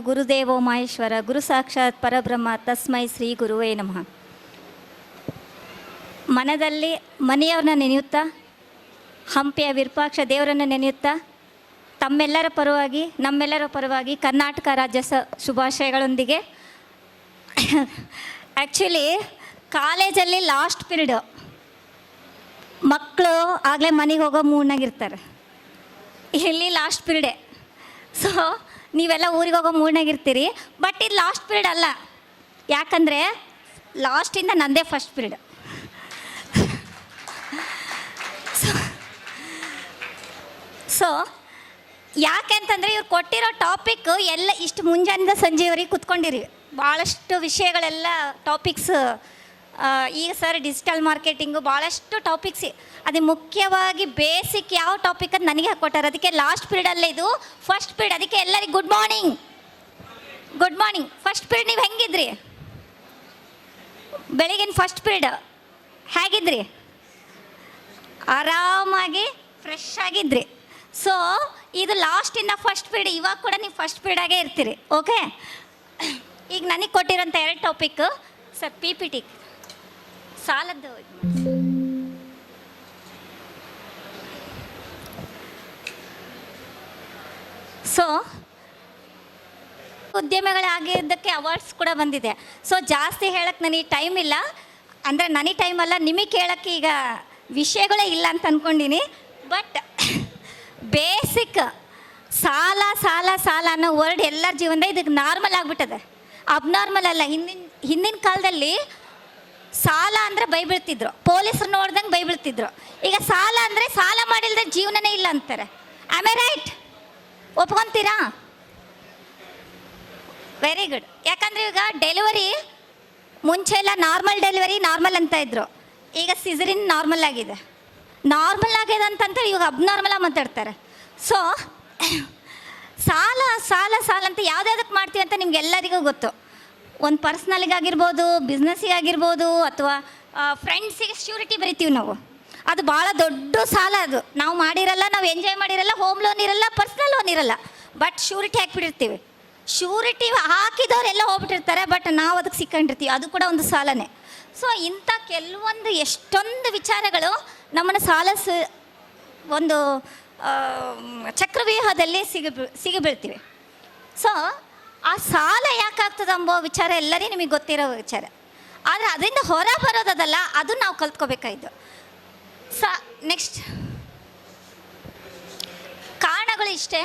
ಗುರುದೇವೋ ಮಹೇಶ್ವರ ಗುರು ಸಾಕ್ಷಾತ್ ಪರಬ್ರಹ್ಮ ತಸ್ಮೈ ಶ್ರೀ ಗುರುವೇ ನಮಃ. ಮನದಲ್ಲಿ ಮನೆಯವ್ರನ್ನ ನೆನೆಯುತ್ತಾ, ಹಂಪಿಯ ವಿರೂಪಾಕ್ಷ ದೇವರನ್ನು ನೆನೆಯುತ್ತಾ, ತಮ್ಮೆಲ್ಲರ ಪರವಾಗಿ ನಮ್ಮೆಲ್ಲರ ಪರವಾಗಿ ಕರ್ನಾಟಕ ರಾಜ್ಯ ಶುಭಾಶಯಗಳೊಂದಿಗೆ ಆ್ಯಕ್ಚುಲಿ ಕಾಲೇಜಲ್ಲಿ ಲಾಸ್ಟ್ ಪೀರಿಯಡು ಮಕ್ಕಳು ಆಗಲೇ ಮನೆಗೆ ಹೋಗೋ ಮೂಡ್ನಾಗಿರ್ತಾರೆ. ಇಲ್ಲಿ ಲಾಸ್ಟ್ ಪೀರಿಯಡೇ. ಸೊ ನೀವೆಲ್ಲ ಊರಿಗೆ ಹೋಗೋ ಮೂಡ್ನಾಗಿರ್ತೀರಿ. ಬಟ್ ಇದು ಲಾಸ್ಟ್ ಪೀರಿಯಡ್ ಅಲ್ಲ, ಯಾಕಂದರೆ ಲಾಸ್ಟಿಂದ ನಂದೇ ಫಸ್ಟ್ ಪೀರಿಯಡ್. ಸೊ ಯಾಕೆ ಅಂತಂದರೆ ಇವ್ರು ಕೊಟ್ಟಿರೋ ಟಾಪಿಕ್ ಎಲ್ಲ ಇಷ್ಟು ಮುಂಜಾನಿಂದ ಸಂಜೆವರೆಗೆ ಕೂತ್ಕೊಂಡಿರಿ. ಭಾಳಷ್ಟು ವಿಷಯಗಳೆಲ್ಲ ಟಾಪಿಕ್ಸ್. ಈಗ ಸರ್ ಡಿಜಿಟಲ್ ಮಾರ್ಕೆಟಿಂಗು ಭಾಳಷ್ಟು ಟಾಪಿಕ್ಸ್. ಅದು ಮುಖ್ಯವಾಗಿ ಬೇಸಿಕ್ ಯಾವ ಟಾಪಿಕ್ ಅಂತ ನನಗೆ ಹಾಕ್ಕೊಟ್ಟಾರೆ. ಅದಕ್ಕೆ ಲಾಸ್ಟ್ ಪೀರಿಯಡಲ್ಲೇ ಇದು ಫಸ್ಟ್ ಪೀರಿಯಡ್. ಅದಕ್ಕೆ ಎಲ್ಲರಿಗೆ good morning. Good morning. First period ನೀವು ಹೆಂಗಿದ್ರಿ? ಬೆಳಗಿನ ಫಸ್ಟ್ ಪೀರಿಯಡ್ ಹೇಗಿದ್ರಿ? ಆರಾಮಾಗಿ ಫ್ರೆಶ್ ಆಗಿದ್ರಿ. ಸೊ ಇದು ಲಾಸ್ಟಿಂದ ಫಸ್ಟ್ ಪೀರಿಯಡ್. ಇವಾಗ ಕೂಡ ನೀವು ಫಸ್ಟ್ ಪೀರಿಯಡಾಗೇ ಇರ್ತೀರಿ. ಓಕೆ, ಈಗ ನನಗೆ ಕೊಟ್ಟಿರೋಂಥ 2 topic sir P P T ಸಾಲದ್ದು. ಸೊ ಉದ್ಯಮಿಗಳಾಗಿದ್ದಕ್ಕೆ ಅವಾರ್ಡ್ಸ್ ಕೂಡ ಬಂದಿದೆ. ಸೊ ಜಾಸ್ತಿ ಹೇಳಕ್ಕೆ ನನಗೆ ಟೈಮ್ ಇಲ್ಲ, ಅಂದರೆ ನನಗೆ ಟೈಮ್ ಅಲ್ಲ, ನಿಮಗೆ ಕೇಳೋಕ್ಕೆ ಈಗ ವಿಷಯಗಳೇ ಇಲ್ಲ ಅಂತ ಅಂದ್ಕೊಂಡೀನಿ. ಬಟ್ ಬೇಸಿಕ್ ಸಾಲ ಸಾಲ ಸಾಲ ಅನ್ನೋ ವರ್ಡ್ ಎಲ್ಲರ ಜೀವನದ ಇದಕ್ಕೆ ನಾರ್ಮಲ್ ಆಗಿಬಿಟ್ಟದೆ, ಅಬ್ನಾರ್ಮಲ್ ಅಲ್ಲ. ಹಿಂದಿನ ಕಾಲದಲ್ಲಿ ಸಾಲ ಅಂದರೆ ಬೈಬಿಡ್ತಿದ್ರು, ಪೊಲೀಸರು ನೋಡ್ದಂಗೆ ಬೈಬಿಡ್ತಿದ್ರು. ಈಗ ಸಾಲ ಅಂದರೆ ಸಾಲ ಮಾಡಿಲ್ಲದೆ ಜೀವನನೇ ಇಲ್ಲ ಅಂತಾರೆ. Am I right? ಒಪ್ಕೊತೀರಾ? Very good. ಯಾಕಂದರೆ ಈಗ ಡೆಲಿವರಿ ಮುಂಚೆ ಎಲ್ಲ ನಾರ್ಮಲ್ ಡೆಲಿವರಿ ನಾರ್ಮಲ್ ಅಂತ ಇದ್ರು, ಈಗ ಸಿಸರಿನ್ ನಾರ್ಮಲ್ ಆಗಿದೆ. ನಾರ್ಮಲ್ ಆಗಿದೆ ಅಂತಂತಾರೆ, ಇವಾಗ ಅಬ್ನಾರ್ಮಲಾಗಿ ಮಾತಾಡ್ತಾರೆ. ಸೊ ಸಾಲ ಸಾಲ ಸಾಲ ಅಂತ ಯಾವುದ್ಯಾವುದಕ್ಕೆ ಮಾಡ್ತೀವಿ ಅಂತ ನಿಮ್ಗೆಲ್ಲರಿಗೂ ಗೊತ್ತು. ಒಂದು ಪರ್ಸ್ನಲಿಗಾಗಿರ್ಬೋದು, ಬಿಸ್ನೆಸ್ಸಿಗಾಗಿರ್ಬೋದು, ಅಥವಾ ಫ್ರೆಂಡ್ಸಿಗೆ ಶ್ಯೂರಿಟಿ ಬರಿತೀವಿ ನಾವು. ಅದು ಭಾಳ ದೊಡ್ಡ ಸಾಲ. ಅದು ನಾವು ಮಾಡಿರಲ್ಲ, ನಾವು ಎಂಜಾಯ್ ಮಾಡಿರಲ್ಲ, ಹೋಮ್ ಲೋನ್ ಇರಲ್ಲ, ಪರ್ಸ್ನಲ್ ಲೋನ್ ಇರಲ್ಲ, ಬಟ್ ಶ್ಯೂರಿಟಿ ಹಾಕಿಬಿಟ್ಟಿರ್ತೀವಿ. ಶ್ಯೂರಿಟಿ ಹಾಕಿದವರೆಲ್ಲ ಹೋಗ್ಬಿಟ್ಟಿರ್ತಾರೆ, ಬಟ್ ನಾವು ಅದಕ್ಕೆ ಸಿಕ್ಕೊಂಡಿರ್ತೀವಿ. ಅದು ಕೂಡ ಒಂದು ಸಾಲನೇ. ಸೊ ಇಂಥ ಕೆಲವೊಂದು ಎಷ್ಟೊಂದು ವಿಚಾರಗಳು ನಮ್ಮನ್ನು ಒಂದು ಚಕ್ರವ್ಯೂಹದಲ್ಲಿ ಸಿಗಿಬೀಳ್ತೀವಿ. ಸೊ ಆ ಸಾಲ ಯಾಕಾಗ್ತದೆ ಎಂಬೋ ವಿಚಾರ ಎಲ್ಲರಿಗೂ ನಿಮಗೆ ಗೊತ್ತಿರೋ ವಿಚಾರ. ಆದರೆ ಅದರಿಂದ ಹೊರ ಬರೋದಲ್ಲ, ಅದು ನಾವು ಕಲ್ತ್ಕೋಬೇಕಾಯ್ತು. ನೆಕ್ಸ್ಟ್ ಕಾರಣಗಳು ಇಷ್ಟೇ.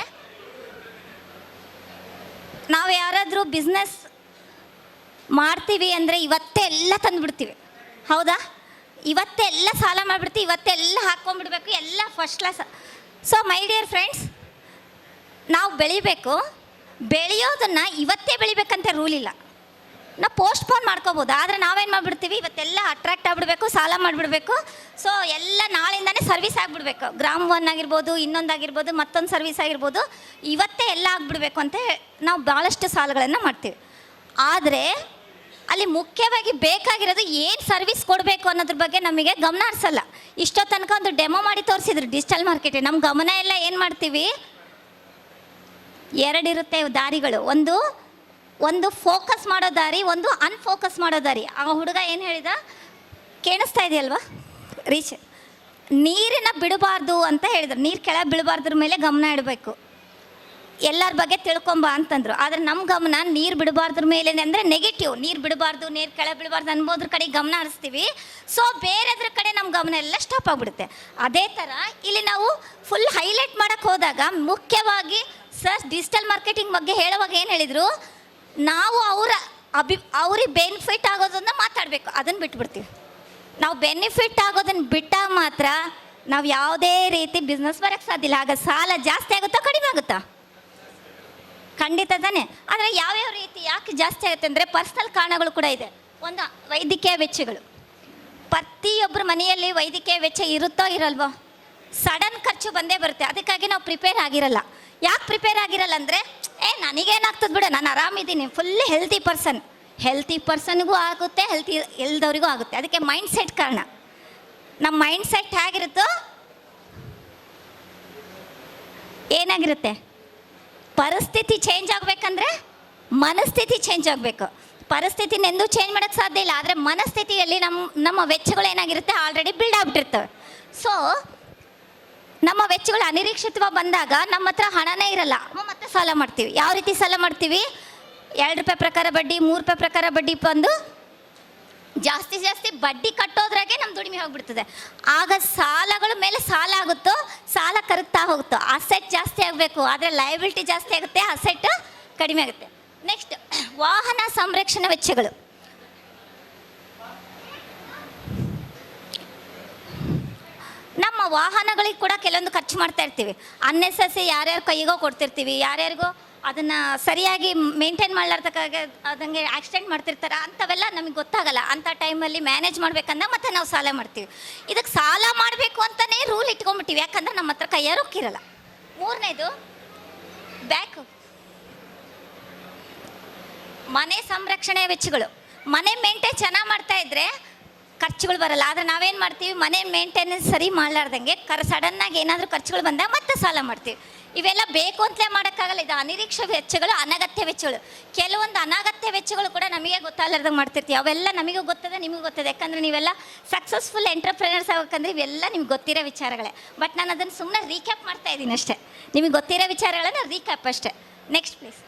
ನಾವು ಯಾರಾದರೂ ಬಿಸ್ನೆಸ್ ಮಾಡ್ತೀವಿ ಅಂದರೆ ಇವತ್ತೇ ಎಲ್ಲ ತಂದುಬಿಡ್ತೀವಿ, ಹೌದಾ? ಇವತ್ತೇ ಎಲ್ಲ ಸಾಲ ಮಾಡಿಬಿಡ್ತೀವಿ, ಇವತ್ತೆಲ್ಲ ಹಾಕ್ಕೊಂಡ್ಬಿಡ್ಬೇಕು, ಎಲ್ಲ first class. So my dear friends, ನಾವು ಬೆಳಿಬೇಕು. ಬೆಳೆಯೋದನ್ನು ಇವತ್ತೇ ಬೆಳಿಬೇಕಂತ ರೂಲ್ ಇಲ್ಲ, ನಾವು ಪೋಸ್ಟ್ಪೋನ್ ಮಾಡ್ಕೋಬೋದು. ಆದರೆ ನಾವೇನು ಮಾಡಿಬಿಡ್ತೀವಿ, ಇವತ್ತೆಲ್ಲ ಅಟ್ರಾಕ್ಟ್ ಆಗಿಬಿಡ್ಬೇಕು, ಸಾಲ ಮಾಡಿಬಿಡ್ಬೇಕು. ಸೊ ಎಲ್ಲ ನಾಳೆಯಿಂದನೇ ಸರ್ವಿಸ್ ಆಗಿಬಿಡ್ಬೇಕು. ಗ್ರಾಮ್ 1 ಆಗಿರ್ಬೋದು, ಇನ್ನೊಂದಾಗಿರ್ಬೋದು, ಮತ್ತೊಂದು ಸರ್ವಿಸ್ ಆಗಿರ್ಬೋದು, ಇವತ್ತೇ ಎಲ್ಲ ಆಗಿಬಿಡ್ಬೇಕು ಅಂತ ನಾವು ಭಾಳಷ್ಟು ಸಾಲಗಳನ್ನು ಮಾಡ್ತೀವಿ. ಆದರೆ ಅಲ್ಲಿ ಮುಖ್ಯವಾಗಿ ಬೇಕಾಗಿರೋದು ಏನು ಸರ್ವಿಸ್ ಕೊಡಬೇಕು ಅನ್ನೋದ್ರ ಬಗ್ಗೆ ನಮಗೆ ಗಮನ ಹರಿಸಲ್ಲ. ಇಷ್ಟೋ ತನಕ ಒಂದು ಡೆಮೋ ಮಾಡಿ ತೋರಿಸಿದ್ರು ಡಿಜಿಟಲ್ ಮಾರ್ಕೆಟಿಂಗ್. ನಮ್ಮ ಗಮನ ಎಲ್ಲ ಏನು ಮಾಡ್ತೀವಿ, 2 ಇರುತ್ತೆ ದಾರಿಗಳು. ಒಂದು ಫೋಕಸ್ ಮಾಡೋ ದಾರಿ, ಒಂದು ಅನ್ಫೋಕಸ್ ಮಾಡೋ ದಾರಿ. ಆ ಹುಡುಗ ಏನು ಹೇಳಿದ ಕೇಳಿಸ್ತಾ ಇದೆಯಲ್ವಾ? ರೀಚ್ ನೀರಿನ ಬಿಡಬಾರ್ದು ಅಂತ ಹೇಳಿದ್ರು. ನೀರು ಕೆಳಗೆ ಬಿಡಬಾರ್ದ್ರ ಮೇಲೆ ಗಮನ ಇಡಬೇಕು, ಎಲ್ಲರ ಬಗ್ಗೆ ತಿಳ್ಕೊಂಬ ಅಂತಂದರು. ಆದರೆ ನಮ್ಮ ಗಮನ ನೀರು ಬಿಡಬಾರ್ದ್ರ ಮೇಲೆ ಅಂದರೆ ನೆಗೆಟಿವ್. ನೀರು ಬಿಡಬಾರ್ದು, ನೀರು ಕೆಳಗೆ ಬಿಡಬಾರ್ದು ಅನ್ಬೋದ್ರ ಕಡೆ ಗಮನ ಹರಿಸ್ತೀವಿ. ಸೊ ಬೇರೆದ್ರ ಕಡೆ ನಮ್ಮ ಗಮನ ಎಲ್ಲ ಸ್ಟಾಪ್ ಆಗಿಬಿಡುತ್ತೆ. ಅದೇ ಥರ ಇಲ್ಲಿ ನಾವು ಫುಲ್ ಹೈಲೈಟ್ ಮಾಡೋಕ್ಕೆ ಹೋದಾಗ ಮುಖ್ಯವಾಗಿ ಸರ್ ಡಿಜಿಟಲ್ ಮಾರ್ಕೆಟಿಂಗ್ ಬಗ್ಗೆ ಹೇಳುವಾಗ ಏನು ಹೇಳಿದರು, ನಾವು ಅವ್ರಿಗೆ ಬೆನಿಫಿಟ್ ಆಗೋದನ್ನು ಮಾತಾಡಬೇಕು, ಅದನ್ನು ಬಿಟ್ಬಿಡ್ತೀವಿ. ನಾವು ಬೆನಿಫಿಟ್ ಆಗೋದನ್ನು ಬಿಟ್ಟಾಗ ಮಾತ್ರ ನಾವು ಯಾವುದೇ ರೀತಿ ಬಿಸ್ನೆಸ್ ಬರೋಕ್ಕೆ ಸಾಧ್ಯ ಇಲ್ಲ. ಆಗ ಸಾಲ ಜಾಸ್ತಿ ಆಗುತ್ತಾ ಕಡಿಮೆ ಆಗುತ್ತಾ? ಖಂಡಿತ ತಾನೆ. ಆದರೆ ಯಾವ್ಯಾವ ರೀತಿ ಯಾಕೆ ಜಾಸ್ತಿ ಆಗುತ್ತೆ ಅಂದರೆ ಪರ್ಸ್ನಲ್ ಕಾರಣಗಳು ಕೂಡ ಇದೆ. ಒಂದು ವೈದ್ಯಕೀಯ ವೆಚ್ಚಗಳು. ಪ್ರತಿಯೊಬ್ಬರ ಮನೆಯಲ್ಲಿ ವೈದ್ಯಕೀಯ ವೆಚ್ಚ ಇರುತ್ತೋ ಇರಲ್ವೋ, ಸಡನ್ ಖರ್ಚು ಬಂದೇ ಬರುತ್ತೆ. ಅದಕ್ಕಾಗಿ ನಾವು ಪ್ರಿಪೇರ್ ಆಗಿರಲ್ಲ. ಯಾಕೆ ಪ್ರಿಪೇರ್ ಆಗಿರಲ್ಲ ಅಂದರೆ ನನಗೇನಾಗ್ತದೆ ಬಿಡು, ನಾನು ಆರಾಮಿದ್ದೀನಿ, ಫುಲ್ ಹೆಲ್ತಿ ಪರ್ಸನ್ಗೂ ಆಗುತ್ತೆ, ಇಲ್ದವ್ರಿಗೂ ಆಗುತ್ತೆ. ಅದಕ್ಕೆ ಮೈಂಡ್ ಸೆಟ್ ಕಾರಣ. ನಮ್ಮ ಮೈಂಡ್ ಸೆಟ್ ಹೇಗಿರುತ್ತೋ ಏನಾಗಿರುತ್ತೆ, ಪರಿಸ್ಥಿತಿ ಚೇಂಜ್ ಆಗಬೇಕಂದ್ರೆ ಮನಸ್ಥಿತಿ ಚೇಂಜ್ ಆಗಬೇಕು. ಪರಿಸ್ಥಿತಿನ ಎಂದೂ ಚೇಂಜ್ ಮಾಡೋಕ್ಕೆ ಸಾಧ್ಯ ಇಲ್ಲ, ಆದರೆ ಮನಸ್ಥಿತಿಯಲ್ಲಿ ನಮ್ಮ ವೆಚ್ಚಗಳು ಏನಾಗಿರುತ್ತೆ ಆಲ್ರೆಡಿ ಬಿಲ್ಡ್ ಆಗ್ಬಿಟ್ಟಿರ್ತವೆ. ಸೊ ನಮ್ಮ ವೆಚ್ಚಗಳು ಅನಿರೀಕ್ಷಿತವಾಗಿ ಬಂದಾಗ ನಮ್ಮ ಹತ್ರ ಹಣನೇ ಇರಲ್ಲ, ಮತ್ತೆ ಸಾಲ ಮಾಡ್ತೀವಿ. ಯಾವ ರೀತಿ ಸಾಲ ಮಾಡ್ತೀವಿ? 2 ರೂಪಾಯಿ ಪ್ರಕಾರ ಬಡ್ಡಿ, 3 ರೂಪಾಯಿ ಪ್ರಕಾರ ಬಡ್ಡಿ ಬಂದು ಜಾಸ್ತಿ ಬಡ್ಡಿ ಕಟ್ಟೋದ್ರಾಗೆ ನಮ್ಮ ದುಡಿಮೆ ಹೋಗ್ಬಿಡ್ತದೆ. ಆಗ ಸಾಲಗಳ ಮೇಲೆ ಸಾಲ ಆಗುತ್ತೋ, ಸಾಲ ಕರಗ್ತಾ ಹೋಗುತ್ತೋ. ಅಸೆಟ್ ಜಾಸ್ತಿ ಆಗಬೇಕು, ಆದರೆ ಲಯಬಿಲಿಟಿ ಜಾಸ್ತಿ ಆಗುತ್ತೆ, ಅಸೆಟ್ ಕಡಿಮೆ ಆಗುತ್ತೆ. ನೆಕ್ಸ್ಟ್, ವಾಹನ ಸಂರಕ್ಷಣಾ ವೆಚ್ಚಗಳು. ನಮ್ಮ ವಾಹನಗಳಿಗೆ ಕೂಡ ಕೆಲವೊಂದು ಖರ್ಚು ಮಾಡ್ತಾ ಇರ್ತೀವಿ. ಅನ್ನೆಸೆಸರಿ ಯಾರ್ಯಾರು ಕೈಗೋ ಕೊಡ್ತಿರ್ತೀವಿ, ಯಾರ್ಯಾರಿಗೋ ಅದನ್ನು ಸರಿಯಾಗಿ ಮೇಂಟೈನ್ ಮಾಡ್ಲಾರ್ದಕ್ಕಾಗ ಅದಂಗೆ ಆಕ್ಸಿಡೆಂಟ್ ಮಾಡ್ತಿರ್ತಾರೆ. ಅಂಥವೆಲ್ಲ ನಮಗೆ ಗೊತ್ತಾಗಲ್ಲ. ಅಂಥ ಟೈಮಲ್ಲಿ ಮ್ಯಾನೇಜ್ ಮಾಡ್ಬೇಕಂದ್ರೆ ಮತ್ತೆ ನಾವು ಸಾಲ ಮಾಡ್ತೀವಿ. ಇದಕ್ಕೆ ಸಾಲ ಮಾಡಬೇಕು ಅಂತಲೇ ರೂಲ್ ಇಟ್ಕೊಂಡ್ಬಿಟ್ಟಿವಿ, ಯಾಕಂದ್ರೆ ನಮ್ಮ ಹತ್ರ ಕೈಯಾರು ರೊಕ್ಕಿರಲ್ಲ. 3ನೇದು ಬ್ಯಾಕ್, ಮನೆ ಸಂರಕ್ಷಣೆ ವೆಚ್ಚಗಳು. ಮನೆ ಮೇಂಟೈನ್ ಚೆನ್ನಾಗಿ ಮಾಡ್ತಾ ಇದ್ರೆ ಖರ್ಚುಗಳು ಬರಲ್ಲ. ಆದರೆ ನಾವೇನು ಮಾಡ್ತೀವಿ, ಮನೆ ಮೇಂಟೆನೆನ್ಸ್ ಸರಿ ಮಾಡಲಾರ್ದಂಗೆ ಸಡನ್ನಾಗಿ ಏನಾದರೂ ಖರ್ಚುಗಳು ಬಂದಾಗ ಮತ್ತೆ ಸಾಲ ಮಾಡ್ತೀವಿ. ಇವೆಲ್ಲ ಬೇಕು ಅಂತಲೇ ಮಾಡೋಕ್ಕಾಗಲ್ಲ. ಇದು ಅನಿರೀಕ್ಷಿತ ವೆಚ್ಚಗಳು, ಅನಗತ್ಯ ವೆಚ್ಚಗಳು. ಕೆಲವೊಂದು ಅನಗತ್ಯ ವೆಚ್ಚಗಳು ಕೂಡ ನಮಗೆ ಗೊತ್ತಾಗಲಾರ್ದಂಗೆ ಮಾಡ್ತಿರ್ತೀವಿ. ಅವೆಲ್ಲ ನಮಗೂ ಗೊತ್ತದೆ, ನಿಮಗೂ ಗೊತ್ತದೆ. ಯಾಕಂದರೆ ನೀವೆಲ್ಲ ಸಕ್ಸಸ್ಫುಲ್ ಎಂಟರ್ಪ್ರಿನರ್ಸ್ ಆಗಬೇಕಂದ್ರೆ ಇವೆಲ್ಲ ನಿಮ್ಗೆ ಗೊತ್ತಿರೋ ವಿಚಾರಗಳೇ. ಬಟ್ ನಾನು ಅದನ್ನು ಸುಮ್ಮನೆ ರೀಕ್ಯಾಪ್ ಮಾಡ್ತಾ ಇದ್ದೀನಿ ಅಷ್ಟೇ. ನಿಮಗೆ ಗೊತ್ತಿರೋ ವಿಚಾರಗಳನ್ನ ರೀಕ್ಯಾಪ್ ಅಷ್ಟೇ. Next please.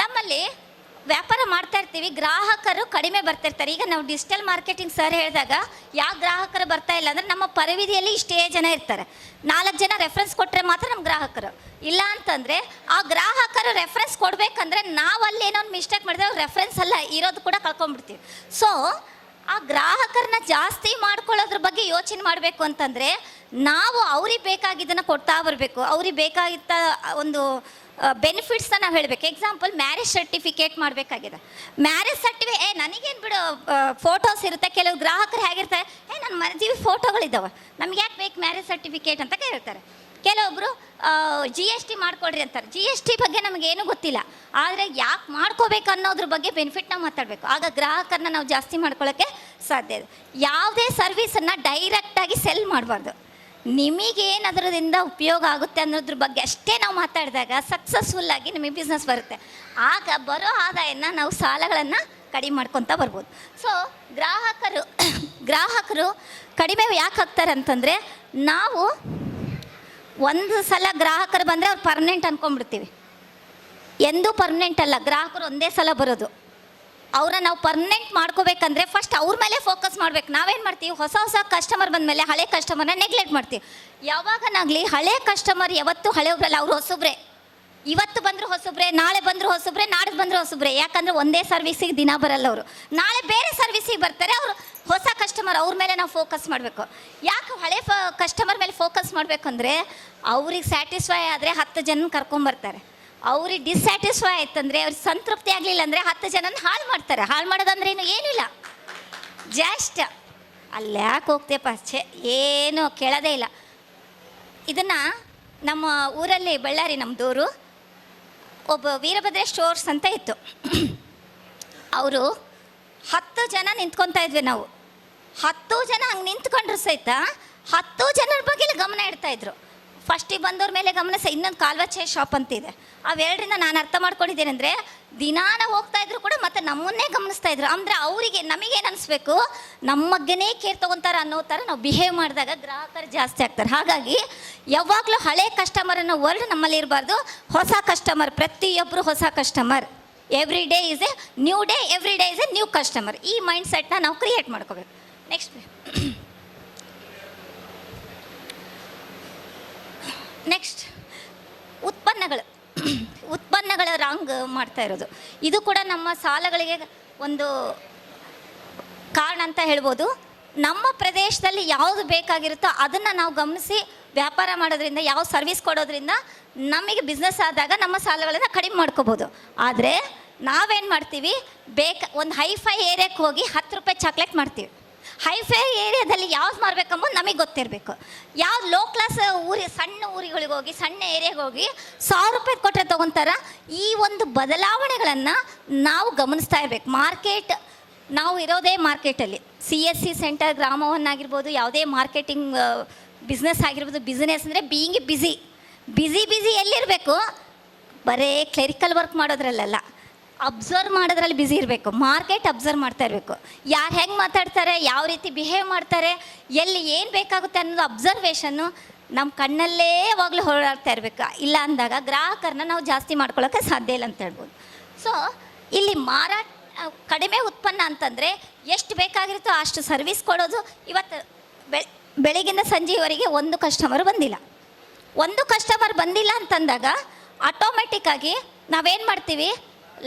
ನಮ್ಮಲ್ಲಿ ವ್ಯಾಪಾರ ಮಾಡ್ತಾ ಇರ್ತೀವಿ, ಗ್ರಾಹಕರು ಕಡಿಮೆ ಬರ್ತಿರ್ತಾರೆ. ಈಗ ನಾವು ಡಿಜಿಟಲ್ ಮಾರ್ಕೆಟಿಂಗ್ ಸರ್ ಹೇಳಿದಾಗ ಯಾವ ಗ್ರಾಹಕರು ಬರ್ತಾ ಇಲ್ಲ ಅಂದರೆ ನಮ್ಮ ಪರಿವಿಧಿಯಲ್ಲಿ ಇಷ್ಟೇ ಜನ ಇರ್ತಾರೆ. 4 ಜನ ರೆಫರೆನ್ಸ್ ಕೊಟ್ಟರೆ ಮಾತ್ರ ನಮ್ಮ ಗ್ರಾಹಕರು. ಇಲ್ಲ ಅಂತಂದರೆ ಆ ಗ್ರಾಹಕರು ರೆಫರೆನ್ಸ್ ಕೊಡಬೇಕಂದ್ರೆ ನಾವು ಅಲ್ಲಿ ಏನೋ ಒಂದು ಮಿಸ್ಟೇಕ್ ಮಾಡಿದ್ರೆ ಅವ್ರು ರೆಫರೆನ್ಸ್ ಅಲ್ಲ ಇರೋದು ಕೂಡ ಕಳ್ಕೊಂಡ್ಬಿಡ್ತೀವಿ. ಸೊ ಆ ಗ್ರಾಹಕರನ್ನ ಜಾಸ್ತಿ ಮಾಡ್ಕೊಳ್ಳೋದ್ರ ಬಗ್ಗೆ ಯೋಚನೆ ಮಾಡಬೇಕು ಅಂತಂದರೆ ನಾವು ಅವ್ರಿಗೆ ಬೇಕಾಗಿದ್ದನ್ನು ಕೊಡ್ತಾ ಬರಬೇಕು. ಅವ್ರಿಗೆ ಬೇಕಾಗಿದ್ದ ಒಂದು ಬೆನಿಫಿಟ್ಸ್ನ ನಾವು ಹೇಳಬೇಕು. ಎಕ್ಸಾಂಪಲ್, ಮ್ಯಾರೇಜ್ ಸರ್ಟಿಫಿಕೇಟ್ ಮಾಡಬೇಕಾಗಿದೆ. ಮ್ಯಾರೇಜ್ ಸರ್ಟಿಫಿಕೇಟ್ ನನಗೇನು ಬಿಡು ಫೋಟೋಸ್ ಇರುತ್ತೆ. ಕೆಲವು ಗ್ರಾಹಕರು ಹೇಗಿರ್ತಾರೆ, ನನ್ನ ಮದುವೆ ಫೋಟೋಗಳಿದ್ದಾವೆ, ನಮ್ಗೆ ಯಾಕೆ ಬೇಕು ಮ್ಯಾರೇಜ್ ಸರ್ಟಿಫಿಕೇಟ್ ಅಂತ ಕೇಳ್ತಾರೆ. ಕೆಲವೊಬ್ಬರು GST ಮಾಡಿಕೊಡ್ರಿ ಅಂತಾರೆ. GST ಬಗ್ಗೆ ನಮಗೇನು ಗೊತ್ತಿಲ್ಲ, ಆದರೆ ಯಾಕೆ ಮಾಡ್ಕೋಬೇಕು ಅನ್ನೋದ್ರ ಬಗ್ಗೆ ಬೆನಿಫಿಟ್ ನಾವು ಮಾತಾಡಬೇಕು. ಆಗ ಗ್ರಾಹಕರನ್ನ ನಾವು ಜಾಸ್ತಿ ಮಾಡ್ಕೊಳ್ಳೋಕ್ಕೆ ಸಾಧ್ಯ ಇದೆ. ಯಾವುದೇ ಸರ್ವಿಸನ್ನು ಡೈರೆಕ್ಟಾಗಿ ಸೆಲ್ ಮಾಡಬಾರ್ದು. ನಿಮಗೇನು ಅದರಿಂದ ಉಪಯೋಗ ಆಗುತ್ತೆ ಅನ್ನೋದ್ರ ಬಗ್ಗೆ ಅಷ್ಟೇ ನಾವು ಮಾತಾಡಿದಾಗ ಸಕ್ಸಸ್ಫುಲ್ಲಾಗಿ ನಿಮಗೆ ಬಿಸ್ನೆಸ್ ಬರುತ್ತೆ. ಆಗ ಬರೋ ಆದಾಯನ ನಾವು ಸಾಲಗಳನ್ನು ಕಡಿಮೆ ಮಾಡ್ಕೊತ ಬರ್ಬೋದು. ಸೊ ಗ್ರಾಹಕರು ಕಡಿಮೆ ಯಾಕೆ ಆಗ್ತಾರೆ ಅಂತಂದರೆ, ನಾವು ಒಂದು ಸಲ ಗ್ರಾಹಕರು ಬಂದರೆ ಅವ್ರು ಪರ್ಮನೆಂಟ್ ಅಂದ್ಕೊಂಡ್ಬಿಡ್ತೀವಿ. ಎಂದೂ ಪರ್ಮನೆಂಟ್ ಅಲ್ಲ, ಗ್ರಾಹಕರು ಒಂದೇ ಸಲ ಬರೋದು. ಅವ್ರನ್ನ ನಾವು ಪರ್ಮನೆಂಟ್ ಮಾಡ್ಕೋಬೇಕಂದ್ರೆ ಫಸ್ಟ್ ಅವ್ರ ಮೇಲೆ ಫೋಕಸ್ ಮಾಡ್ಬೇಕು. ನಾವೇನು ಮಾಡ್ತೀವಿ, ಹೊಸ ಕಸ್ಟಮರ್ ಬಂದಮೇಲೆ ಹಳೆ ಕಸ್ಟಮರ್ನ ನೆಗ್ಲೆಕ್ಟ್ ಮಾಡ್ತೀವಿ. ಯಾವಾಗನಾಗಲಿ ಹಳೆ ಕಸ್ಟಮರ್ ಯಾವತ್ತೂ ಹಳೆಯೊಬ್ರಲ್ಲ, ಅವ್ರು ಹೊಸಬ್ರೆ. ಇವತ್ತು ಬಂದರೂ ಹೊಸಬ್ರೆ, ನಾಳೆ ಬಂದರೂ ಹೊಸಬ್ರೆ, ನಾಡಿದ್ದು ಬಂದರೂ ಹೊಸಬ್ರೆ. ಯಾಕಂದರೆ ಒಂದೇ ಸರ್ವಿಸಿಗೆ ದಿನ ಬರಲ್ಲ ಅವರು. ನಾಳೆ ಬೇರೆ ಸರ್ವಿಸಿಗೆ ಬರ್ತಾರೆ, ಅವರು ಹೊಸ ಕಸ್ಟಮರ್. ಅವ್ರ ಮೇಲೆ ನಾವು ಫೋಕಸ್ ಮಾಡಬೇಕು. ಯಾಕೆ ಹಳೆ ಕಸ್ಟಮರ್ ಮೇಲೆ ಫೋಕಸ್ ಮಾಡಬೇಕಂದ್ರೆ, ಅವ್ರಿಗೆ ಸ್ಯಾಟಿಸ್ಫೈ ಆದರೆ 10 ಜನ ಕರ್ಕೊಂಬರ್ತಾರೆ. ಅವ್ರಿಗೆ ಡಿಸ್ಸ್ಯಾಟಿಸ್ಫೈ ಆಯ್ತಂದರೆ, ಅವ್ರಿಗೆ ಸಂತೃಪ್ತಿ ಆಗಲಿಲ್ಲ ಅಂದರೆ 10 ಜನನ ಹಾಳು ಮಾಡ್ತಾರೆ. ಹಾಳು ಮಾಡೋದಂದ್ರೆ ಏನಿಲ್ಲ, ಜಸ್ಟ್ ಅಲ್ಲಿ ಯಾಕೆ ಹೋಗ್ತೀಯಪ್ಪ ಛೇ ಏನು ಕೇಳೋದೇ ಇಲ್ಲ. ಇದನ್ನು ನಮ್ಮ ಊರಲ್ಲಿ ಬಳ್ಳಾರಿ ನಮ್ಮದೂರು ಒಬ್ಬ ವೀರಭದ್ರ ಸ್ಟೋರ್ಸ್ ಅಂತ ಇತ್ತು. ಅವರು 10 ಜನ ನಿಂತ್ಕೊತಾ ಇದ್ವಿ ನಾವು. 10 ಜನ ಹಂಗೆ ನಿಂತ್ಕೊಂಡ್ರು ಸಹಿತ 10 ಜನರ ಬಗ್ಗೆ ಗಮನ ಇಡ್ತಾಯಿದ್ರು. ಫಸ್ಟಿಗೆ ಬಂದವ್ರ ಮೇಲೆ ಗಮನ ಇನ್ನೊಂದು ಕಾಲ್ವಚ್ಚೆ ಶಾಪ್ ಅಂತಿದೆ. ಅವೆರಡರಿಂದ ನಾನು ಅರ್ಥ ಮಾಡ್ಕೊಂಡಿದ್ದೇನೆ ಅಂದರೆ, ದಿನಾನ ಹೋಗ್ತಾ ಇದ್ರು ಕೂಡ ಮತ್ತೆ ನಮ್ಮನ್ನೇ ಗಮನಿಸ್ತಾ ಇದ್ರು. ಅಂದರೆ ಅವರಿಗೆ ನಮಗೇನು ಅನಿಸ್ಬೇಕು, ನಮ್ಮ ಬಗ್ಗೆನೇ ಕೇರ್ ತೊಗೊತಾರೆ ಅನ್ನೋ ಥರ ನಾವು ಬಿಹೇವ್ ಮಾಡಿದಾಗ ಗ್ರಾಹಕರು ಜಾಸ್ತಿ ಆಗ್ತಾರೆ. ಹಾಗಾಗಿ ಯಾವಾಗಲೂ ಹಳೆ ಕಸ್ಟಮರ್ ಅನ್ನೋ ವರ್ಡ್ ನಮ್ಮಲ್ಲಿ ಇರಬಾರ್ದು. ಹೊಸ ಕಸ್ಟಮರ್, ಪ್ರತಿಯೊಬ್ಬರು ಹೊಸ customer. Every day is A new day, every day is A new customer. ಈ ಮೈಂಡ್ ಸೆಟ್ನ ನಾವು ಕ್ರಿಯೇಟ್ ಮಾಡ್ಕೋಬೇಕು. ನೆಕ್ಸ್ಟ್ ಉತ್ಪನ್ನಗಳ ರಾಂಗ್ ಮಾಡ್ತಾ ಇರೋದು. ಇದು ಕೂಡ ನಮ್ಮ ಸಾಲಗಳಿಗೆ ಒಂದು ಕಾರಣ ಅಂತ ಹೇಳ್ಬೋದು. ನಮ್ಮ ಪ್ರದೇಶದಲ್ಲಿ ಯಾವುದು ಬೇಕಾಗಿರುತ್ತೋ ಅದನ್ನು ನಾವು ಗಮನಿಸಿ ವ್ಯಾಪಾರ ಮಾಡೋದ್ರಿಂದ, ಯಾವ ಸರ್ವಿಸ್ ಕೊಡೋದ್ರಿಂದ ನಮಗೆ ಬಿಸ್ನೆಸ್ ಆದಾಗ ನಮ್ಮ ಸಾಲಗಳನ್ನು ಕಡಿಮೆ ಮಾಡ್ಕೋಬೋದು. ಆದರೆ ನಾವೇನು ಮಾಡ್ತೀವಿ, ಒಂದು ಹೈಫೈ ಏರಿಯಾಕ್ಕೆ ಹೋಗಿ 10 ರೂಪಾಯಿ ಚಾಕ್ಲೇಟ್ ಮಾಡ್ತೀವಿ. ಹೈಫೈ ಏರಿಯಾದಲ್ಲಿ ಯಾವ್ದು ಮಾರಬೇಕಂಬುದು ನಮಗೆ ಗೊತ್ತಿರಬೇಕು. ಯಾವ ಲೋ ಕ್ಲಾಸ್ ಸಣ್ಣ ಊರುಗಳಿಗೆ ಹೋಗಿ, ಸಣ್ಣ ಏರಿಯಾಗೆ ಹೋಗಿ 1000 ರೂಪಾಯಿ ಕೊಟ್ಟರೆ ತೊಗೊತಾರ. ಈ ಒಂದು ಬದಲಾವಣೆಗಳನ್ನು ನಾವು ಗಮನಿಸ್ತಾ ಇರಬೇಕು. ನಾವು ಇರೋದೇ ಮಾರ್ಕೆಟಲ್ಲಿ. CSC ಸೆಂಟರ್, ಗ್ರಾಮವನ್ ಆಗಿರ್ಬೋದು, ಯಾವುದೇ ಮಾರ್ಕೆಟಿಂಗ್ ಬಿಸ್ನೆಸ್ ಆಗಿರ್ಬೋದು. ಬಿಸ್ನೆಸ್ ಅಂದರೆ ಬೀಯಿಂಗ್ ಬಿಸಿ ಎಲ್ಲಿರಬೇಕು, ಬರೀ ಕ್ಲೆರಿಕಲ್ ವರ್ಕ್ ಮಾಡೋದ್ರಲ್ಲ. ಅಬ್ಸರ್ವ್ ಮಾಡೋದ್ರಲ್ಲಿ ಬ್ಯುಸಿ ಇರಬೇಕು. ಮಾರ್ಕೆಟ್ ಅಬ್ಸರ್ವ್ ಮಾಡ್ತಾ ಇರಬೇಕು. ಯಾರು ಹೆಂಗೆ ಮಾತಾಡ್ತಾರೆ, ಯಾವ ರೀತಿ ಬಿಹೇವ್ ಮಾಡ್ತಾರೆ, ಎಲ್ಲಿ ಏನು ಬೇಕಾಗುತ್ತೆ ಅನ್ನೋದು ಅಬ್ಸರ್ವೇಷನ್ನು ನಮ್ಮ ಕಣ್ಣಲ್ಲೇ ಯಾವಾಗಲೂ ಹೊರಡ್ತಾ ಇರಬೇಕು. ಇಲ್ಲ ಅಂದಾಗ ಗ್ರಾಹಕರನ್ನ ನಾವು ಜಾಸ್ತಿ ಮಾಡ್ಕೊಳ್ಳೋಕ್ಕೆ ಸಾಧ್ಯ ಇಲ್ಲ ಅಂತ ಹೇಳ್ಬೋದು. ಸೊ ಇಲ್ಲಿ ಕಡಿಮೆ ಉತ್ಪನ್ನ ಅಂತಂದರೆ ಎಷ್ಟು ಬೇಕಾಗಿರುತ್ತೋ ಅಷ್ಟು ಸರ್ವಿಸ್ ಕೊಡೋದು. ಇವತ್ತು ಬೆಳಿಗ್ಗಿಂದ ಸಂಜೆವರೆಗೆ ಒಂದು ಕಸ್ಟಮರ್ ಬಂದಿಲ್ಲ ಅಂತಂದಾಗ ಆಟೋಮೆಟಿಕ್ಕಾಗಿ ನಾವೇನು ಮಾಡ್ತೀವಿ,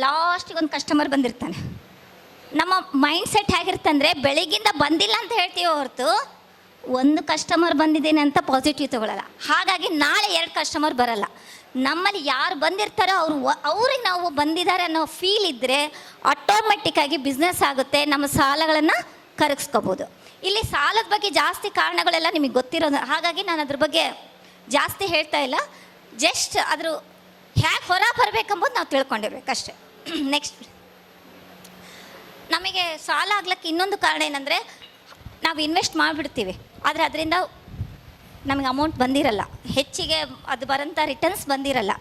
ಲಾಸ್ಟಿಗೆ ಒಂದು ಕಸ್ಟಮರ್ ಬಂದಿರ್ತಾನೆ. ನಮ್ಮ ಮೈಂಡ್ ಸೆಟ್ ಹೇಗಿರ್ತಂದರೆ ಬೆಳಿಗ್ಗಿಂದ ಬಂದಿಲ್ಲ ಅಂತ ಹೇಳ್ತೀವಿ ಹೊರತು ಒಂದು ಕಸ್ಟಮರ್ ಬಂದಿದ್ದೇನೆ ಅಂತ ಪಾಸಿಟಿವ್ ತೊಗೊಳ್ಳಲ್ಲ. ಹಾಗಾಗಿ ನಾಳೆ 2 ಕಸ್ಟಮರ್ ಬರಲ್ಲ. ನಮ್ಮಲ್ಲಿ ಯಾರು ಬಂದಿರ್ತಾರೋ ಅವ್ರಿಗೆ ನಾವು ಬಂದಿದ್ದಾರೆ ಅನ್ನೋ ಫೀಲ್ ಇದ್ದರೆ ಆಟೋಮೆಟಿಕ್ಕಾಗಿ ಬಿಸ್ನೆಸ್ ಆಗುತ್ತೆ. ನಮ್ಮ ಸಾಲಗಳನ್ನು ಕರಗಿಸ್ಕೋಬೋದು. ಇಲ್ಲಿ ಸಾಲದ ಬಗ್ಗೆ ಜಾಸ್ತಿ ಕಾರಣಗಳೆಲ್ಲ ನಿಮಗೆ ಗೊತ್ತಿರೋದು, ಹಾಗಾಗಿ ನಾನು ಅದ್ರ ಬಗ್ಗೆ ಜಾಸ್ತಿ ಹೇಳ್ತಾ ಇಲ್ಲ. ಜಸ್ಟ್ ಅದ್ರ ಹೇಗೆ ಹೊರ ಬರಬೇಕೆಂಬುದು ನಾವು ತಿಳ್ಕೊಂಡಿರ್ಬೇಕಷ್ಟೆ. ನೆಕ್ಸ್ಟ್, ನಮಗೆ ಸಾಲ ಆಗ್ಲಿಕ್ಕೆ ಇನ್ನೊಂದು ಕಾರಣ ಏನಂದರೆ ನಾವು ಇನ್ವೆಸ್ಟ್ ಮಾಡಿಬಿಡ್ತೀವಿ, ಆದರೆ ಅದರಿಂದ ನಮಗೆ ಅಮೌಂಟ್ ಬಂದಿರಲ್ಲ, ಹೆಚ್ಚಿಗೆ ಅದು ಬರೋಂಥ ರಿಟರ್ನ್ಸ್ ಬಂದಿರಲ್ಲ,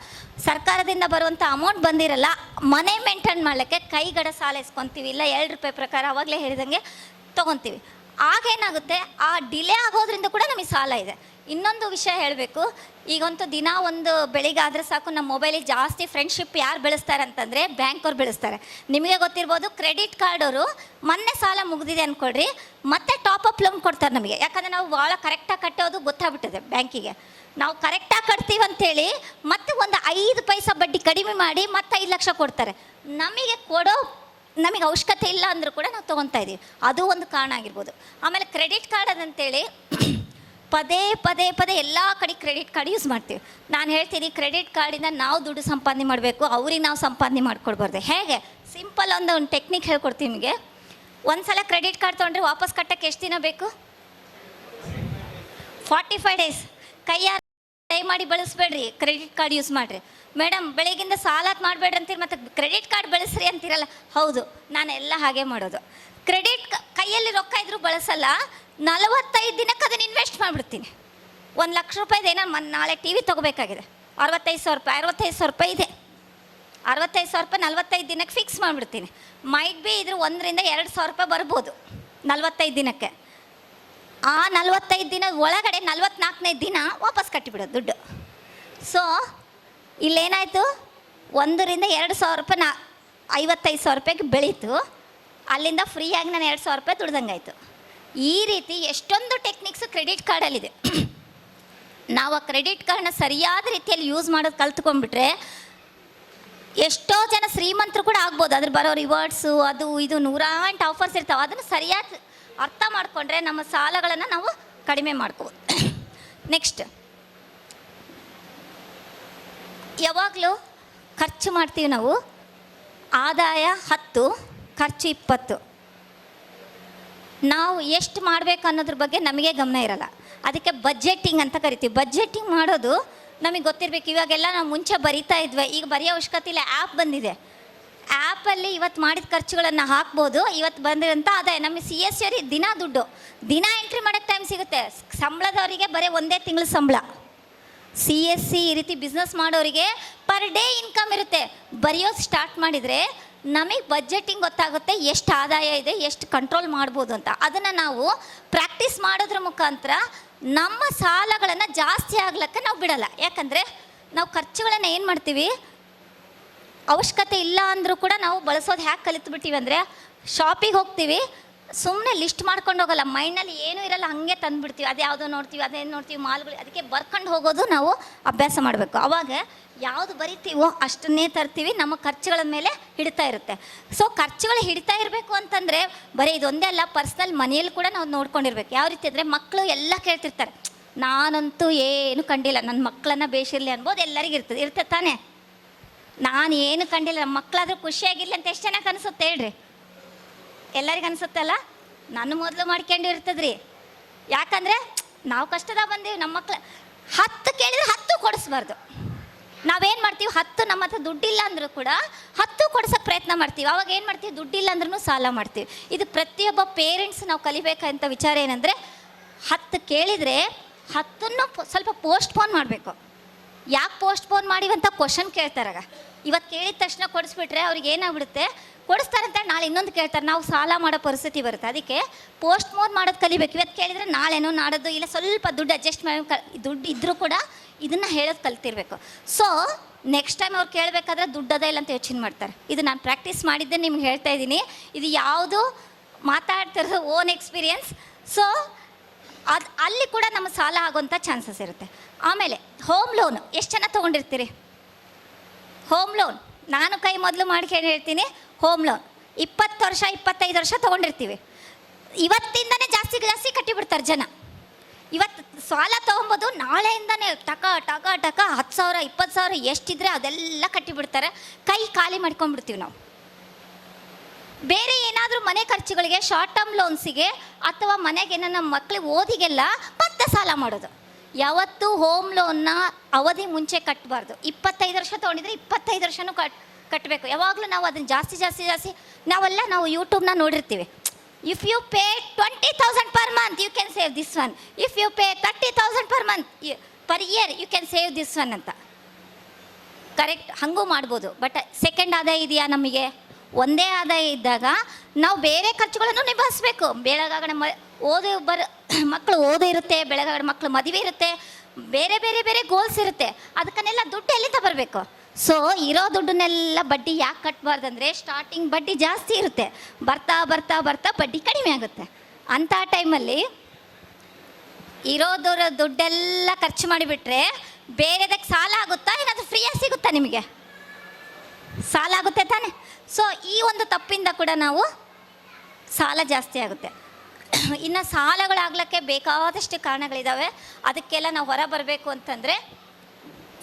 ಸರ್ಕಾರದಿಂದ ಬರುವಂಥ ಅಮೌಂಟ್ ಬಂದಿರಲ್ಲ. ಮನೆ ಮೇಂಟೈನ್ ಮಾಡಲಿಕ್ಕೆ ಕೈಗಡ ಸಾಲ ಇಸ್ಕೊತೀವಿ, ಇಲ್ಲ 2 ರೂಪಾಯಿ ಪ್ರಕಾರ ಆವಾಗಲೇ ಹೇಳಿದಂಗೆ ತೊಗೊತೀವಿ. ಆಗೇನಾಗುತ್ತೆ, ಆ ಡಿಲೇ ಆಗೋದ್ರಿಂದ ಕೂಡ ನಮಗೆ ಸಾಲ ಇದೆ. ಇನ್ನೊಂದು ವಿಷಯ ಹೇಳಬೇಕು, ಈಗಂತೂ ದಿನ ಒಂದು ಬೆಳಿಗ್ಗೆ ಆದರೆ ಸಾಕು ನಮ್ಮ ಮೊಬೈಲಿಗೆ ಜಾಸ್ತಿ ಫ್ರೆಂಡ್ಶಿಪ್ ಯಾರು ಬೆಳೆಸ್ತಾರೆ ಅಂತಂದರೆ ಬ್ಯಾಂಕವ್ರು ಬೆಳೆಸ್ತಾರೆ. ನಿಮಗೆ ಗೊತ್ತಿರ್ಬೋದು, ಕ್ರೆಡಿಟ್ ಕಾರ್ಡವರು ಮೊನ್ನೆ ಸಾಲ ಮುಗಿದಿದೆ ಅಂದ್ಕೊಳ್ರಿ, ಮತ್ತೆ ಟಾಪಪ್ ಲೋನ್ ಕೊಡ್ತಾರೆ ನಮಗೆ. ಯಾಕಂದರೆ ನಾವು ಭಾಳ ಕರೆಕ್ಟಾಗಿ ಕಟ್ಟೋದು ಗೊತ್ತಾಗ್ಬಿಟ್ಟಿದೆ ಬ್ಯಾಂಕಿಗೆ. ನಾವು ಕರೆಕ್ಟಾಗಿ ಕಟ್ತೀವಿ ಅಂಥೇಳಿ ಮತ್ತೆ ಒಂದು 5 ಪೈಸೆ ಬಡ್ಡಿ ಕಡಿಮೆ ಮಾಡಿ ಮತ್ತೆ 5 ಲಕ್ಷ ಕೊಡ್ತಾರೆ. ನಮಗೆ ಅವಶ್ಯಕತೆ ಇಲ್ಲ ಅಂದರೂ ಕೂಡ ನಾವು ತೊಗೊತಾ ಇದ್ದೀವಿ. ಅದು ಒಂದು ಕಾರಣ ಆಗಿರ್ಬೋದು. ಆಮೇಲೆ ಕ್ರೆಡಿಟ್ ಕಾರ್ಡ್ ಅದಂತೇಳಿ ಪದೇ ಎಲ್ಲ ಕಡೆ ಕ್ರೆಡಿಟ್ ಕಾರ್ಡ್ ಯೂಸ್ ಮಾಡ್ತೀವಿ. ನಾನು ಹೇಳ್ತೀನಿ, ಕ್ರೆಡಿಟ್ ಕಾರ್ಡಿಂದ ನಾವು ದುಡ್ಡು ಸಂಪಾದನೆ ಮಾಡಬೇಕು, ಅವ್ರಿಗೆ ನಾವು ಸಂಪಾದನೆ ಮಾಡ್ಕೊಡ್ಬಾರ್ದು. ಹೇಗೆ ಸಿಂಪಲ್ ಒಂದು ಟೆಕ್ನಿಕ್ ಹೇಳ್ಕೊಡ್ತೀವಿ ನಿಮಗೆ. ಒಂದು ಸಲ ಕ್ರೆಡಿಟ್ ಕಾರ್ಡ್ ತೊಗೊಂಡ್ರೆ ವಾಪಸ್ ಕಟ್ಟೋಕ್ಕೆ ಎಷ್ಟು ದಿನ ಬೇಕು? 45 ಡೇಸ್. ಕೈಯಾರ ದಯ ಮಾಡಿ ಬಳಸಬೇಡ್ರಿ, ಕ್ರೆಡಿಟ್ ಕಾರ್ಡ್ ಯೂಸ್ ಮಾಡಿರಿ. ಮೇಡಮ್ ಬೆಳಗಿಂದ ಸಾಲಕ್ಕೆ ಮಾಡಬೇಡ್ರಿ ಅಂತೀರಿ, ಮತ್ತು ಕ್ರೆಡಿಟ್ ಕಾರ್ಡ್ ಬಳಸ್ರಿ ಅಂತೀರಲ್ಲ. ಹೌದು, ನಾನೆಲ್ಲ ಹಾಗೆ ಮಾಡೋದು. ಕೈಯಲ್ಲಿ ರೊಕ್ಕ ಇದ್ರೂ ಬಳಸಲ್ಲ, 45 ದಿನಕ್ಕೆ ಅದನ್ನು ಇನ್ವೆಸ್ಟ್ ಮಾಡಿಬಿಡ್ತೀನಿ. 1 ಲಕ್ಷ ರೂಪಾಯಿದು ಏನೋ ನಾಳೆ ಟಿ ವಿ ತೊಗೋಬೇಕಾಗಿದೆ, 65,000 ರೂಪಾಯಿ ಇದೆ. 65,000 ರೂಪಾಯಿ 45 ದಿನಕ್ಕೆ ಫಿಕ್ಸ್ ಮಾಡಿಬಿಡ್ತೀನಿ. ಮೈಟ್ ಬಿ ಇದ್ರ 1 ರಿಂದ 2,000 ರೂಪಾಯಿ ಬರ್ಬೋದು 45 ದಿನಕ್ಕೆ. ಆ 45 ದಿನ ಒಳಗಡೆ 44ನೇ ದಿನ ವಾಪಸ್ ಕಟ್ಟಿಬಿಡೋದು ದುಡ್ಡು. ಸೊ ಇಲ್ಲೇನಾಯಿತು, 1 ರಿಂದ 2,000 ರೂಪಾಯಿ 55,000 ರೂಪಾಯಿಗೆ ಬೆಳೀತು. ಅಲ್ಲಿಂದ ಫ್ರೀಯಾಗಿ ನಾನು 2,000 ರೂಪಾಯಿ ದುಡ್ದಂಗಾಯಿತು. ಈ ರೀತಿ ಎಷ್ಟೊಂದು ಟೆಕ್ನಿಕ್ಸು ಕ್ರೆಡಿಟ್ ಕಾರ್ಡಲ್ಲಿದೆ. ನಾವು ಆ ಕ್ರೆಡಿಟ್ ಕಾರ್ಡನ್ನ ಸರಿಯಾದ ರೀತಿಯಲ್ಲಿ ಯೂಸ್ ಮಾಡೋದು ಕಲ್ತ್ಕೊಂಡ್ಬಿಟ್ರೆ ಎಷ್ಟೋ ಜನ ಶ್ರೀಮಂತರು ಕೂಡ ಆಗ್ಬೋದು. ಅದ್ರ ಬರೋ ರಿವಾರ್ಡ್ಸು ಅದು ಇದು 108 ಆಫರ್ಸ್ ಇರ್ತಾವೆ. ಅದನ್ನು ಸರಿಯಾಗಿ ಅರ್ಥ ಮಾಡಿಕೊಂಡ್ರೆ ನಮ್ಮ ಸಾಲಗಳನ್ನು ನಾವು ಕಡಿಮೆ ಮಾಡ್ಕೋಬೋದು. ನೆಕ್ಸ್ಟ್, ಯಾವಾಗಲೂ ಖರ್ಚು ಮಾಡ್ತೀವಿ ನಾವು, ಆದಾಯ 10 ಖರ್ಚು 20. ನಾವು ಎಷ್ಟು ಮಾಡಬೇಕು ಅನ್ನೋದ್ರ ಬಗ್ಗೆ ನಮಗೆ ಗಮನ ಇರಲ್ಲ. ಅದಕ್ಕೆ ಬಜೆಟಿಂಗ್ ಅಂತ ಕರಿತೀವಿ. ಬಜೆಟಿಂಗ್ ಮಾಡೋದು ನಮಗೆ ಗೊತ್ತಿರಬೇಕು. ಇವಾಗೆಲ್ಲ ನಾವು ಮುಂಚೆ ಬರಿತಾ ಇದ್ವಿ, ಈಗ ಬರೆಯೋ ಅವಶ್ಯಕತೆ ಇಲ್ಲ. ಆ್ಯಪ್ ಬಂದಿದೆ, ಆ್ಯಪಲ್ಲಿ ಇವತ್ತು ಮಾಡಿದ ಖರ್ಚುಗಳನ್ನು ಹಾಕ್ಬೋದು. ಇವತ್ತು ಬಂದಿರೋಂಥ ಆದಾಯ ನಮ್ಮ CSR ದಿನ ಎಂಟ್ರಿ ಮಾಡೋಕ್ಕೆ ಟೈಮ್ ಸಿಗುತ್ತೆ. ಸಂಬಳದವರಿಗೆ ಬರೀ 1 ತಿಂಗಳ ಸಂಬಳ. CSC ಈ ರೀತಿ ಬಿಸ್ನೆಸ್ ಮಾಡೋರಿಗೆ ಪರ್ ಡೇ ಇನ್ಕಮ್ ಇರುತ್ತೆ. ಬರೆಯೋದು ಸ್ಟಾರ್ಟ್ ಮಾಡಿದರೆ ನಮಗೆ ಬಜೆಟಿಂಗ್ ಗೊತ್ತಾಗುತ್ತೆ, ಎಷ್ಟು ಆದಾಯ ಇದೆ, ಎಷ್ಟು ಕಂಟ್ರೋಲ್ ಮಾಡ್ಬೋದು ಅಂತ. ಅದನ್ನು ನಾವು ಪ್ರಾಕ್ಟೀಸ್ ಮಾಡೋದ್ರ ಮುಖಾಂತರ ನಮ್ಮ ಸಾಲಗಳನ್ನು ಜಾಸ್ತಿ ಆಗ್ಲಿಕ್ಕೆ ನಾವು ಬಿಡಲ್ಲ. ಯಾಕಂದರೆ ನಾವು ಖರ್ಚುಗಳನ್ನು ಏನು ಮಾಡ್ತೀವಿ, ಅವಶ್ಯಕತೆ ಇಲ್ಲ ಅಂದರೂ ಕೂಡ ನಾವು ಬಳಸೋದು ಹ್ಯಾಕೆ ಕಲಿತ್ಬಿಟ್ಟಿವಿ ಅಂದರೆ, ಶಾಪಿಗೆ ಹೋಗ್ತೀವಿ, ಸುಮ್ಮನೆ ಲಿಸ್ಟ್ ಮಾಡ್ಕೊಂಡು ಹೋಗಲ್ಲ, ಮೈಂಡ್ನಲ್ಲಿ ಏನೂ ಇರಲ್ಲ, ಹಾಗೆ ತಂದುಬಿಡ್ತೀವಿ. ಅದು ಯಾವುದೋ ನೋಡ್ತೀವಿ, ಅದೇನು ನೋಡ್ತೀವಿ, ಮಾಲ್ಗಳು. ಅದಕ್ಕೆ ಬರ್ಕೊಂಡು ಹೋಗೋದು ನಾವು ಅಭ್ಯಾಸ ಮಾಡಬೇಕು. ಆವಾಗ ಯಾವುದು ಬರಿತೀವೋ ಅಷ್ಟನ್ನೇ ತರ್ತೀವಿ, ನಮ್ಮ ಖರ್ಚುಗಳ ಮೇಲೆ ಹಿಡಿತಾ ಇರುತ್ತೆ. ಸೊ ಖರ್ಚುಗಳು ಹಿಡಿತಾ ಇರಬೇಕು ಅಂತಂದರೆ ಬರೀ ಇದೊಂದೇ ಅಲ್ಲ, ಪರ್ಸ್ನಲ್ ಮನೆಯಲ್ಲಿ ಕೂಡ ನಾವು ನೋಡ್ಕೊಂಡಿರ್ಬೇಕು. ಯಾವ ರೀತಿ ಅಂದರೆ, ಮಕ್ಕಳು ಎಲ್ಲ ಕೇಳ್ತಿರ್ತಾರೆ, ನಾನಂತೂ ಏನು ಕಂಡಿಲ್ಲ, ನನ್ನ ಮಕ್ಕಳನ್ನು ಬೇಷಿರಲಿ ಅನ್ಬೋದು ಎಲ್ಲರಿಗೂ ಇರ್ತದೆ ತಾನೇ. ನಾನು ಏನು ಕಂಡಿಲ್ಲ, ನಮ್ಮ ಮಕ್ಕಳಾದ್ರೂ ಖುಷಿಯಾಗಿರಲಿ ಅಂತ ಎಷ್ಟು ಚೆನ್ನಾಗಿ ಅನಿಸುತ್ತೆ ಹೇಳ್ರಿ. ಎಲ್ಲರಿಗೂ ಅನಿಸುತ್ತಲ್ಲ. ನಾನು ಮೊದಲು ಮಾಡ್ಕೊಂಡಿರ್ತದ್ರಿ. ಯಾಕಂದರೆ ನಾವು ಕಷ್ಟದಾಗ ಬಂದೀವಿ. ನಮ್ಮ ಮಕ್ಳು 10 ಕೇಳಿದ್ರೆ 10 ಕೊಡಿಸ್ಬಾರ್ದು. ನಾವೇನು ಮಾಡ್ತೀವಿ, 10 ನಮ್ಮ ಹತ್ರ ದುಡ್ಡಿಲ್ಲ ಅಂದರೂ ಕೂಡ 10 ಕೊಡ್ಸೋಕ್ಕೆ ಪ್ರಯತ್ನ ಮಾಡ್ತೀವಿ. ಅವಾಗ ಏನು ಮಾಡ್ತೀವಿ, ದುಡ್ಡಿಲ್ಲ ಅಂದ್ರೂ ಸಾಲ ಮಾಡ್ತೀವಿ. ಇದು ಪ್ರತಿಯೊಬ್ಬ ಪೇರೆಂಟ್ಸ್ ನಾವು ಕಲಿಬೇಕಂತ ವಿಚಾರ ಏನಂದರೆ, 10 ಕೇಳಿದರೆ 10ನ್ನು ಸ್ವಲ್ಪ ಪೋಸ್ಟ್ಪೋನ್ ಮಾಡಬೇಕು. ಯಾಕೆ ಪೋಸ್ಟ್ಪೋನ್ ಮಾಡಿವಂತ ಕ್ವಶನ್ ಕೇಳ್ತಾರಾಗ. ಇವತ್ತು ಕೇಳಿದ ತಕ್ಷಣ ಕೊಡಿಸ್ಬಿಟ್ರೆ ಅವ್ರಿಗೆ ಏನಾಗ್ಬಿಡುತ್ತೆ, ಕೊಡಿಸ್ತಾರಂತ ನಾಳೆ ಇನ್ನೊಂದು ಕೇಳ್ತಾರೆ, ನಾವು ಸಾಲ ಮಾಡೋ ಪರಿಸ್ಥಿತಿ ಬರುತ್ತೆ. ಅದಕ್ಕೆ ಪೋಸ್ಟ್ ಮೋರ್ ಮಾಡೋದು ಕಲಿಬೇಕು. ಇವತ್ತು ಕೇಳಿದರೆ ನಾಳೆನೋ ನಾಡೋದು ಇಲ್ಲ ಸ್ವಲ್ಪ ದುಡ್ಡು ಅಡ್ಜಸ್ಟ್ ಮಾಡಿ ದುಡ್ಡು ಇದ್ದರೂ ಕೂಡ ಇದನ್ನು ಹೇಳೋದು ಕಲ್ತಿರ್ಬೇಕು. ಸೊ ನೆಕ್ಸ್ಟ್ ಟೈಮ್ ಅವ್ರು ಕೇಳಬೇಕಾದ್ರೆ ದುಡ್ಡದ ಇಲ್ಲ ಅಂತ ಯೋಚನೆ ಮಾಡ್ತಾರೆ. ಇದು ನಾನು ಪ್ರಾಕ್ಟೀಸ್ ಮಾಡಿದ್ದೆ, ನಿಮ್ಗೆ ಹೇಳ್ತಾ ಇದ್ದೀನಿ. ಇದು ಯಾವುದು ಮಾತಾಡ್ತಿರೋದು ಓನ್ ಎಕ್ಸ್ಪೀರಿಯನ್ಸ್. ಸೊ ಅಲ್ಲಿ ಕೂಡ ನಮ್ಮ ಸಾಲ ಆಗೋಂಥ ಚಾನ್ಸಸ್ ಇರುತ್ತೆ. ಆಮೇಲೆ ಹೋಮ್ ಲೋನು ಎಷ್ಟು ಜನ ತೊಗೊಂಡಿರ್ತೀರಿ? ಹೋಮ್ ಲೋನ್ ನಾನು ಕೈ ಮೊದಲು ಮಾಡ್ಕೊಂಡು ಹೇಳ್ತೀನಿ. ಹೋಮ್ ಲೋನ್ 20 ವರ್ಷ 25 ವರ್ಷ ತೊಗೊಂಡಿರ್ತೀವಿ. ಇವತ್ತಿಂದನೇ ಜಾಸ್ತಿ ಕಟ್ಟಿಬಿಡ್ತಾರೆ ಜನ. ಇವತ್ತು ಸಾಲ ತೊಗೊಬೋದು, ನಾಳೆಯಿಂದನೇ ಟಕ 10,000 20,000 ಎಷ್ಟಿದ್ರೆ ಅದೆಲ್ಲ ಕಟ್ಟಿಬಿಡ್ತಾರೆ. ಕೈ ಖಾಲಿ ಮಾಡ್ಕೊಂಡ್ಬಿಡ್ತೀವಿ ನಾವು. ಬೇರೆ ಏನಾದರೂ ಮನೆ ಖರ್ಚುಗಳಿಗೆ, ಶಾರ್ಟ್ ಟರ್ಮ್ ಲೋನ್ಸಿಗೆ ಅಥವಾ ಮನೆಗೆ ನನ್ನ ಮಕ್ಕಳಿಗೆ ಓದಿಗೆಲ್ಲ ಮತ್ತೆ ಸಾಲ ಮಾಡೋದು. ಯಾವತ್ತೂ ಹೋಮ್ ಲೋನ್ನ ಅವಧಿ ಮುಂಚೆ ಕಟ್ಟಬಾರ್ದು. 25 ವರ್ಷ ತೊಗೊಂಡಿದ್ರೆ 25 ವರ್ಷನೂ ಕಟ್ಟಬೇಕು. ಯಾವಾಗಲೂ ನಾವು ಅದನ್ನು ಜಾಸ್ತಿ ನಾವು ಯೂಟ್ಯೂಬ್ನ ನೋಡಿರ್ತೀವಿ. If you pay 20,000 per month you can save this one, if you pay 30,000 per month per year you can save this one ಅಂತ. ಕರೆಕ್ಟ್, ಹಾಗೂ ಮಾಡ್ಬೋದು. ಬಟ್ ಸೆಕೆಂಡ್ ಆದಾಯ ಇದೆಯಾ ನಮಗೆ? ಒಂದೇ ಆದಾಯ ಇದ್ದಾಗ ನಾವು ಬೇರೆ ಖರ್ಚುಗಳನ್ನು ನಿಭಾಯಿಸ್ಬೇಕು. ಬೆಳಗಾಗಣ ಮಕ್ಕಳು ಓದು ಇರುತ್ತೆ, ಬೆಳಗಾಗಣ ಮಕ್ಕಳು ಮದುವೆ ಇರುತ್ತೆ, ಬೇರೆ ಗೋಲ್ಸ್ ಇರುತ್ತೆ. ಅದಕ್ಕನ್ನೆಲ್ಲ ದುಡ್ಡು ಎಲ್ಲಿಂದ ಬರಬೇಕು? ಸೊ ಇರೋ ದುಡ್ಡನ್ನೆಲ್ಲ ಬಡ್ಡಿ ಯಾಕೆ ಕಟ್ಟಬಾರ್ದಂದರೆ, ಸ್ಟಾರ್ಟಿಂಗ್ ಬಡ್ಡಿ ಜಾಸ್ತಿ ಇರುತ್ತೆ, ಬರ್ತಾ ಬಡ್ಡಿ ಕಡಿಮೆ ಆಗುತ್ತೆ. ಅಂಥ ಟೈಮಲ್ಲಿ ಇರೋದರ ದುಡ್ಡೆಲ್ಲ ಖರ್ಚು ಮಾಡಿಬಿಟ್ರೆ ಬೇರೆದಕ್ಕೆ ಸಾಲ ಆಗುತ್ತಾ, ಏನಾದರೂ ಫ್ರೀಯಾಗಿ ಸಿಗುತ್ತಾ ನಿಮಗೆ? ಸಾಲ ಆಗುತ್ತೆ ತಾನೆ. ಸೊ ಈ ಒಂದು ತಪ್ಪಿಂದ ಕೂಡ ನಾವು ಸಾಲ ಜಾಸ್ತಿ ಆಗುತ್ತೆ. ಇನ್ನು ಸಾಲಗಳಾಗ್ಲಿಕ್ಕೆ ಬೇಕಾದಷ್ಟು ಕಾರಣಗಳಿದ್ದಾವೆ. ಅದಕ್ಕೆಲ್ಲ ನಾವು ಹೊರ ಬರಬೇಕು ಅಂತಂದರೆ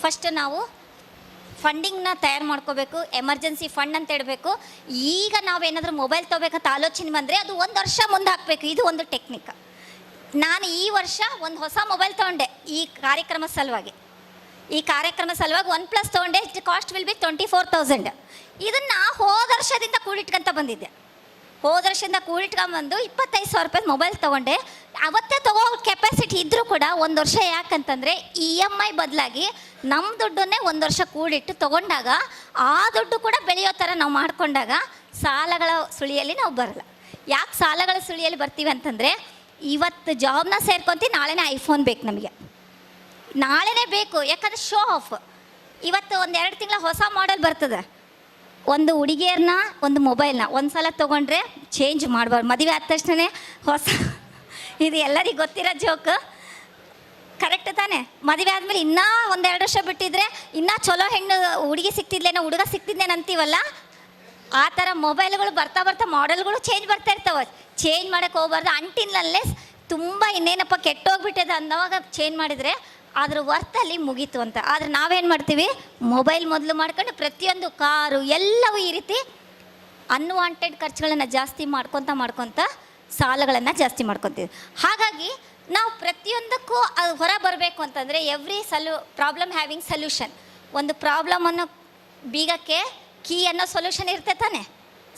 ಫಸ್ಟ್ ನಾವು ಫಂಡಿಂಗ್ನ ತಯಾರು ಮಾಡ್ಕೋಬೇಕು. ಎಮರ್ಜೆನ್ಸಿ ಫಂಡ್ ಅಂತ ಇಡಬೇಕು. ಈಗ ನಾವೇನಾದರೂ ಮೊಬೈಲ್ ತೊಗೋಬೇಕಂತ ಆಲೋಚನೆ ಬಂದರೆ ಅದು 1 ವರ್ಷ ಮುಂದೆ ಹಾಕಬೇಕು. ಇದು ಒಂದು ಟೆಕ್ನಿಕ್. ನಾನು ಈ ವರ್ಷ ಒಂದು ಹೊಸ ಮೊಬೈಲ್ ತೊಗೊಂಡೆ ಈ ಕಾರ್ಯಕ್ರಮ ಸಲುವಾಗಿ. OnePlus ತೊಗೊಂಡೆ. Cost will be 24,000. ಇದನ್ನು ಹೋದ ವರ್ಷದಿಂದ ಕೂಡಿಟ್ಕೊಂತ ಬಂದಿದ್ದೆ. ಕೂಡಿಟ್ಕೊಂಬಂದು 25,000 ರೂಪಾಯಿ ಮೊಬೈಲ್ ತೊಗೊಂಡೆ. ಅವತ್ತೇ ತಗೋ ಕೆಪಾಸಿಟಿ ಇದ್ದರೂ ಕೂಡ 1 ವರ್ಷ. ಯಾಕಂತಂದರೆ EMI ಬದಲಾಗಿ ನಮ್ಮ ದುಡ್ಡನ್ನೇ 1 ವರ್ಷ ಕೂಡಿಟ್ಟು ತೊಗೊಂಡಾಗ ಆ ದುಡ್ಡು ಕೂಡ ಬೆಳೆಯೋ ಥರ ನಾವು ಮಾಡಿಕೊಂಡಾಗ ಸಾಲಗಳ ಸುಳಿಯಲ್ಲಿ ನಾವು ಬರಲ್ಲ. ಯಾಕೆ ಸಾಲಗಳ ಸುಳಿಯಲ್ಲಿ ಬರ್ತೀವಿ ಅಂತಂದರೆ, ಇವತ್ತು ಜಾಬ್ನ ಸೇರ್ಕೊಂತೀವಿ, ನಾಳೆನೇ ಐಫೋನ್ ಬೇಕು ನಮಗೆ, ನಾಳೆನೇ ಬೇಕು. ಯಾಕಂದರೆ ಶೋ ಆಫ್. ಇವತ್ತು 1-2 ತಿಂಗಳ ಹೊಸ ಮಾಡೆಲ್ ಬರ್ತದೆ. ಒಂದು ಹುಡುಗಿಯರನ್ನ ಒಂದು ಮೊಬೈಲ್ನ ಒಂದು ಸಲ ತೊಗೊಂಡ್ರೆ ಚೇಂಜ್ ಮಾಡಬಾರ್ದು. ಮದುವೆ ಆದ ತಕ್ಷಣ ಹೊಸ, ಇದು ಎಲ್ಲರಿಗೂ ಗೊತ್ತಿರೋ ಜೋಕ್. ಕರೆಕ್ಟ್ ತಾನೆ? ಮದುವೆ ಆದಮೇಲೆ ಇನ್ನೂ 1-2 ವರ್ಷ ಬಿಟ್ಟಿದ್ರೆ ಇನ್ನೂ ಚಲೋ ಹೆಣ್ಣು ಹುಡುಗಿ ಸಿಗ್ತಿದ್ಲೇನೋ ಹುಡುಗ ಸಿಗ್ತಿದ್ನೇನು ಅಂತೀವಲ್ಲ, ಆ ಥರ ಮೊಬೈಲ್ಗಳು ಬರ್ತಾ ಮಾಡೆಲ್ಗಳು ಚೇಂಜ್ ಬರ್ತಾ ಇರ್ತವೆ. ಚೇಂಜ್ ಮಾಡೋಕ್ಕೆ ಹೋಗ್ಬಾರ್ದು. ಅಂಟಿನಲ್ಲೇ ತುಂಬ ಇನ್ನೇನಪ್ಪ ಕೆಟ್ಟೋಗ್ಬಿಟ್ಟಿದೆ ಅಂದವಾಗ ಚೇಂಜ್ ಮಾಡಿದರೆ ಅದ್ರ ವರ್ತಲ್ಲಿ ಮುಗೀತು ಅಂತ. ಆದರೆ ನಾವೇನು ಮಾಡ್ತೀವಿ, ಮೊಬೈಲ್ ಮೊದಲು ಮಾಡ್ಕೊಂಡು ಪ್ರತಿಯೊಂದು ಕಾರು ಎಲ್ಲವೂ ಈ ರೀತಿ ಅನ್ವಾಂಟೆಡ್ ಖರ್ಚುಗಳನ್ನು ಜಾಸ್ತಿ ಮಾಡ್ಕೊತ ಸಾಲಗಳನ್ನು ಜಾಸ್ತಿ ಮಾಡ್ಕೊತೀವಿ. ಹಾಗಾಗಿ ನಾವು ಪ್ರತಿಯೊಂದಕ್ಕೂ ಅದು ಹೊರ ಬರಬೇಕು ಅಂತಂದರೆ ಪ್ರಾಬ್ಲಮ್ ಹ್ಯಾವಿಂಗ್ ಸೊಲ್ಯೂಷನ್. ಒಂದು ಪ್ರಾಬ್ಲಮನ್ನು ಬೀಗಕ್ಕೆ ಕೀ ಅನ್ನೋ ಸೊಲ್ಯೂಷನ್ ಇರುತ್ತೆ ತಾನೆ.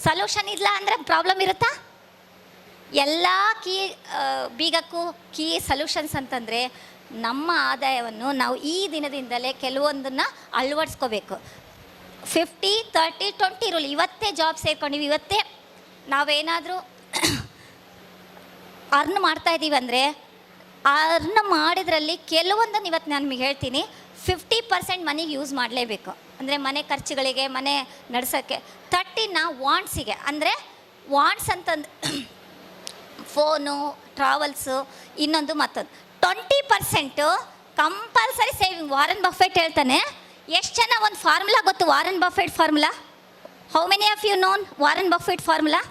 ಸೊಲ್ಯೂಷನ್ ಇಲ್ಲ ಅಂದರೆ ಪ್ರಾಬ್ಲಮ್ ಇರುತ್ತಾ? ಎಲ್ಲ ಬೀಗಕ್ಕೂ ಕೀ ಸೊಲ್ಯೂಷನ್ಸ್ ಅಂತಂದರೆ ನಮ್ಮ ಆದಾಯವನ್ನು ನಾವು ಈ ದಿನದಿಂದಲೇ ಕೆಲವೊಂದನ್ನು ಅಳವಡಿಸ್ಕೋಬೇಕು. 50-30-20 ರೂಲ್. ಇವತ್ತೇ ಜಾಬ್ ಸೇರ್ಕೊಂಡಿವಿ, ಇವತ್ತೇ ನಾವೇನಾದರೂ ಅರ್ನ್ ಮಾಡ್ತಾಯಿದ್ದೀವಿ ಅಂದರೆ ಅರ್ನ್ ಮಾಡಿದ್ರಲ್ಲಿ ಕೆಲವೊಂದನ್ನು ಇವತ್ತು ನಾನು ನಿಮಗೆ ಹೇಳ್ತೀನಿ. 50% ಮನಿಗೆ ಯೂಸ್ ಮಾಡಲೇಬೇಕು. ಅಂದರೆ ಮನೆ ಖರ್ಚುಗಳಿಗೆ, ಮನೆ ನಡೆಸೋಕ್ಕೆ. 30 ವಾಂಟ್ಸಿಗೆ. ಅಂದರೆ ವಾಂಟ್ಸ್ ಅಂತಂದು ಫೋನು, ಟ್ರಾವೆಲ್ಸು, ಇನ್ನೊಂದು ಮತ್ತೊಂದು. 20% ಕಂಪಲ್ಸರಿ ಸೇವಿಂಗ್. ವಾರನ್ ಬಫೆಟ್ ಹೇಳ್ತಾನೆ. ಎಷ್ಟು ಜನ ಒಂದು ಫಾರ್ಮುಲಾ ಗೊತ್ತು? Warren Buffett formula. How many of you known Warren Buffett formula?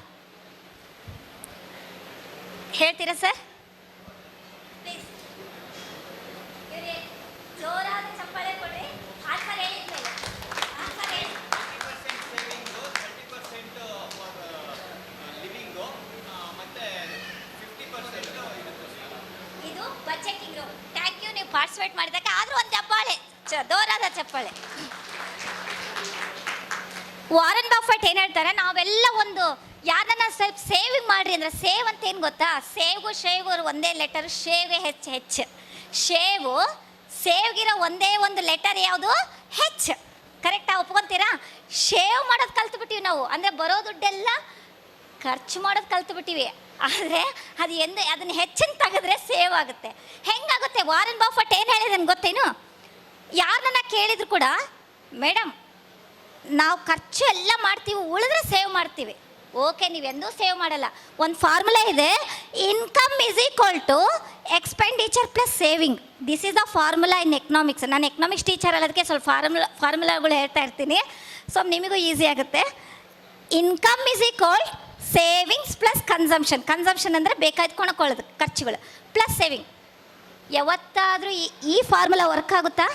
ಹೇಳ್ತೀರಾ ಸರ್? ಜೋರಾದ ಚಪ್ಪಾಳೆ ಕೊಡಿ. ಆನ್ಸರ್ ಹೇಳಿದ್ಮೇಲೆ ಇದು ಬಜೆಟಿಂಗ್. ಥ್ಯಾಂಕ್ ಯು ನೀವು ಪಾರ್ಟಿಸಿಪೇಟ್ ಮಾಡಿದ್ದಕ್ಕೆ. ಆದರೂ ಒಂದು ಚಪ್ಪಾಳೆ, ಜೋರಾದ ಚಪ್ಪಾಳೆ. ವಾರನ್ ಬಫೆಟ್ ಏನು ಹೇಳ್ತಾರೆ, ನಾವೆಲ್ಲ ಒಂದು ಯಾವ್ದನ್ನ ಸ್ವಲ್ಪ ಸೇವಿಂಗ್ ಮಾಡಿರಿ ಅಂದರೆ, ಸೇವ್ ಅಂತ ಏನು ಗೊತ್ತಾ? ಶೇವ್ಗೂ ಒಂದೇ ಲೆಟರ್. ಶೇವ್ಗೆ ಹೆಚ್ಚು. ಸೇವ್ಗಿರೋ ಒಂದೇ ಒಂದು ಲೆಟರ್ ಯಾವುದು? ಹೆಚ್. ಕರೆಕ್ಟಾಗಿ ಒಪ್ಕೊತೀರಾ? ಶೇವ್ ಮಾಡೋದು ಕಲ್ತ್ಬಿಟ್ಟಿವಿ ನಾವು, ಅಂದರೆ ಬರೋ ದುಡ್ಡೆಲ್ಲ ಖರ್ಚು ಮಾಡೋದು ಕಲ್ತ್ಬಿಟ್ಟಿವಿ. ಆದರೆ ಅದು ಅದನ್ನು ಹೆಚ್ಚಿನ ತೆಗೆದ್ರೆ ಸೇವ್ ಆಗುತ್ತೆ. ಹೆಂಗಾಗುತ್ತೆ? ವಾರನ್ ಬಫೆಟ್ ಏನು ಹೇಳಿದನು ಗೊತ್ತೇನು? ಯಾರನ್ನ ಕೇಳಿದ್ರು ಕೂಡ, ಮೇಡಮ್ ನಾವು ಖರ್ಚು ಎಲ್ಲ ಮಾಡ್ತೀವಿ, ಉಳಿದ್ರೆ ಸೇವ್ ಮಾಡ್ತೀವಿ. ಓಕೆ, ನೀವೆಂದೂ ಸೇವ್ ಮಾಡಲ್ಲ. ಒಂದು ಫಾರ್ಮುಲಾ ಇದೆ, income is equal to expenditure plus saving. This is the formula in economics. ನಾನು ಎಕನಾಮಿಕ್ಸ್ ಟೀಚರ್ ಅಲ್ಲದಕ್ಕೆ ಸ್ವಲ್ಪ ಫಾರ್ಮುಲಾಗಳು ಹೇಳ್ತಾ ಇರ್ತೀನಿ, ಸೊ ನಿಮಗೂ ಈಸಿ ಆಗುತ್ತೆ. Income is equal savings plus consumption ಅಂದರೆ ಬೇಕಾದ್ಕೊಳಕೊಳ್ಳೋದು ಖರ್ಚುಗಳು ಪ್ಲಸ್ ಸೇವಿಂಗ್. ಯಾವತ್ತಾದರೂ ಈ ಫಾರ್ಮುಲಾ ವರ್ಕ್ ಆಗುತ್ತಾ?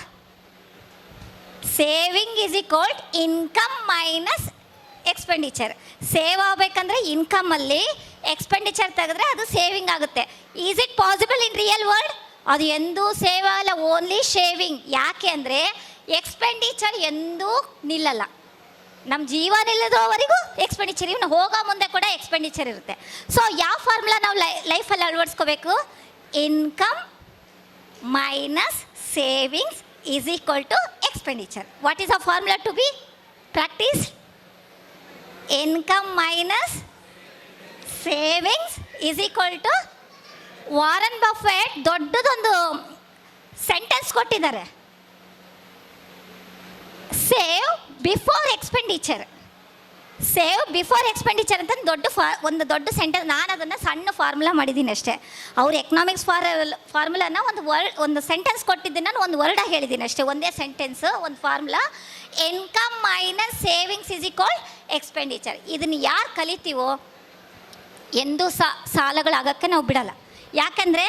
Saving is equal income minus expenditure. Save ಆಗಬೇಕಂದ್ರೆ ಇನ್ಕಮಲ್ಲಿ ಎಕ್ಸ್ಪೆಂಡಿಚರ್ ತೆಗೆದ್ರೆ ಅದು ಸೇವಿಂಗ್ ಆಗುತ್ತೆ. Is it possible in real world? ಅದು ಎಂದೂ ಸೇವ್ ಆಗಲ್ಲ, ಓನ್ಲಿ ಶೇವಿಂಗ್. ಯಾಕೆ ಅಂದರೆ ಎಕ್ಸ್ಪೆಂಡಿಚರ್ ಎಂದೂ ನಿಲ್ಲಲ್ಲ. ನಮ್ಮ ಜೀವ ನಿಲ್ಲದವರೆಗೂ ಎಕ್ಸ್ಪೆಂಡಿಚರ್, ಇವನು ಹೋಗೋ ಮುಂದೆ ಕೂಡ ಎಕ್ಸ್ಪೆಂಡಿಚರ್ ಇರುತ್ತೆ. ಸೊ ಯಾವ ಫಾರ್ಮುಲಾ ನಾವು ಲೈಫಲ್ಲಿ ಅಳವಡಿಸ್ಕೋಬೇಕು? Income minus savings is equal to expenditure. What is a formula to be practice? Income minus savings is equal to, Warren Buffett ದೊಡ್ಡದೊಂದು ಸೆಂಟೆನ್ಸ್ ಕೊಟ್ಟಿದ್ದಾರೆ, save before expenditure. Save before expenditure ಅಂತ ಒಂದು ದೊಡ್ಡ sentence. ನಾನು ಅದನ್ನು ಸಣ್ಣ ಫಾರ್ಮುಲಾ ಮಾಡಿದ್ದೀನಿ ಅಷ್ಟೇ. ಅವ್ರು ಎಕನಾಮಿಕ್ಸ್ ಫಾರ್ಮುಲಾನ ಒಂದು ಸೆಂಟೆನ್ಸ್ ಕೊಟ್ಟಿದ್ದೀನಿ, ನಾನು ಒಂದು ವರ್ಡಾಗಿ ಹೇಳಿದ್ದೀನಿ ಅಷ್ಟೇ, ಒಂದೇ ಸೆಂಟೆನ್ಸು, ಒಂದು formula. Income minus savings is equal expenditure. ಇದನ್ನು ಯಾರು ಕಲಿತೀವೋ ಎಂದೂ ಸಾಲಗಳಾಗೋಕ್ಕೆ ನಾವು ಬಿಡಲ್ಲ. ಯಾಕಂದರೆ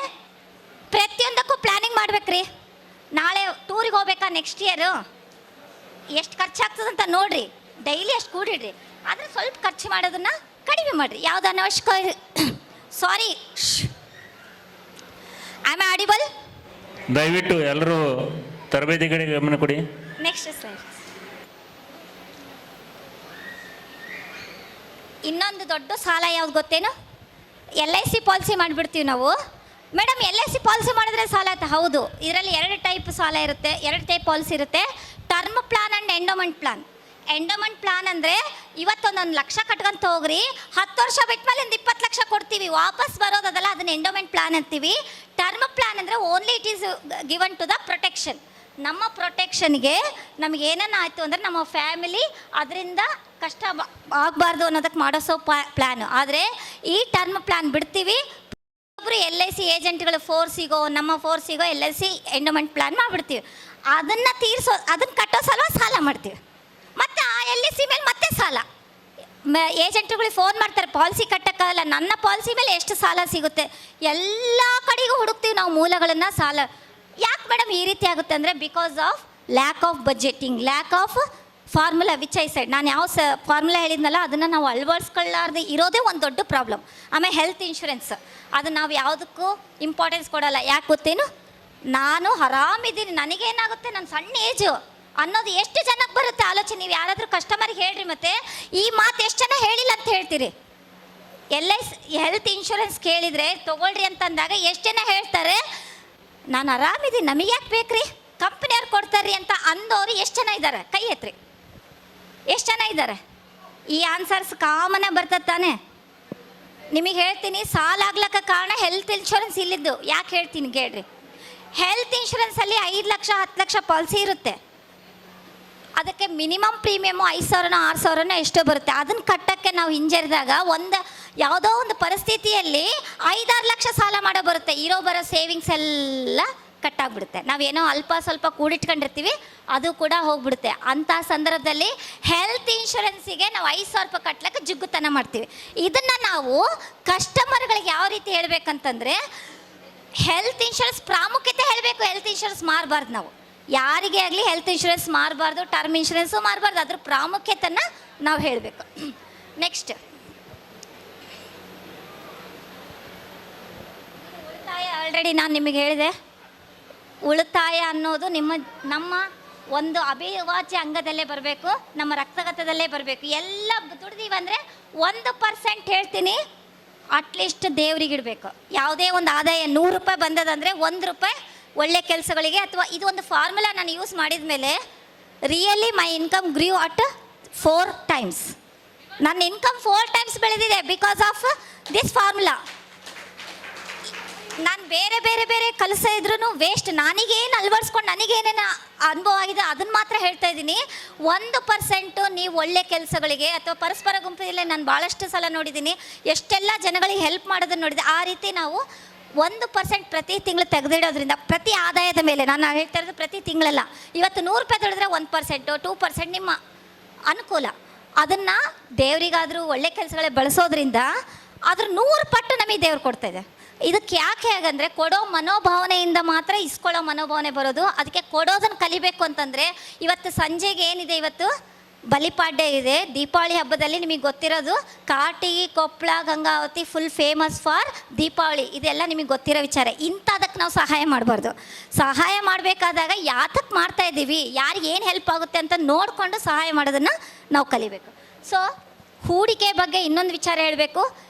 ಪ್ರತಿಯೊಂದಕ್ಕೂ ಪ್ಲ್ಯಾನಿಂಗ್ ಮಾಡ್ಬೇಕ್ರಿ. ನಾಳೆ ಟೂರಿಗೆ ಹೋಗ್ಬೇಕಾ ನೆಕ್ಸ್ಟ್ ಇಯರು, ಎಷ್ಟು ಖರ್ಚಾಗ್ತದಂತ ನೋಡಿರಿ, ಡೈಲಿ ಎಷ್ಟು ಕೂಡಿಡ್ರಿ, ಆದರೆ ಸ್ವಲ್ಪ ಖರ್ಚು ಮಾಡೋದನ್ನು ಕಡಿಮೆ ಮಾಡಿರಿ. ಯಾವುದು ಅನವಶ್ಯಕ, ಸಾರಿ, ಐ ಆಮ್ ಆಡಿಬಲ್? ದಯವಿಟ್ಟು ಎಲ್ಲರೂ ತರಬೇತಿಗಳಿಗೆ ಗಮನ ಕೊಡಿ. Next slide. ಇನ್ನೊಂದು ದೊಡ್ಡ ಸಾಲ ಯಾವ್ದು ಗೊತ್ತೇನು? LIC ಪಾಲಿಸಿ ಮಾಡಿಬಿಡ್ತೀವಿ ನಾವು. ಮೇಡಮ್ LIC ಪಾಲಿಸಿ ಮಾಡಿದ್ರೆ ಸಾಲ ಆಯ್ತು? ಹೌದು. ಇದರಲ್ಲಿ 2 ಟೈಪ್ ಸಾಲ ಇರುತ್ತೆ, 2 ಟೈಪ್ ಪಾಲಿಸಿ ಇರುತ್ತೆ. Term plan and endowment plan. Endowment plan ಅಂದರೆ ಇವತ್ತೊಂದೊಂದು ಲಕ್ಷ ಕಟ್ಕೊಂತ ಹೋಗ್ರಿ, 10 ವರ್ಷ ಬಿಟ್ಟ ಮೇಲೆ ಒಂದು 20 ಲಕ್ಷ ಕೊಡ್ತೀವಿ, ವಾಪಸ್ ಬರೋದಲ್ಲ, ಅದನ್ನು ಎಂಡೋಮೆಂಟ್ ಪ್ಲಾನ್ ಅಂತೀವಿ. ಟರ್ಮ್ ಪ್ಲಾನ್ ಅಂದರೆ only it is given to the protection. ನಮ್ಮ ಪ್ರೊಟೆಕ್ಷನ್ಗೆ ನಮಗೆ ಏನನ್ನ ಆಯಿತು ಅಂದರೆ ನಮ್ಮ ಫ್ಯಾಮಿಲಿ ಅದರಿಂದ ಕಷ್ಟ ಆಗಬಾರ್ದು ಅನ್ನೋದಕ್ಕೆ ಮಾಡೋಸೋ ಪ್ಲ್ಯಾನು. ಆದರೆ ಈ ಟರ್ಮ್ ಪ್ಲಾನ್ ಬಿಡ್ತೀವಿ, ಒಬ್ಬರು LIC ಏಜೆಂಟ್ಗಳು ಫೋರ್ಸಿಗೋ ನಮ್ಮ ಫೋರ್ಸಿಗೋ LIC ಎಂಡೋಮೆಂಟ್ ಪ್ಲಾನ್ ಮಾಡಿಬಿಡ್ತೀವಿ. ಅದನ್ನು ಕಟ್ಟೋ ಸಲುವಾಗಿ ಸಾಲ ಮಾಡ್ತೀವಿ, ಮತ್ತು ಆ LIC ಮೇಲೆ ಮತ್ತೆ ಸಾಲ. ಏಜೆಂಟ್ಗಳಿಗೆ ಫೋನ್ ಮಾಡ್ತಾರೆ, ಪಾಲಿಸಿ ಕಟ್ಟೋಕ್ಕಾಗಲ್ಲ, ನನ್ನ ಪಾಲಿಸಿ ಮೇಲೆ ಎಷ್ಟು ಸಾಲ ಸಿಗುತ್ತೆ, ಎಲ್ಲ ಕಡೆಗೂ ಹುಡುಕ್ತೀವಿ ನಾವು ಮೂಲಗಳನ್ನು. ಸಾಲ ಯಾಕೆ ಮೇಡಮ್ ಈ ರೀತಿ ಆಗುತ್ತೆ ಅಂದರೆ because of lack of budgeting, lack of formula which I said. ನಾನು ಯಾವ ಫಾರ್ಮುಲಾ ಹೇಳಿದ್ನಲ್ಲ ಅದನ್ನು ನಾವು ಅಳವಡಿಸ್ಕೊಳ್ಳಾರ್ದು ಇರೋದೇ ಒಂದು ದೊಡ್ಡ ಪ್ರಾಬ್ಲಮ್. ಆಮೇಲೆ ಹೆಲ್ತ್ ಇನ್ಶೂರೆನ್ಸ್, ಅದು ನಾವು ಯಾವುದಕ್ಕೂ ಇಂಪಾರ್ಟೆನ್ಸ್ ಕೊಡೋಲ್ಲ. ಯಾಕೆ ಗೊತ್ತೇನು? ನಾನು ಆರಾಮಿದ್ದೀನಿ, ನನಗೇನಾಗುತ್ತೆ, ನನ್ನ ಸಣ್ಣ ಏಜು ಅನ್ನೋದು ಎಷ್ಟು ಜನಕ್ಕೆ ಬರುತ್ತೆ ಆಲೋಚನೆ? ನೀವು ಯಾರಾದರೂ ಕಸ್ಟಮರ್ಗೆ ಹೇಳ್ರಿ, ಮತ್ತು ಈ ಮಾತು ಎಷ್ಟು ಜನ ಹೇಳಿಲ್ಲ ಅಂತ ಹೇಳ್ತೀರಿ? LIC ಹೆಲ್ತ್ ಇನ್ಶೂರೆನ್ಸ್ ಕೇಳಿದರೆ ತೊಗೊಳ್ರಿ ಅಂತಂದಾಗ ಎಷ್ಟು ಜನ ಹೇಳ್ತಾರೆ ನಾನು ಆರಾಮಿದ್ದೀನಿ, ನಮಗೆ ಯಾಕೆ ಬೇಕ್ರಿ, ಕಂಪ್ನಿಯವ್ರು ಕೊಡ್ತಾರ್ರಿ ಅಂತ ಅಂದವರು ಎಷ್ಟು ಜನ ಇದ್ದಾರೆ? ಕೈ ಎತ್ರಿ, ಎಷ್ಟು ಜನ ಇದ್ದಾರೆ? ಈ ಆನ್ಸರ್ಸ್ ಕಾಮನೇ ಬರ್ತದೆ ತಾನೆ? ನಿಮಗೆ ಹೇಳ್ತೀನಿ, ಸಾಲ ಆಗ್ಲಕ್ಕ ಕಾರಣ ಹೆಲ್ತ್ ಇನ್ಶೂರೆನ್ಸ್ ಇಲ್ಲಿದ್ದು. ಯಾಕೆ ಹೇಳ್ತೀನಿ ಕೇಳ್ರಿ. ಹೆಲ್ತ್ ಇನ್ಶೂರೆನ್ಸಲ್ಲಿ 5 ಲಕ್ಷ 10 ಲಕ್ಷ ಪಾಲಿಸಿ ಇರುತ್ತೆ. ಅದಕ್ಕೆ ಮಿನಿಮಮ್ ಪ್ರೀಮಿಯಮು 5,000 6,000 ಎಷ್ಟೋ ಬರುತ್ತೆ. ಅದನ್ನು ಕಟ್ಟೋಕ್ಕೆ ನಾವು ಹಿಂಜರಿದಾಗ ಯಾವುದೋ ಒಂದು ಪರಿಸ್ಥಿತಿಯಲ್ಲಿ 5-6 ಲಕ್ಷ ಸಾಲ ಮಾಡೋ ಬರುತ್ತೆ. ಬರೋ ಸೇವಿಂಗ್ಸ್ ಎಲ್ಲ ಕಟ್ಟಾಗ್ಬಿಡುತ್ತೆ. ನಾವೇನೋ ಅಲ್ಪ ಸ್ವಲ್ಪ ಕೂಡಿಟ್ಕೊಂಡಿರ್ತೀವಿ, ಅದು ಕೂಡ ಹೋಗ್ಬಿಡುತ್ತೆ. ಅಂಥ ಸಂದರ್ಭದಲ್ಲಿ ಹೆಲ್ತ್ ಇನ್ಶೂರೆನ್ಸಿಗೆ ನಾವು 5,000 ರೂಪಾಯಿ ಕಟ್ಲಿಕ್ಕೆ ಜಿಗ್ಗುತನ ಮಾಡ್ತೀವಿ. ಇದನ್ನು ನಾವು ಕಸ್ಟಮರ್ಗಳಿಗೆ ಯಾವ ರೀತಿ ಹೇಳ್ಬೇಕಂತಂದರೆ, ಹೆಲ್ತ್ ಇನ್ಶೂರೆನ್ಸ್ ಪ್ರಾಮುಖ್ಯತೆ ಹೇಳಬೇಕು. ಹೆಲ್ತ್ ಇನ್ಶೂರೆನ್ಸ್ ಮಾರಬಾರ್ದು ನಾವು, ಯಾರಿಗೇ ಆಗಲಿ ಹೆಲ್ತ್ ಇನ್ಶೂರೆನ್ಸ್ ಮಾರಬಾರ್ದು, ಟರ್ಮ್ ಇನ್ಶೂರೆನ್ಸು ಮಾರಬಾರ್ದು. ಅದ್ರ ಪ್ರಾಮುಖ್ಯತೆಯನ್ನು ನಾವು ಹೇಳಬೇಕು. ನೆಕ್ಸ್ಟ್, ಉಳಿತಾಯ. ಆಲ್ರೆಡಿ ನಾನು ನಿಮಗೆ ಹೇಳಿದೆ, ಉಳಿತಾಯ ಅನ್ನೋದು ನಮ್ಮ ಒಂದು ಅವಿಭಾಜ್ಯ ಅಂಗದಲ್ಲೇ ಬರಬೇಕು, ನಮ್ಮ ರಕ್ತಗತದಲ್ಲೇ ಬರಬೇಕು. ಎಲ್ಲ ದುಡ್ದೀವಂದರೆ 1% ಹೇಳ್ತೀನಿ ಅಟ್ಲೀಸ್ಟ್ ದೇವ್ರಿಗೆ ಇಡಬೇಕು. ಯಾವುದೇ ಒಂದು ಆದಾಯ 100 ರೂಪಾಯಿ ಬಂದದಂದರೆ 1 ರೂಪಾಯಿ ಒಳ್ಳೆ ಕೆಲಸಗಳಿಗೆ, ಅಥವಾ ಇದು ಒಂದು ಫಾರ್ಮುಲಾ ನಾನು ಯೂಸ್ ಮಾಡಿದ ಮೇಲೆ really my income grew at 4 times. ನನ್ನ ಇನ್ಕಮ್ 4 times ಬೆಳೆದಿದೆ ಬಿಕಾಸ್ ಆಫ್ ದಿಸ್ ಫಾರ್ಮುಲಾ. ನಾನು ಬೇರೆ ಬೇರೆ ಬೇರೆ ಕಲಿಸ ಇದ್ರೂ ವೇಸ್ಟ್. ನನಗೇನು ಅಳವಡಿಸ್ಕೊಂಡು ನನಗೇನೇನು ಅನುಭವ ಆಗಿದೆ ಅದನ್ನು ಮಾತ್ರ ಹೇಳ್ತಾ ಇದ್ದೀನಿ. 1% ನೀವು ಒಳ್ಳೆ ಕೆಲಸಗಳಿಗೆ ಅಥವಾ ಪರಸ್ಪರ ಗುಂಪಿನಲ್ಲಿ ನಾನು ಭಾಳಷ್ಟು ಸಲ ನೋಡಿದ್ದೀನಿ, ಎಷ್ಟೆಲ್ಲ ಜನಗಳಿಗೆ ಹೆಲ್ಪ್ ಮಾಡೋದನ್ನು ನೋಡಿದೆ. ಆ ರೀತಿ ನಾವು 1% ಪ್ರತಿ ತಿಂಗಳು ತೆಗೆದಿಡೋದ್ರಿಂದ ಪ್ರತಿ ಆದಾಯದ ಮೇಲೆ, ನಾನು ಹೇಳ್ತಾ ಇರೋದು ಪ್ರತಿ ತಿಂಗಳಲ್ಲ, ಇವತ್ತು 100 ರೂಪಾಯಿ ದುಡಿದ್ರೆ 1%, 2% ನಿಮ್ಮ ಅನುಕೂಲ. ಅದನ್ನು ದೇವರಿಗಾದರೂ ಒಳ್ಳೆ ಕೆಲಸಗಳೇ ಬಳಸೋದ್ರಿಂದ ಅದ್ರ 100 ಪಟ್ಟು ನಮಗೆ ದೇವ್ರು ಕೊಡ್ತಾಯಿದೆ. ಇದಕ್ಕೆ ಯಾಕೆ ಹೇಗಂದರೆ ಕೊಡೋ ಮನೋಭಾವನೆಯಿಂದ ಮಾತ್ರ ಇಸ್ಕೊಳ್ಳೋ ಮನೋಭಾವನೆ ಬರೋದು. ಅದಕ್ಕೆ ಕೊಡೋದನ್ನು ಕಲಿಬೇಕು ಅಂತಂದರೆ ಇವತ್ತು ಸಂಜೆಗೆ ಏನಿದೆ, ಇವತ್ತು ಬಲಿಪಾಡ್ಯ ಇದೆ, ದೀಪಾವಳಿ ಹಬ್ಬದಲ್ಲಿ ನಿಮಗೆ ಗೊತ್ತಿರೋದು ಕಾಟಿಗಿ, Koppal, Gangavathi full famous for Deepavali. ಇದೆಲ್ಲ ನಿಮಗೆ ಗೊತ್ತಿರೋ ವಿಚಾರ. ಇಂಥದಕ್ಕೆ ನಾವು ಸಹಾಯ ಮಾಡಬಾರ್ದು. ಸಹಾಯ ಮಾಡಬೇಕಾದಾಗ ಯಾತಕ್ಕೆ ಮಾಡ್ತಾ ಇದ್ದೀವಿ, ಯಾರಿಗೆ ಏನು ಹೆಲ್ಪ್ ಆಗುತ್ತೆ ಅಂತ ನೋಡಿಕೊಂಡು ಸಹಾಯ ಮಾಡೋದನ್ನು ನಾವು ಕಲಿಬೇಕು. ಸೊ ಹೂಡಿಕೆ ಬಗ್ಗೆ ಇನ್ನೊಂದು ವಿಚಾರ ಹೇಳಬೇಕು.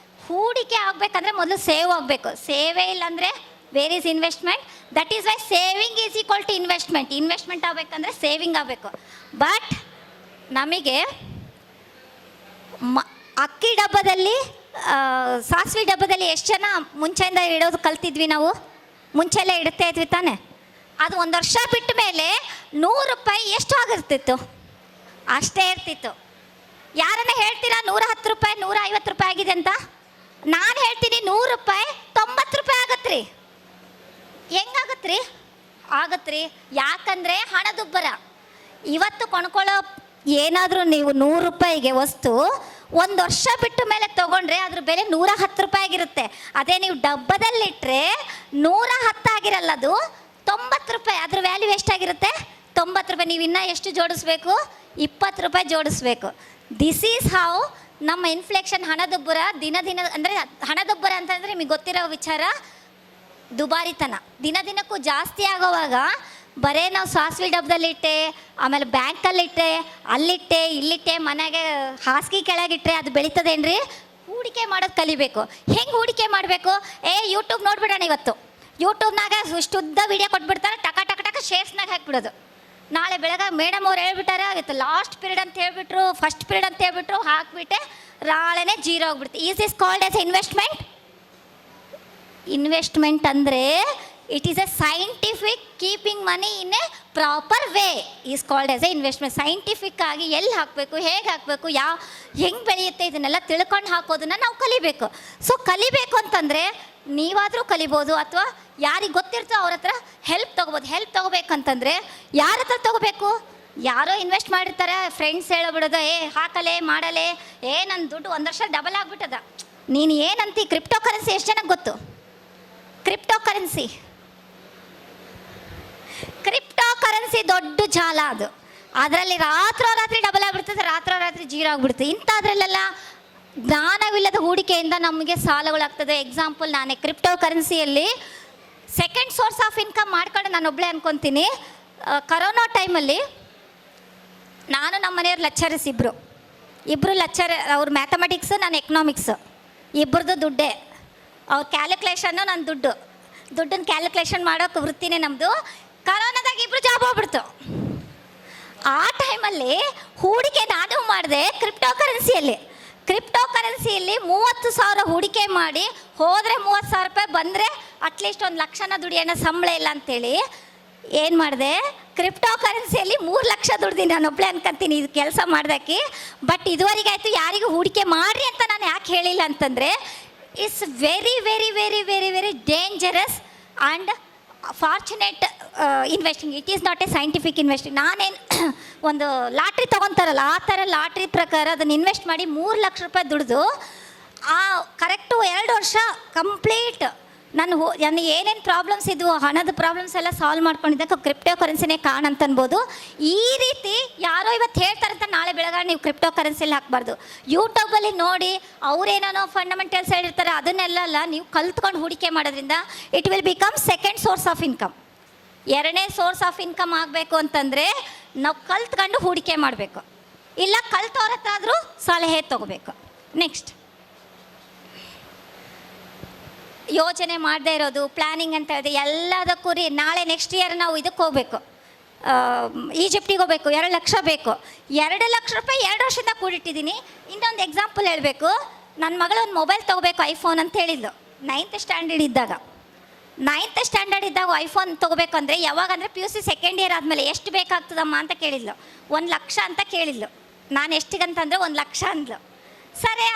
ಹೂಡಿಕೆ ಆಗಬೇಕಂದ್ರೆ ಮೊದಲು ಸೇವ್ ಆಗಬೇಕು. ಸೇವೇ ಇಲ್ಲಾಂದರೆ where is investment. That is why saving is equal to investment. Investment ಆಗಬೇಕಂದ್ರೆ ಸೇವಿಂಗ್ ಆಗಬೇಕು. ಬಟ್ ನಮಗೆ ಅಕ್ಕಿ ಡಬ್ಬದಲ್ಲಿ, ಸಾಸಿವೆ ಡಬ್ಬದಲ್ಲಿ ಎಷ್ಟು ಜನ ಮುಂಚೆಯಿಂದ ಇಡೋದು ಕಲ್ತಿದ್ವಿ ನಾವು? ಮುಂಚೆಲ್ಲ ಇಡ್ತಾ ಇದ್ವಿ ತಾನೆ. ಅದು 1 ವರ್ಷ ಬಿಟ್ಟ ಮೇಲೆ 100 ರೂಪಾಯಿ ಎಷ್ಟು ಆಗಿರ್ತಿತ್ತು? ಅಷ್ಟೇ ಇರ್ತಿತ್ತು. ಯಾರನ್ನ ಹೇಳ್ತೀರಾ 110 ರೂಪಾಯಿ 150 ರೂಪಾಯಿ ಆಗಿದೆ ಅಂತ? ನಾನು ಹೇಳ್ತೀನಿ 100 ರೂಪಾಯಿ 90 ರೂಪಾಯಿ ಆಗತ್ರಿ. ಹೆಂಗಾಗತ್ರಿ? ಆಗತ್ರಿ. ಯಾಕಂದರೆ ಹಣದುಬ್ಬರ. ಇವತ್ತು ಕೊಂಡ್ಕೊಳ್ಳೋ ಏನಾದರೂ ನೀವು 100 ರೂಪಾಯಿಗೆ ವಸ್ತು 1 ವರ್ಷ ಬಿಟ್ಟ ಮೇಲೆ ತೊಗೊಂಡ್ರೆ ಅದ್ರ ಬೆಲೆ 110 ರೂಪಾಯಿ ಆಗಿರುತ್ತೆ. ಅದೇ ನೀವು ಡಬ್ಬದಲ್ಲಿಟ್ಟರೆ 110 ಆಗಿರಲ್ಲ, ಅದು 90 ರೂಪಾಯಿ. ಅದ್ರ ವ್ಯಾಲ್ಯೂ ಎಷ್ಟಾಗಿರುತ್ತೆ? 90 ರೂಪಾಯಿ. ನೀವು ಇನ್ನೂ ಎಷ್ಟು ಜೋಡಿಸ್ಬೇಕು? 20 ರೂಪಾಯಿ ಜೋಡಿಸ್ಬೇಕು. ದಿಸ್ ಈಸ್ ಹೌ ನಮ್ಮ ಇನ್ಫ್ಲೇಷನ್, ಹಣದುಬ್ಬರ ದಿನ ಅಂದರೆ ಹಣದುಬ್ಬರ ಅಂತಂದರೆ ನಿಮಗೆ ಗೊತ್ತಿರೋ ವಿಚಾರ, ದುಬಾರಿತನ ದಿನ ದಿನಕ್ಕೂ ಜಾಸ್ತಿ ಆಗೋವಾಗ ಬರೇ ನಾವು ಸಾಸಿವೆ ಡಬ್ಬದಲ್ಲಿಟ್ಟೆ, ಆಮೇಲೆ ಬ್ಯಾಂಕಲ್ಲಿಟ್ಟೆ, ಅಲ್ಲಿಟ್ಟೆ, ಇಲ್ಲಿಟ್ಟೆ, ಮನೆಗೆ ಹಾಸಿಗೆ ಕೆಳಗಿಟ್ಟರೆ ಅದು ಬೆಳೀತದೇನ್ರಿ? ಹೂಡಿಕೆ ಮಾಡೋದು ಕಲಿಬೇಕು. ಹೆಂಗೆ ಹೂಡಿಕೆ ಮಾಡಬೇಕು? ಯೂಟ್ಯೂಬ್ ನೋಡ್ಬಿಡೋಣ. ಇವತ್ತು ಯೂಟ್ಯೂಬ್ನಾಗ ಇಷ್ಟುದ್ದ ವಿಡಿಯೋ ಕೊಟ್ಬಿಡ್ತಾರೆ, ಟಕ ಟಕ ಟಕ ಶೇರ್ಸ್ನಾಗ ಹಾಕ್ಬಿಡೋದು. ನಾಳೆ ಬೆಳಗ್ಗೆ ಮೇಡಮ್ ಅವ್ರು ಹೇಳ್ಬಿಟ್ಟಾರ, ಇವತ್ತು ಲಾಸ್ಟ್ ಪೀರಿಯಡ್ ಅಂತ ಹೇಳ್ಬಿಟ್ರು, ಫಸ್ಟ್ ಪೀರಿಯಡ್ ಅಂತ ಹೇಳ್ಬಿಟ್ರು, ಹಾಕ್ಬಿಟ್ಟೆ ನಾಳೆನೇ ಜೀರೋ ಹೋಗ್ಬಿಡ್ತು. Is is called as investment? Investment ಅಂದರೆ it is a scientific keeping money in a proper way is called as a investment. Scientific ಆಗಿ ಎಲ್ಲಿ ಹಾಕಬೇಕು, ಹೇಗೆ ಹಾಕಬೇಕು, ಹೆಂಗೆ ಬೆಳೆಯುತ್ತೆ, ಇದನ್ನೆಲ್ಲ ತಿಳ್ಕೊಂಡು ಹಾಕೋದನ್ನು ನಾವು ಕಲಿಬೇಕು. ಸೊ ಕಲಿಬೇಕು ಅಂತಂದರೆ ನೀವಾದರೂ ಕಲಿಬೋದು, ಅಥವಾ ಯಾರಿಗೆ ಗೊತ್ತಿರ್ತೋ ಅವ್ರ ಹತ್ರ ಹೆಲ್ಪ್ ತೊಗೋಬೋದು. ಹೆಲ್ಪ್ ತೊಗೋಬೇಕಂತಂದರೆ ಯಾರ ಹತ್ರ ತೊಗೋಬೇಕು? ಯಾರೋ ಇನ್ವೆಸ್ಟ್ ಮಾಡಿರ್ತಾರೆ, ಫ್ರೆಂಡ್ಸ್ ಹೇಳಬಿಡೋದು, ಹಾಕಲೇ ಮಾಡಲೇ, ನನ್ನ ದುಡ್ಡು 1 ವರ್ಷ ಡಬಲ್ ಆಗಿಬಿಟ್ಟದ. ನೀನು ಏನಂತ ಕ್ರಿಪ್ಟೋ ಕರೆನ್ಸಿ ಎಷ್ಟು ಜನಕ್ಕೆ ಗೊತ್ತು? ಕ್ರಿಪ್ಟೋ ಕರೆನ್ಸಿ ದೊಡ್ಡ ಜಾಲ ಅದು. ಅದರಲ್ಲಿ ರಾತ್ರಿ ಡಬಲ್ ಆಗಿಬಿಡ್ತದೆ, ರಾತ್ರಿ ಜೀರೋ ಆಗಿಬಿಡ್ತದೆ. ಇಂಥದ್ರಲ್ಲೆಲ್ಲ ಜ್ಞಾನವಿಲ್ಲದ ಹೂಡಿಕೆಯಿಂದ ನಮಗೆ ಸಾಲಗಳಾಗ್ತದೆ. ಎಕ್ಸಾಂಪಲ್, ನಾನೇ ಕ್ರಿಪ್ಟೋ ಕರೆನ್ಸಿಯಲ್ಲಿ ಸೆಕೆಂಡ್ ಸೋರ್ಸ್ ಆಫ್ ಇನ್ಕಮ್ ಮಾಡ್ಕೊಂಡು ನಾನು ಒಬ್ಬಳೇ ಅನ್ಕೊತೀನಿ. ಕರೋನಾ ಟೈಮಲ್ಲಿ ನಾನು ನಮ್ಮ ಮನೆಯವ್ರ ಲೆಕ್ಚರರ್ಸ್ ಇಬ್ಬರು ಲೆಕ್ಚರ್. ಅವ್ರು ಮ್ಯಾಥಮೆಟಿಕ್ಸ್, ನಾನು ಎಕನಾಮಿಕ್ಸ್, ಇಬ್ಬರದು ದುಡ್ಡೇ. ಅವ್ರ ಕ್ಯಾಲ್ಕುಲೇಷನ್ನು ನನ್ನ ದುಡ್ಡನ್ನು ಕ್ಯಾಲ್ಕುಲೇಷನ್ ಮಾಡೋಕೆ ವೃತ್ತಿನೇ ನಮ್ಮದು. ಕರೋನಾದಾಗ ಇಬ್ಬರು ಜಾಬ್ ಹೋಗ್ಬಿಡ್ತು. ಆ ಟೈಮಲ್ಲಿ ಹೂಡಿಕೆ ನಾನು ಮಾಡಿದೆ ಕ್ರಿಪ್ಟೋ ಕರೆನ್ಸಿಯಲ್ಲಿ. 30,000 ಹೂಡಿಕೆ ಮಾಡಿ ಹೋದರೆ 30,000 ರೂಪಾಯಿ ಬಂದರೆ ಅಟ್ಲೀಸ್ಟ್ 1 ಲಕ್ಷನ ದುಡಿಯೋಣ, ಸಂಬಳ ಇಲ್ಲ ಅಂತೇಳಿ ಏನು ಮಾಡಿದೆ, ಕ್ರಿಪ್ಟೋ ಕರೆನ್ಸಿಯಲ್ಲಿ 3 ಲಕ್ಷ ದುಡ್ದು ನಾನು ಒಬ್ಬಳೇ ಅನ್ಕೊಂತೀನಿ ಇದು ಕೆಲಸ ಮಾಡ್ದಕ್ಕೆ. ಬಟ್ ಇದುವರೆಗೆ ಆಯಿತು. ಯಾರಿಗೂ ಹೂಡಿಕೆ ಮಾಡಿರಿ ಅಂತ ನಾನು ಯಾಕೆ ಹೇಳಿಲ್ಲ ಅಂತಂದರೆ, it's very very very very very dangerous and fortunate investing. It is not A scientific investing. ನಾನೇನು ಒಂದು ಲಾಟ್ರಿ ತೊಗೊತಾರಲ್ಲ ಆ ಥರ ಲಾಟ್ರಿ ಪ್ರಕಾರ ಅದನ್ನು ಇನ್ವೆಸ್ಟ್ ಮಾಡಿ 3 ಲಕ್ಷ ರೂಪಾಯಿ ದುಡಿದು ಕರೆಕ್ಟು 2 ವರ್ಷ ಕಂಪ್ಲೀಟ್ ನನ್ನ ಏನೇನು ಪ್ರಾಬ್ಲಮ್ಸ್ ಇದ್ವು, ಹಣದ ಪ್ರಾಬ್ಲಮ್ಸ್ ಎಲ್ಲ ಸಾಲ್ವ್ ಮಾಡ್ಕೊಂಡಿದ್ದಕ್ಕೆ ಕ್ರಿಪ್ಟೋ ಕರೆನ್ಸಿನೇ ಕಾರಣ ಅಂತ ಅನ್ಬೋದು. ಈ ರೀತಿ ಯಾರೋ ಇವತ್ತು ಹೇಳ್ತಾರಂತ ನಾಳೆ ಬೆಳಗಾವಿ ನೀವು ಕ್ರಿಪ್ಟೋ ಕರೆನ್ಸಿಲಿ ಹಾಕಬಾರ್ದು. ಯೂಟ್ಯೂಬಲ್ಲಿ ನೋಡಿ ಅವರೇನೋ ಫಂಡಮೆಂಟಲ್ಸ್ ಹೇಳಿರ್ತಾರೆ, ಅದನ್ನೆಲ್ಲ ನೀವು ಕಲ್ತ್ಕೊಂಡು ಹೂಡಿಕೆ ಮಾಡೋದ್ರಿಂದ it will become second source of income. 2ನೇ ಸೋರ್ಸ್ ಆಫ್ ಇನ್ಕಮ್ ಆಗಬೇಕು ಅಂತಂದರೆ ನಾವು ಕಲ್ತ್ಕೊಂಡು ಹೂಡಿಕೆ ಮಾಡಬೇಕು, ಇಲ್ಲ ಕಲ್ತವ್ರ ಹತ್ರ ಆದರೂ ಸಲಹೆ ತೊಗೋಬೇಕು. ನೆಕ್ಸ್ಟ್, ಯೋಚನೆ ಮಾಡದೇ ಇರೋದು, ಪ್ಲ್ಯಾನಿಂಗ್ ಅಂತ ಹೇಳಿದೆ ಎಲ್ಲದಕ್ಕೂ ನಾಳೆ ನೆಕ್ಸ್ಟ್ ಇಯರ್ ನಾವು ಇದಕ್ಕೆ ಹೋಗಬೇಕು, ಈಜಿಪ್ಟಿಗೆ ಹೋಗ್ಬೇಕು, 2 ಲಕ್ಷ ಬೇಕು. 2 ಲಕ್ಷ ರೂಪಾಯಿ 2 ವರ್ಷದಿಂದ ಕೂಡಿಟ್ಟಿದ್ದೀನಿ. ಇನ್ನೊಂದು ಎಕ್ಸಾಂಪಲ್ ಹೇಳಬೇಕು. ನನ್ನ ಮಗಳು ಒಂದು ಮೊಬೈಲ್ ತೊಗೋಬೇಕು, ಐಫೋನ್ ಅಂತ ಹೇಳಿದ್ಲು. 9th ಸ್ಟ್ಯಾಂಡರ್ಡ್ ಇದ್ದಾಗ ಐಫೋನ್ ತೊಗೋಬೇಕು ಅಂದರೆ ಯಾವಾಗಂದರೆ PUC ಸೆಕೆಂಡ್ ಇಯರ್ ಆದಮೇಲೆ ಎಷ್ಟು ಬೇಕಾಗ್ತದಮ್ಮ ಅಂತ ಕೇಳಿದ್ಲು. 1 ಲಕ್ಷ ಅಂತ ಕೇಳಿದ್ಲು. ನಾನು ಎಷ್ಟಿಗಂತಂದರೆ 1 ಲಕ್ಷ ಅಂದ್ಲು. ಸರಿ,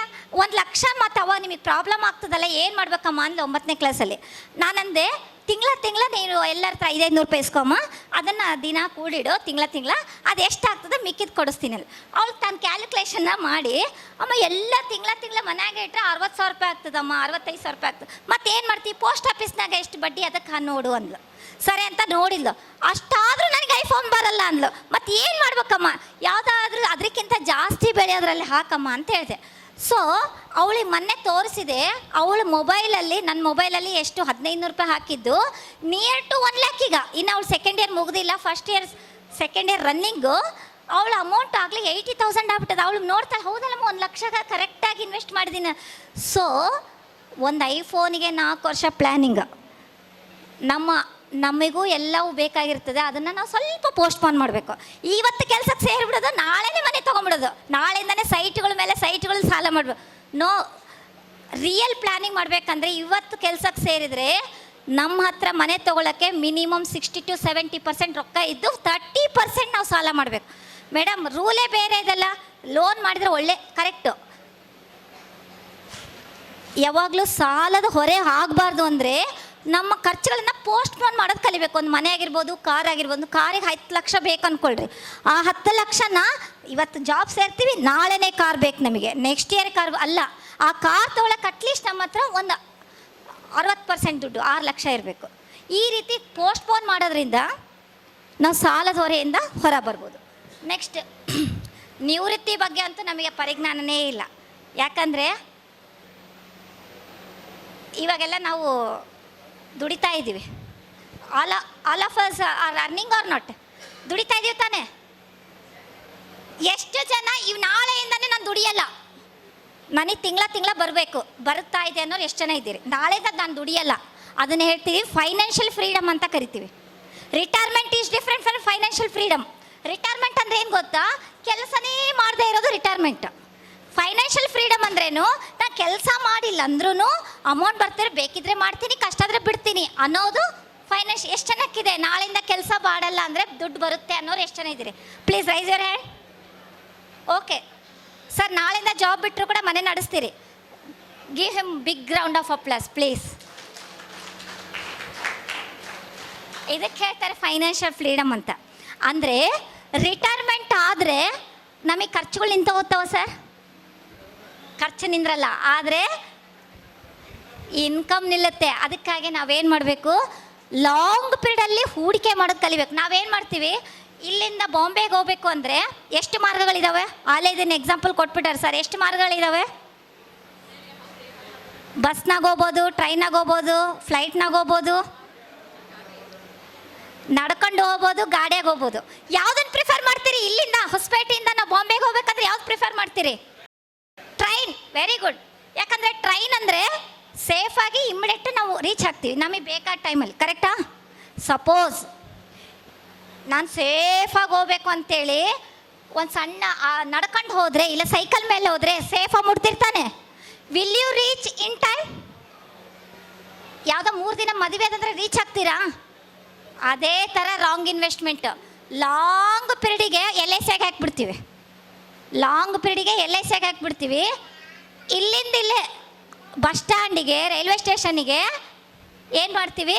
1 ಲಕ್ಷ ಮತ್ತು ಅವಾಗ ನಿಮಗೆ ಪ್ರಾಬ್ಲಮ್ ಆಗ್ತದಲ್ಲ, ಏನು ಮಾಡ್ಬೇಕಮ್ಮ ಅಂದ್ಲು 9ನೇ ಕ್ಲಾಸಲ್ಲಿ. ನಾನಂದೆ, ತಿಂಗಳ ನೀನು ಎಲ್ಲರ ಹತ್ರ 500 ರೂಪಾಯಿ ಇಸ್ಕೊಮ್ಮ, ಅದನ್ನು ದಿನ ಕೂಡಿಡು, ತಿಂಗಳ ಅದು ಎಷ್ಟು ಆಗ್ತದೆ ಮಿಕ್ಕಿದ್ದು ಕೊಡಿಸ್ತೀನಲ್ಲ. ಅವಳು ತನ್ನ ಕ್ಯಾಲ್ಕುಲೇಷನ್ನ ಮಾಡಿ, ಅಮ್ಮ ಎಲ್ಲ ತಿಂಗಳ ಮನೆಯಾಗೆ ಇಟ್ಟರೆ 60,000 ರೂಪಾಯಿ ಆಗ್ತದಮ್ಮ, 65,000 ರೂಪಾಯಿ ಆಗ್ತದೆ. ಮತ್ತೇನು ಮಾಡ್ತೀವಿ, ಪೋಸ್ಟ್ ಆಫೀಸ್ನಾಗ ಎಷ್ಟು ಬಡ್ಡಿ ಅದಕ್ಕೆ ನೋಡು ಅಂದ್ಲು. ಸರಿ ಅಂತ ನೋಡಿದ್ಲು. ಅಷ್ಟಾದರೂ ನನಗೆ ಐಫೋನ್ ಬರಲ್ಲ ಅಂದ್ಲು. ಮತ್ತು ಏನು ಮಾಡ್ಬೇಕಮ್ಮ, ಯಾವುದಾದ್ರೂ ಅದಕ್ಕಿಂತ ಜಾಸ್ತಿ ಬೆಳೆಯೋದ್ರಲ್ಲಿ ಹಾಕಮ್ಮ ಅಂತ ಹೇಳಿದೆ. ಸೊ ಅವಳಿಗೆ ಮೊನ್ನೆ ತೋರಿಸಿದೆ, ಅವಳ ಮೊಬೈಲಲ್ಲಿ, ನನ್ನ ಮೊಬೈಲಲ್ಲಿ ಎಷ್ಟು 1,500 ರೂಪಾಯಿ ಹಾಕಿದ್ದು, ನಿಯರ್ ಟು 1 lakh ಈಗ. ಇನ್ನು ಅವಳು ಸೆಕೆಂಡ್ ಇಯರ್ ಮುಗ್ದಿಲ್ಲ, ಸೆಕೆಂಡ್ ಇಯರ್ ರನ್ನಿಂಗು. ಅವಳ ಅಮೌಂಟ್ ಆಗಲಿ 80,000 ಆಗ್ಬಿಟ್ಟದ. ಅವಳು ನೋಡ್ತಾಳೆ, ಹೌದಲ್ಲಮ್ಮ 1 ಲಕ್ಷಕ್ಕೆ ಕರೆಕ್ಟಾಗಿ ಇನ್ವೆಸ್ಟ್ ಮಾಡಿದ್ದೀನಿ. ಸೊ ಒಂದು ಐಫೋನಿಗೆ 4 ವರ್ಷ ಪ್ಲ್ಯಾನಿಂಗ್. ನಮಗೂ ಎಲ್ಲವೂ ಬೇಕಾಗಿರ್ತದೆ, ಅದನ್ನು ನಾವು ಸ್ವಲ್ಪ ಪೋಸ್ಟ್ಪೋನ್ ಮಾಡಬೇಕು. ಇವತ್ತು ಕೆಲಸಕ್ಕೆ ಸೇರಿಬಿಡೋದು, ನಾಳೆನೇ ಮನೆ ತೊಗೊಂಬಿಡೋದು, ನಾಳೆಯಿಂದನೇ ಸೈಟ್ಗಳ ಮೇಲೆ ಸೈಟ್ಗಳು ಸಾಲ ಮಾಡಬೇಕು. ನೋ, ರಿಯಲ್ ಪ್ಲ್ಯಾನಿಂಗ್ ಮಾಡಬೇಕಂದ್ರೆ ಇವತ್ತು ಕೆಲಸಕ್ಕೆ ಸೇರಿದರೆ ನಮ್ಮ ಹತ್ರ ಮನೆ ತೊಗೊಳಕ್ಕೆ ಮಿನಿಮಮ್ 60 to 70% ರೊಕ್ಕ ಇದ್ದು 30% ನಾವು ಸಾಲ ಮಾಡಬೇಕು. ಮೇಡಮ್, ರೂಲೇ ಬೇರೆ ಇದೆಲ್ಲ. ಲೋನ್ ಮಾಡಿದರೆ ಒಳ್ಳೆ ಕರೆಕ್ಟು. ಯಾವಾಗಲೂ ಸಾಲದ ಹೊರೆ ಆಗಬಾರ್ದು ಅಂದರೆ ನಮ್ಮ ಖರ್ಚುಗಳನ್ನು ಪೋಸ್ಟ್ಪೋನ್ ಮಾಡೋದು ಕಲಿಬೇಕು. ಒಂದು ಮನೆ ಆಗಿರ್ಬೋದು, ಕಾರ್ ಆಗಿರ್ಬೋದು. ಕಾರಿಗೆ 10 ಲಕ್ಷ ಬೇಕು ಅಂದ್ಕೊಳ್ರಿ. ಆ 10 ಲಕ್ಷನ ಇವತ್ತು ಜಾಬ್ ಸೇರ್ತೀವಿ, ನಾಳೆನೇ ಕಾರ್ ಬೇಕು ನಮಗೆ, ನೆಕ್ಸ್ಟ್ ಇಯರ್ ಕಾರ್ ಅಲ್ಲ. ಆ ಕಾರ್ ತೊಗೊಳಕ್ಕೆ ಅಟ್ಲೀಸ್ಟ್ ನಮ್ಮ ಹತ್ರ ಒಂದು 60% ದುಡ್ಡು, 6 ಲಕ್ಷ ಇರಬೇಕು. ಈ ರೀತಿ ಪೋಸ್ಟ್ಪೋನ್ ಮಾಡೋದ್ರಿಂದ ನಾವು ಸಾಲದ ಹೊರೆಯಿಂದ ಹೊರ ಬರ್ಬೋದು. ನೆಕ್ಸ್ಟ್, ನಿವೃತ್ತಿ ಬಗ್ಗೆ ಅಂತೂ ನಮಗೆ ಪರಿಜ್ಞಾನನೇ ಇಲ್ಲ. ಯಾಕಂದರೆ ಇವಾಗೆಲ್ಲ ನಾವು ದುಡಿತಾ ಇದ್ದೀವಿ. All of us are earning or not, ದುಡಿತಾ ಇದ್ದೀವಿ ತಾನೇ. ಎಷ್ಟು ಜನ ನಾಳೆಯಿಂದನೇ ನಾನು ದುಡಿಯಲ್ಲ, ನನಗೆ ತಿಂಗಳ ಬರಬೇಕು, ಬರುತ್ತಾ ಇದೆ ಅನ್ನೋರು ಎಷ್ಟು ಜನ ಇದ್ದೀರಿ? ನಾಳೆಯಿಂದ ನಾನು ದುಡಿಯಲ್ಲ, ಅದನ್ನು ಹೇಳ್ತೀವಿ ಫೈನಾನ್ಷಿಯಲ್ ಫ್ರೀಡಮ್ ಅಂತ ಕರಿತೀವಿ. Retirement is different from financial freedom. Retirement ಅಂದರೆ ಏನು ಗೊತ್ತಾ, ಕೆಲಸನೇ ಮಾಡದೇ ಇರೋದು ರಿಟೈರ್ಮೆಂಟ್. ಫೈನಾನ್ಷಿಯಲ್ ಫ್ರೀಡಮ್ ಅಂದ್ರೇನು, ನಾನು ಕೆಲಸ ಮಾಡಿಲ್ಲ ಅಂದ್ರೂ ಅಮೌಂಟ್ ಬರ್ತಾರೆ, ಬೇಕಿದ್ರೆ ಮಾಡ್ತೀನಿ, ಕಷ್ಟ ಆದರೆ ಬಿಡ್ತೀನಿ ಅನ್ನೋದು ಫೈನಾನ್ಷಿಯಲ್. ಎಷ್ಟು ಜನಕ್ಕಿದೆ ನಾಳೆಯಿಂದ ಕೆಲಸ ಮಾಡಲ್ಲ ಅಂದರೆ ದುಡ್ಡು ಬರುತ್ತೆ ಅನ್ನೋರು ಎಷ್ಟು ಜನ ಇದ್ದೀರಿ? Please raise your hand. Okay sir, ನಾಳೆಯಿಂದ ಜಾಬ್ ಬಿಟ್ಟರು ಕೂಡ ಮನೆ ನಡೆಸ್ತೀರಿ. Give him big round of applause please. ಇದಕ್ಕೆ ಹೇಳ್ತಾರೆ ಫೈನಾನ್ಷಿಯಲ್ ಫ್ರೀಡಮ್ ಅಂತ. ಅಂದರೆ ರಿಟೈರ್ಮೆಂಟ್ ಆದರೆ ನಮಗೆ ಖರ್ಚುಗಳು ನಿಂತು ಹೋಗ್ತಾವ ಸರ್, ಖರ್ಚು ನಿಂದ್ರಲ್ಲ, ಆದರೆ ಇನ್ಕಮ್ ನಿಲ್ಲುತ್ತೆ. ಅದಕ್ಕಾಗಿ ನಾವೇನು ಮಾಡಬೇಕು, ಲಾಂಗ್ ಪೀರಿಯಡಲ್ಲಿ ಹೂಡಿಕೆ ಮಾಡೋದು ಕಲಿಬೇಕು. ನಾವೇನು ಮಾಡ್ತೀವಿ, ಇಲ್ಲಿಂದ ಬಾಂಬೆಗೆ ಹೋಗಬೇಕು ಅಂದರೆ ಎಷ್ಟು ಮಾರ್ಗಗಳಿದ್ದಾವೆ? ಆಲೇ ಇದನ್ನು ಎಕ್ಸಾಂಪಲ್ ಕೊಟ್ಬಿಟ್ಟಾರೆ ಸರ್. ಎಷ್ಟು ಮಾರ್ಗಗಳಿದ್ದಾವೆ? ಬಸ್ನಾಗ ಹೋಗ್ಬೋದು, ಟ್ರೈನಾಗ ಹೋಗ್ಬೋದು, ಫ್ಲೈಟ್ನಾಗ ಹೋಗ್ಬೋದು, ನಡ್ಕೊಂಡು ಹೋಗ್ಬೋದು, ಗಾಡಿಯಾಗ ಹೋಗ್ಬೋದು. ಯಾವುದನ್ನು ಪ್ರಿಫರ್ ಮಾಡ್ತೀರಿ? ಇಲ್ಲಿಂದ ಹೊಸಪೇಟೆಯಿಂದ ನಾವು ಬಾಂಬೆಗೆ ಹೋಗ್ಬೇಕಂದ್ರೆ ಯಾವ್ದು ಪ್ರಿಫರ್ ಮಾಡ್ತೀರಿ? ಟ್ರೈನ್. Very good. ಯಾಕಂದರೆ ಟ್ರೈನ್ ಅಂದರೆ ಸೇಫಾಗಿ ಇಮ್ಮಿಡಿಯೇಟ್ ನಾವು ರೀಚ್ ಆಗ್ತೀವಿ ನಮಗೆ ಬೇಕಾದ ಟೈಮಲ್ಲಿ, ಕರೆಕ್ಟಾ? ಸಪೋಸ್ ನಾನು ಸೇಫಾಗಿ ಹೋಗ್ಬೇಕು ಅಂತೇಳಿ ಒಂದು ಸಣ್ಣ ನಡ್ಕೊಂಡು ಹೋದರೆ, ಇಲ್ಲ ಸೈಕಲ್ ಮೇಲೆ ಹೋದರೆ ಸೇಫಾಗಿ ಮುಟ್ತಿರ್ತಾನೆ. Will you reach in time? ಯಾವುದೋ 3 ದಿನ ಮದುವೆ ಅದಂದರೆ ರೀಚ್ ಆಗ್ತೀರಾ? ಅದೇ ಥರ ರಾಂಗ್ ಇನ್ವೆಸ್ಟ್ಮೆಂಟ್. ಲಾಂಗ್ ಪೀರಿಯಡಿಗೆ LICಗೆ ಹಾಕ್ಬಿಡ್ತೀವಿ, ಹಾಕ್ಬಿಡ್ತೀವಿ. ಇಲ್ಲಿಂದ ಇಲ್ಲೇ ಬಸ್ ಸ್ಟ್ಯಾಂಡಿಗೆ, ರೈಲ್ವೆ ಸ್ಟೇಷನ್ನಿಗೆ ಏನು ಮಾಡ್ತೀವಿ,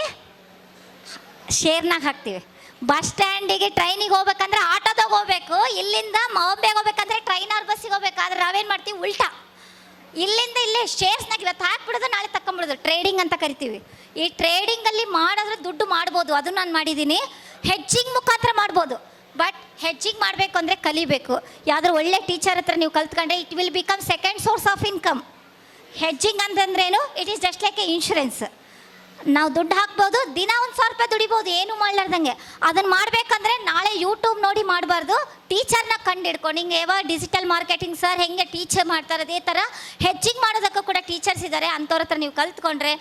ಶೇರ್ನಾಗ ಹಾಕ್ತೀವಿ. ಬಸ್ ಸ್ಟ್ಯಾಂಡಿಗೆ ಟ್ರೈನಿಗೆ ಹೋಗ್ಬೇಕಂದ್ರೆ ಆಟೋದಾಗ ಹೋಗ್ಬೇಕು, ಇಲ್ಲಿಂದ ಬಾಂಬೆಗೆ ಹೋಗ್ಬೇಕಂದ್ರೆ ಟ್ರೈನ್ ಆರ್ ಬಸ್ಸಿಗೆ ಹೋಗ್ಬೇಕು. ಆದರೆ ನಾವೇನು ಮಾಡ್ತೀವಿ, ಉಲ್ಟಾ ಇಲ್ಲಿಂದ ಇಲ್ಲೇ ಶೇರ್ಸ್ನಾಗ ಇವತ್ತು ಹಾಕ್ಬಿಡೋದು, ನಾಳೆ ತಗೊಂಬಿಡೋದು. ಟ್ರೇಡಿಂಗ್ ಅಂತ ಕರಿತೀವಿ. ಈ ಟ್ರೇಡಿಂಗಲ್ಲಿ ಮಾಡಿದ್ರೆ ದುಡ್ಡು ಮಾಡ್ಬೋದು, ಅದು ನಾನು ಮಾಡಿದ್ದೀನಿ. ಹೆಡ್ಜಿಂಗ್ ಮುಖಾಂತರ ಮಾಡ್ಬೋದು. ಬಟ್ ಹೆಡ್ಜಿಂಗ್ ಮಾಡಬೇಕು ಅಂದರೆ ಕಲಿಬೇಕು. ಯಾವುದಾದ್ರು ಒಳ್ಳೆ ಟೀಚರ್ ಹತ್ರ ನೀವು ಕಲ್ತ್ಕೊಂಡ್ರೆ it will become second source of income. Hedging ಅಂತಂದ್ರೇನು? It is just like a insurance. ನಾವು ದುಡ್ಡು ಹಾಕ್ಬೋದು, ದಿನ 1,000 ರೂಪಾಯಿ ದುಡಿಬೋದು ಏನು ಮಾಡ್ಲಾರ್ದಂಗೆ. ಅದನ್ನು ಮಾಡಬೇಕಂದ್ರೆ ನಾಳೆ ಯೂಟ್ಯೂಬ್ ನೋಡಿ ಮಾಡಬಾರ್ದು, ಟೀಚರ್ನ ಕಂಡು ಹಿಡ್ಕೊಂಡು. ಹಿಂಗೆ ಯಾವಾಗ ಡಿಜಿಟಲ್ ಮಾರ್ಕೆಟಿಂಗ್ ಸರ್ ಹೆಂಗೆ ಟೀಚರ್ ಮಾಡ್ತಾರೆ, ಅದೇ ಥರ ಹೆಡ್ಜಿಂಗ್ ಮಾಡೋದಕ್ಕೂ ಕೂಡ ಟೀಚರ್ಸ್ ಇದ್ದಾರೆ. ಅಂಥವ್ರ ಹತ್ರ ನೀವು ಕಲ್ತ್ಕೊಂಡ್ರೆ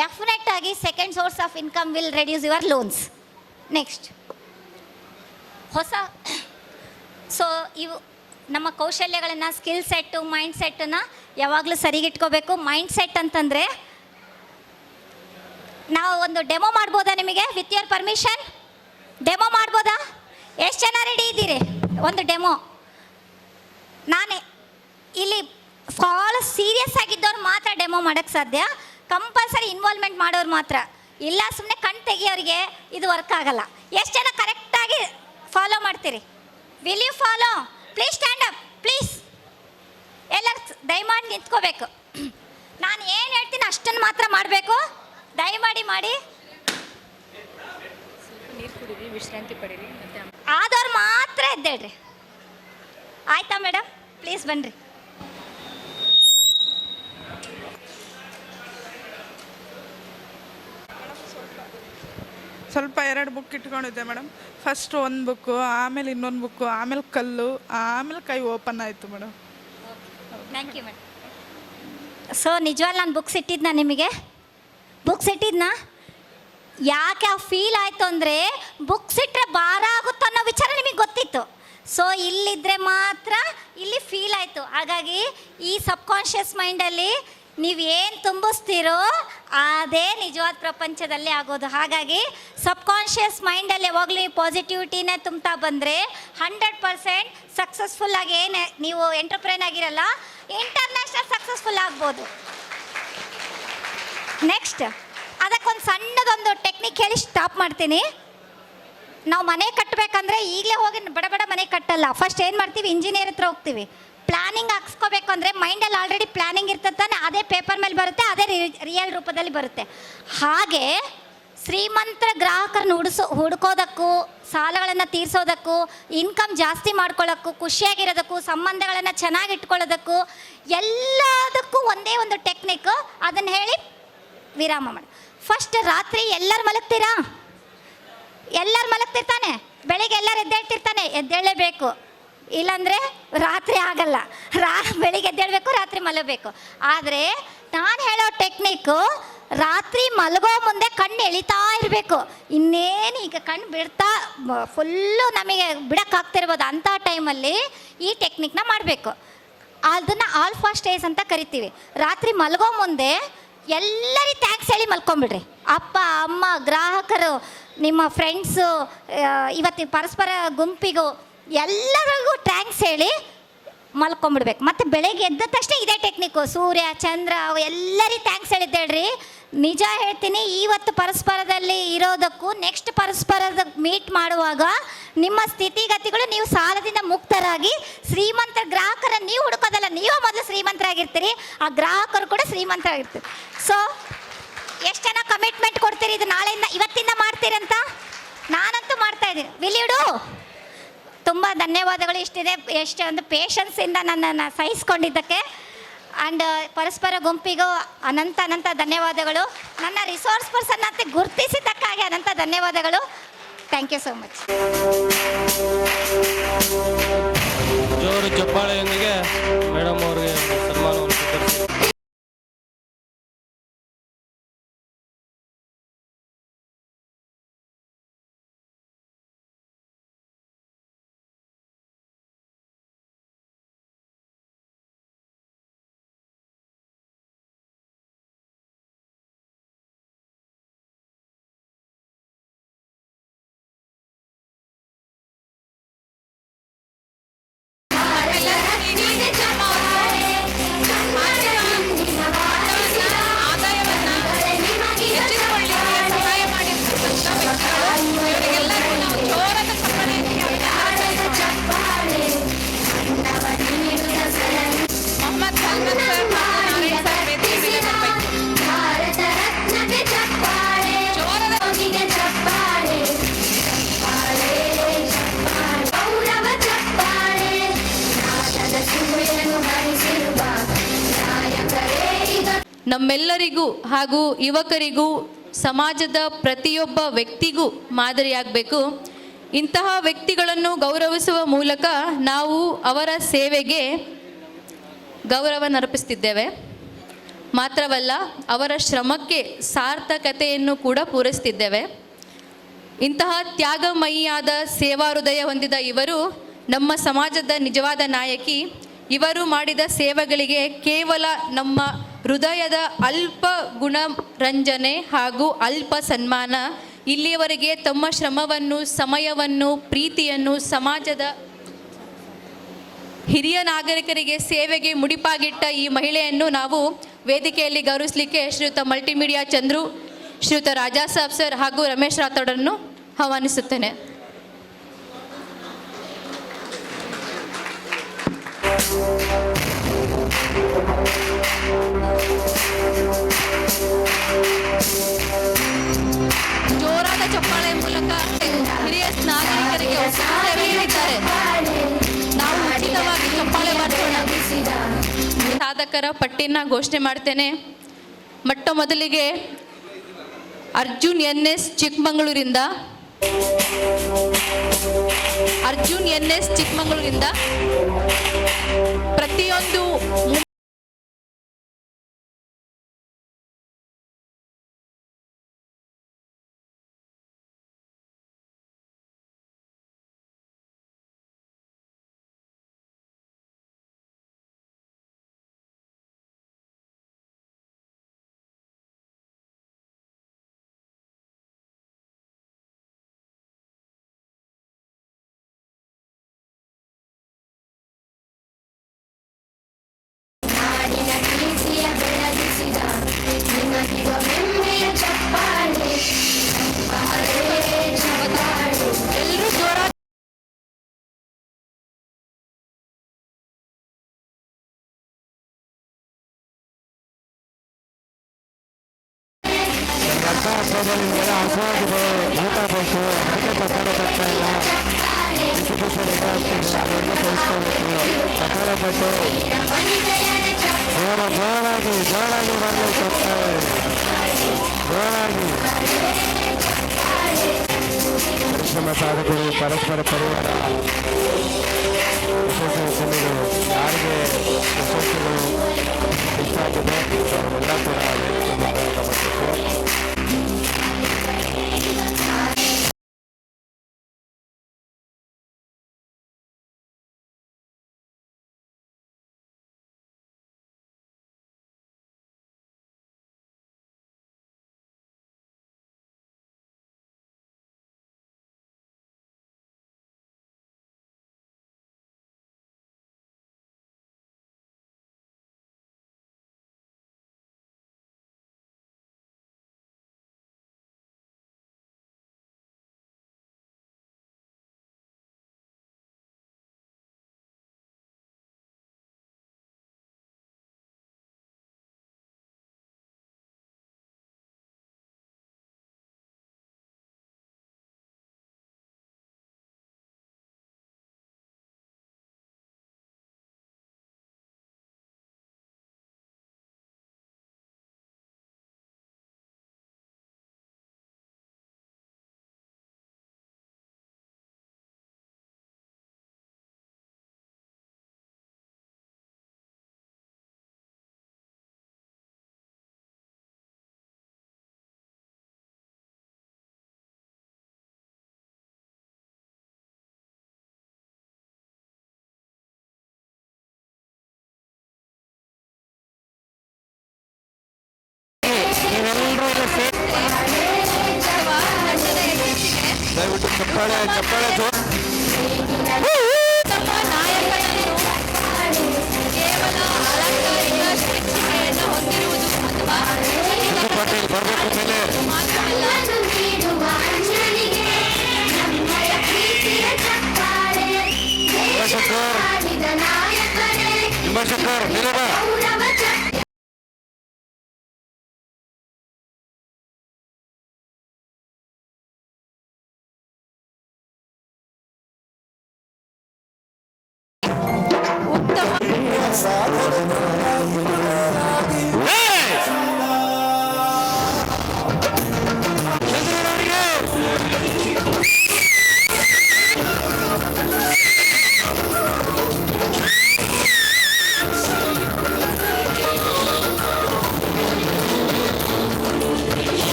ಡೆಫಿನೆಟ್ ಆಗಿ second source of income will reduce your loans. Next, ಹೊಸ ಸೊ ಇವು ನಮ್ಮ ಕೌಶಲ್ಯಗಳನ್ನು, ಸ್ಕಿಲ್ ಸೆಟ್ಟು, ಮೈಂಡ್ ಸೆಟ್ಟನ್ನು ಯಾವಾಗಲೂ ಸರಿಗಿಟ್ಕೋಬೇಕು. ಮೈಂಡ್ ಸೆಟ್ ಅಂತಂದರೆ ನಾವು ಒಂದು ಡೆಮೋ ಮಾಡ್ಬೋದಾ ನಿಮಗೆ? ವಿತ್ ಯುವರ್ ಪರ್ಮಿಷನ್ ಡೆಮೋ ಮಾಡ್ಬೋದಾ? ಎಷ್ಟು ಜನ ರೆಡಿ ಇದ್ದೀರಿ? ಒಂದು ಡೆಮೋ. ನಾನೇ ಇಲ್ಲಿ ಭಾಳ ಸೀರಿಯಸ್ ಆಗಿದ್ದವ್ರು ಮಾತ್ರ ಡೆಮೋ ಮಾಡೋಕ್ಕೆ ಸಾಧ್ಯ. ಕಂಪಲ್ಸರಿ ಇನ್ವಾಲ್ವ್ಮೆಂಟ್ ಮಾಡೋರು ಮಾತ್ರ. ಇಲ್ಲ ಸುಮ್ಮನೆ ಕಣ್ಣು ತೆಗಿಯೋರಿಗೆ ಇದು ವರ್ಕ್ ಆಗಲ್ಲ. ಎಷ್ಟು ಜನ ಕರೆಕ್ಟಾಗಿ ಫಾಲೋ ಮಾಡ್ತೀರಿ? Will you follow? Please stand up please. ಎಲ್ಲರೂ ದಯಮಾಡಿ ನಿಂತ್ಕೋಬೇಕು. ನಾನು ಏನು ಹೇಳ್ತೀನಿ ಅಷ್ಟನ್ನು ಮಾತ್ರ ಮಾಡಬೇಕು. ದಯಮಾಡಿ ಮಾಡಿ. ನೀರು ಕುಡೀರಿ, ವಿಶ್ರಾಂತಿ ಪಡೀರಿ. ಆದವ್ರು ಮಾತ್ರ ಎದ್ದೇಳ್ರಿ. ಆಯ್ತಾ ಮೇಡಮ್? ಪ್ಲೀಸ್ ಬನ್ನಿರಿ. ಸ್ವಲ್ಪ 2 ಬುಕ್ ಇಟ್ಕೊಂಡಿದ್ದೆ ಮೇಡಮ್. ಫಸ್ಟ್ ಒಂದು ಬುಕ್ಕು, ಆಮೇಲೆ ಇನ್ನೊಂದು ಬುಕ್ಕು, ಆಮೇಲೆ ಕಲ್ಲು, ಆಮೇಲೆ ಕೈ ಓಪನ್ ಆಯಿತು madam. Thank you madam. So ನಿಜವಾಗ್ಲೂ ನಾನು ಬುಕ್ಸ್ ಇಟ್ಟಿದ್ನಾ ನಿಮಗೆ? ಬುಕ್ಸ್ ಇಟ್ಟಿದ್ನಾ? ಯಾಕೆ ಆ ಫೀಲ್ ಆಯಿತು ಅಂದರೆ ಬುಕ್ಸ್ ಇಟ್ಟರೆ ಭಾರ ಆಗುತ್ತೋ ಅನ್ನೋ ವಿಚಾರ ನಿಮಗೆ ಗೊತ್ತಿತ್ತು. ಸೊ ಇಲ್ಲಿದ್ದರೆ ಮಾತ್ರ ಇಲ್ಲಿ ಫೀಲ್ ಆಯಿತು. ಹಾಗಾಗಿ ಈ ಸಬ್ಕಾನ್ಷಿಯಸ್ ಮೈಂಡಲ್ಲಿ ನೀವು ಏನು ತುಂಬಿಸ್ತೀರೋ ಅದೇ ನಿಜವಾದ ಪ್ರಪಂಚದಲ್ಲಿ ಆಗೋದು. ಹಾಗಾಗಿ ಸಬ್ಕಾನ್ಷಿಯಸ್ ಮೈಂಡಲ್ಲಿ ಯಾವಾಗಲೂ ಈ ಪಾಸಿಟಿವಿಟಿನೇ ತುಂಬ್ತಾ ಬಂದರೆ 100% ಸಕ್ಸಸ್ಫುಲ್ಲಾಗಿ ಏನು ನೀವು ಎಂಟರ್ಪ್ರೈನ್ ಆಗಿರಲ್ಲ, ಇಂಟರ್ನ್ಯಾಷನಲ್ ಸಕ್ಸಸ್ಫುಲ್ ಆಗ್ಬೋದು. ನೆಕ್ಸ್ಟ್ ಅದಕ್ಕೊಂದು ಸಣ್ಣದೊಂದು ಟೆಕ್ನಿಕ್ ಹೇಳಿ ಸ್ಟಾಪ್ ಮಾಡ್ತೀನಿ. ನಾವು ಮನೆ ಕಟ್ಟಬೇಕಂದ್ರೆ ಈಗಲೇ ಹೋಗಿ ಬಡ ಬಡ ಮನೆ ಕಟ್ಟಲ್ಲ. ಫಸ್ಟ್ ಏನು ಮಾಡ್ತೀವಿ? ಇಂಜಿನಿಯರ್ ಹತ್ರ ಹೋಗ್ತೀವಿ. ಪ್ಲ್ಯಾನಿಂಗ್ ಹಾಕ್ಸ್ಕೋಬೇಕು ಅಂದರೆ ಮೈಂಡಲ್ಲಿ ಆಲ್ರೆಡಿ ಪ್ಲ್ಯಾನಿಂಗ್ ಇರ್ತದೆ ತಾನೆ, ಅದೇ ಪೇಪರ್ ಮೇಲೆ ಬರುತ್ತೆ, ಅದೇ ರಿಯಲ್ ರೂಪದಲ್ಲಿ ಬರುತ್ತೆ. ಹಾಗೆ ಶ್ರೀಮಂತರ ಗ್ರಾಹಕರನ್ನ ಹುಡ್ಕೋದಕ್ಕೂ, ಸಾಲಗಳನ್ನು ತೀರಿಸೋದಕ್ಕೂ, ಇನ್ಕಮ್ ಜಾಸ್ತಿ ಮಾಡ್ಕೊಳ್ಳೋಕ್ಕೂ, ಖುಷಿಯಾಗಿರೋದಕ್ಕೂ, ಸಂಬಂಧಗಳನ್ನು ಚೆನ್ನಾಗಿ ಇಟ್ಕೊಳ್ಳೋದಕ್ಕೂ ಎಲ್ಲದಕ್ಕೂ ಒಂದೇ ಒಂದು ಟೆಕ್ನಿಕ್ಕು. ಅದನ್ನು ಹೇಳಿ ವಿರಾಮ ಮಾಡಿ. ಫಸ್ಟ್ ರಾತ್ರಿ ಎಲ್ಲರೂ ಮಲಗ್ತೀರಾ? ಎಲ್ಲರೂ ಮಲಗ್ತಿರ್ತಾನೆ. ಬೆಳಿಗ್ಗೆ ಎಲ್ಲರೂ ಎದ್ದೇಳ್ತಿರ್ತಾನೆ. ಎದ್ದೇಳಲೇಬೇಕು, ಇಲ್ಲಾಂದರೆ ರಾತ್ರಿ ಆಗಲ್ಲ. ಬೆಳಿಗ್ಗೆ ಎದ್ದೇಳಬೇಕು, ರಾತ್ರಿ ಮಲಗಬೇಕು. ಆದರೆ ನಾನು ಹೇಳೋ ಟೆಕ್ನಿಕ್ಕು ರಾತ್ರಿ ಮಲಗೋ ಮುಂದೆ ಕಣ್ಣು ಎಳಿತಾ ಇರಬೇಕು. ಇನ್ನೇನು ಈಗ ಕಣ್ಣು ಬಿಡ್ತಾ ಫುಲ್ಲು ನಮಗೆ ಬಿಡೋಕ್ಕಾಗ್ತಿರ್ಬೋದು. ಅಂಥ ಟೈಮಲ್ಲಿ ಈ ಟೆಕ್ನಿಕ್ನ ಮಾಡಬೇಕು. ಅದನ್ನು ಆಲ್ಫಾ ಸ್ಟೇಜ್ ಅಂತ ಕರಿತೀವಿ. ರಾತ್ರಿ ಮಲಗೋ ಮುಂದೆ ಎಲ್ಲರಿಗೂ ಥ್ಯಾಂಕ್ಸ್ ಹೇಳಿ ಮಲ್ಕೊಂಬಿಡ್ರಿ. ಅಪ್ಪ, ಅಮ್ಮ, ಗ್ರಾಹಕರು, ನಿಮ್ಮ ಫ್ರೆಂಡ್ಸು, ಇವತ್ತು ಪರಸ್ಪರ ಗುಂಪಿಗೂ ಎಲ್ಲರಿಗೂ ಥ್ಯಾಂಕ್ಸ್ ಹೇಳಿ ಮಲ್ಕೊಂಬಿಡ್ಬೇಕು. ಮತ್ತು ಬೆಳಗ್ಗೆ ಎದ್ದ ತಕ್ಷಣ ಇದೇ ಟೆಕ್ನಿಕ್ಕು. ಸೂರ್ಯ, ಚಂದ್ರ ಎಲ್ಲರಿಗೂ ಥ್ಯಾಂಕ್ಸ್ ಹೇಳಿದ್ದೇಳ್ರಿ. ನಿಜ ಹೇಳ್ತೀನಿ, ಇವತ್ತು ಪರಸ್ಪರದಲ್ಲಿ ಇರೋದಕ್ಕೂ ನೆಕ್ಸ್ಟ್ ಪರಸ್ಪರದ ಮೀಟ್ ಮಾಡುವಾಗ ನಿಮ್ಮ ಸ್ಥಿತಿಗತಿಗಳು, ನೀವು ಸಾಲದಿಂದ ಮುಕ್ತರಾಗಿ ಶ್ರೀಮಂತ ಗ್ರಾಹಕರನ್ನು ನೀವು ಹುಡುಕೋದಲ್ಲ, ನೀವು ಮೊದಲು ಶ್ರೀಮಂತರಾಗಿರ್ತೀರಿ, ಆ ಗ್ರಾಹಕರು ಕೂಡ ಶ್ರೀಮಂತರಾಗಿರ್ತೀರಿ. ಸೊ ಎಷ್ಟು ಜನ ಕಮಿಟ್ಮೆಂಟ್ ಕೊಡ್ತೀರಿ ಇದು ನಾಳೆಯಿಂದ ಇವತ್ತಿಂದ ಮಾಡ್ತೀರಂತ? ನಾನಂತೂ ಮಾಡ್ತಾ ಇದ್ದೀನಿ. ವಿಲಿಯುಡು ತುಂಬ ಧನ್ಯವಾದಗಳು. ಇಷ್ಟಿದೆ ಎಷ್ಟೊಂದು ಪೇಷನ್ಸಿಂದ ನನ್ನನ್ನು ಸಹಿಸ್ಕೊಂಡಿದ್ದಕ್ಕೆ. ಆ್ಯಂಡ್ ಪರಸ್ಪರ ಗುಂಪಿಗೂ ಅನಂತ ಧನ್ಯವಾದಗಳು. ನನ್ನ ರಿಸೋರ್ಸ್ ಪರ್ಸನ್ ಅಂತ ಗುರುತಿಸಿದ್ದಕ್ಕಾಗಿ ಅನಂತ ಧನ್ಯವಾದಗಳು. Thank you so much. ಜೋರು ಚಪ್ಪಾಳೆಯೊಂದಿಗೆ ಮೇಡಮ್ ಅವರಿಗೆ ಸನ್ಮಾನವನ್ನು ಸ್ವೀಕರಿಸಿ. ನಮ್ಮೆಲ್ಲರಿಗೂ ಹಾಗೂ ಯುವಕರಿಗೂ ಸಮಾಜದ ಪ್ರತಿಯೊಬ್ಬ ವ್ಯಕ್ತಿಗೂ ಮಾದರಿಯಾಗಬೇಕು. ಇಂತಹ ವ್ಯಕ್ತಿಗಳನ್ನು ಗೌರವಿಸುವ ಮೂಲಕ ನಾವು ಅವರ ಸೇವೆಗೆ ಗೌರವನರ್ಪಿಸ್ತಿದ್ದೇವೆ. ಮಾತ್ರವಲ್ಲ, ಅವರ ಶ್ರಮಕ್ಕೆ ಸಾರ್ಥಕತೆಯನ್ನು ಕೂಡ ಪೂರೈಸ್ತಿದ್ದೇವೆ. ಇಂತಹ ತ್ಯಾಗಮಯಿಯಾದ ಸೇವಾ ಹೃದಯ ಹೊಂದಿದ ಇವರು ನಮ್ಮ ಸಮಾಜದ ನಿಜವಾದ ನಾಯಕಿ. ಇವರು ಮಾಡಿದ ಸೇವೆಗಳಿಗೆ ಕೇವಲ ನಮ್ಮ ಹೃದಯದ ಅಲ್ಪ ಗುಣರಂಜನೆ ಹಾಗೂ ಅಲ್ಪ ಸನ್ಮಾನ. ಇಲ್ಲಿಯವರೆಗೆ ತಮ್ಮ ಶ್ರಮವನ್ನು, ಸಮಯವನ್ನು, ಪ್ರೀತಿಯನ್ನು ಸಮಾಜದ ಹಿರಿಯ ನಾಗರಿಕರಿಗೆ ಸೇವೆಗೆ ಮುಡಿಪಾಗಿಟ್ಟ ಈ ಮಹಿಳೆಯನ್ನು ನಾವು ವೇದಿಕೆಯಲ್ಲಿ ಗೌರವಿಸಲಿಕ್ಕೆ ಶ್ರೀಯುತ ಮಲ್ಟಿಮೀಡಿಯಾ ಚಂದ್ರು, ಶ್ರೀಯುತ ರಾಜಾ ಸಾಬ್ ಸರ್ ಹಾಗೂ ರಮೇಶ್ ರಾಥೋಡನ್ನು ಆಹ್ವಾನಿಸುತ್ತೇನೆ. ಜೋರಾದ ಚಪ್ಪಾಳೆ ಮೂಲಕ ಹಿರಿಯ ನಾಗರಿಕರಿಗೆ ಸೇವೆ ನೀಡಿದ್ದಾರೆ. ನಾವು ಉಚಿತವಾಗಿ ಚಪ್ಪಾಳೆ ಮಾಡೋಣ. ಸಾಧಕರ ಪಟ್ಟಿನ ಘೋಷಣೆ ಮಾಡ್ತೇನೆ. ಮೊಟ್ಟ ಮೊದಲಿಗೆ ಅರ್ಜುನ್ NS ಚಿಕ್ಕಮಗಳೂರಿಂದ, ಅರ್ಜುನ್ NS ಚಿಕ್ಕಮಗಳೂರಿಂದ ಪ್ರತಿಯೊಂದು ಎಲ್ಲರೂ ಜೋರಾಗಿ ಪರಿಶ್ರಮ ಸಾಧಕರು, ಪರಸ್ಪರ ಪರಿವಾರ, ವಿಶೇಷ ಹೆಸರುಗಳು, ಯಾರಿಗೆ ಯಶಸ್ಸುಗಳು ಇಷ್ಟ ಆಗಿದೆ ಅವರೆಲ್ಲ ಕೂಡ ವೇದಿಕೆ ಮುಂದೆ ಗಮನಿಸಬೇಕು. ದಯವಿಟ್ಟು ಚಪ್ಪಾಳೆ ನಮ್ಮ ನಾಯಕನನ್ನು ಕೇವಲ ಅಲಂಕಾರಿಕ ಶೈಕ್ಷಣಿಕೆಯನ್ನು ಹೊಂದಿರುವುದು ಅಥವಾ ಪಾಟೀಲ್ ಬರಬೇಕು ಮೇಲೆ ಮಾತ್ರವಲ್ಲ, ವಿಮರ್ಶಕರ್ ನಿರವ ಉತ್ತಮ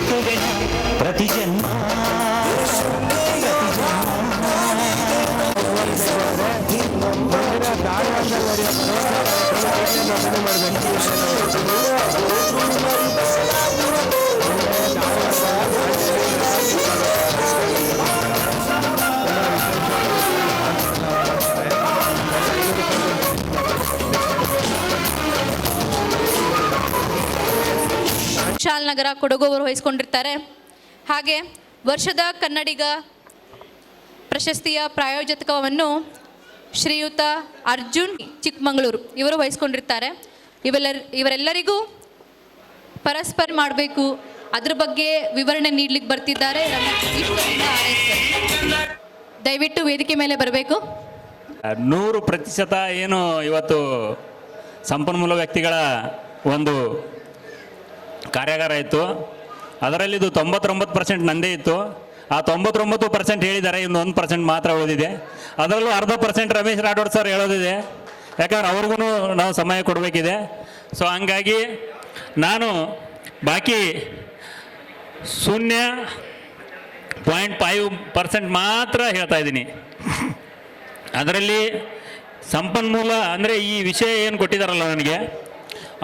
ಹುಟ್ಟುವೆ ಪ್ರತಿ ಜನ್ಮ ಕುಶಾಲನಗರ ಕೊಡಗು ಅವರು ವಹಿಸಿಕೊಂಡಿರ್ತಾರೆ. ಹಾಗೆ ವರ್ಷದ ಕನ್ನಡಿಗ ಪ್ರಶಸ್ತಿಯ ಪ್ರಾಯೋಜಕವನ್ನು ಶ್ರೀಯುತ ಅರ್ಜುನ್ ಚಿಕ್ಕಮಗಳೂರು ಇವರು ವಹಿಸ್ಕೊಂಡಿರ್ತಾರೆ. ಇವರೆಲ್ಲರಿಗೂ ಪರಸ್ಪರ ಮಾಡಬೇಕು ಅದ್ರ ಬಗ್ಗೆ ವಿವರಣೆ ನೀಡಲಿಕ್ಕೆ ಬರ್ತಿದ್ದಾರೆ. ದಯವಿಟ್ಟು ವೇದಿಕೆ ಮೇಲೆ ಬರಬೇಕು. 100% ಏನು ಇವತ್ತು ಸಂಪನ್ಮೂಲ ವ್ಯಕ್ತಿಗಳ ಒಂದು ಕಾರ್ಯಾಗಾರ ಇತ್ತು. ಅದರಲ್ಲಿ ಇದು 99% ನಂದೇ ಇತ್ತು. ಆ 99% ಹೇಳಿದ್ದಾರೆ, ಇನ್ನು 1% ಮಾತ್ರ ಉಳಿದಿದೆ. ಅದರಲ್ಲೂ 0.5% ರಮೇಶ್ ರಾಠೋಡ್ ಸರ್ ಹೇಳೋದಿದೆ, ಯಾಕಂದ್ರೆ ಅವ್ರಿಗೂ ನಾವು ಸಮಯ ಕೊಡಬೇಕಿದೆ. ಸೊ ಹಂಗಾಗಿ ನಾನು ಬಾಕಿ 0.5% ಮಾತ್ರ ಹೇಳ್ತಾ ಇದ್ದೀನಿ. ಅದರಲ್ಲಿ ಸಂಪನ್ಮೂಲ ಅಂದರೆ ಈ ವಿಷಯ ಏನು ಕೊಟ್ಟಿದ್ದಾರಲ್ಲ ನನಗೆ,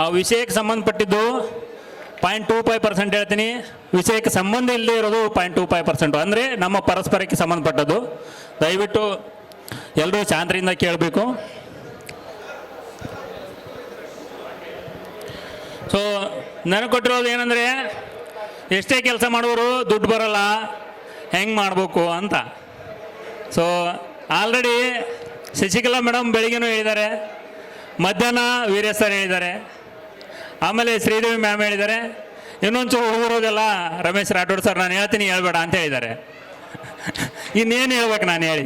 ಆ ವಿಷಯಕ್ಕೆ ಸಂಬಂಧಪಟ್ಟಿದ್ದು 0.25% ಹೇಳ್ತೀನಿ. ವಿಷಯಕ್ಕೆ ಸಂಬಂಧ ಇಲ್ಲದೆ ಇರೋದು 0.25%, ಅಂದರೆ ನಮ್ಮ ಪರಸ್ಪರಕ್ಕೆ ಸಂಬಂಧಪಟ್ಟದ್ದು. ದಯವಿಟ್ಟು ಎಲ್ಲರೂ ಶಾಂತರಿಂದ ಕೇಳಬೇಕು. ಸೊ ನನಗೆ ಕೊಟ್ಟಿರೋದು ಏನಂದರೆ, ಎಷ್ಟೇ ಕೆಲಸ ಮಾಡೋರು ದುಡ್ಡು ಬರೋಲ್ಲ, ಹೆಂಗೆ ಮಾಡಬೇಕು ಅಂತ. ಸೊ ಆಲ್ರೆಡಿ ಶಶಿಕಲಾ ಮೇಡಮ್ ಬೆಳಿಗ್ಗೆನೂ ಹೇಳಿದ್ದಾರೆ, ಮಧ್ಯಾಹ್ನ ವೀರ್ಯ ಸರ್ ಹೇಳಿದ್ದಾರೆ, ಆಮೇಲೆ ಶ್ರೀದೇವಿ ಮ್ಯಾಮ್ ಹೇಳಿದ್ದಾರೆ, ಇನ್ನೊಂಚೂರು ಹೋಗಿರೋದೆಲ್ಲ ರಮೇಶ್ ರಾಠೋಡ್ ಸರ್ ನಾನು ಹೇಳ್ತೀನಿ ಹೇಳ್ಬೇಡ ಅಂತ ಹೇಳಿದ್ದಾರೆ. ಇನ್ನೇನು ಹೇಳ್ಬೇಕು ನಾನು ಹೇಳಿ,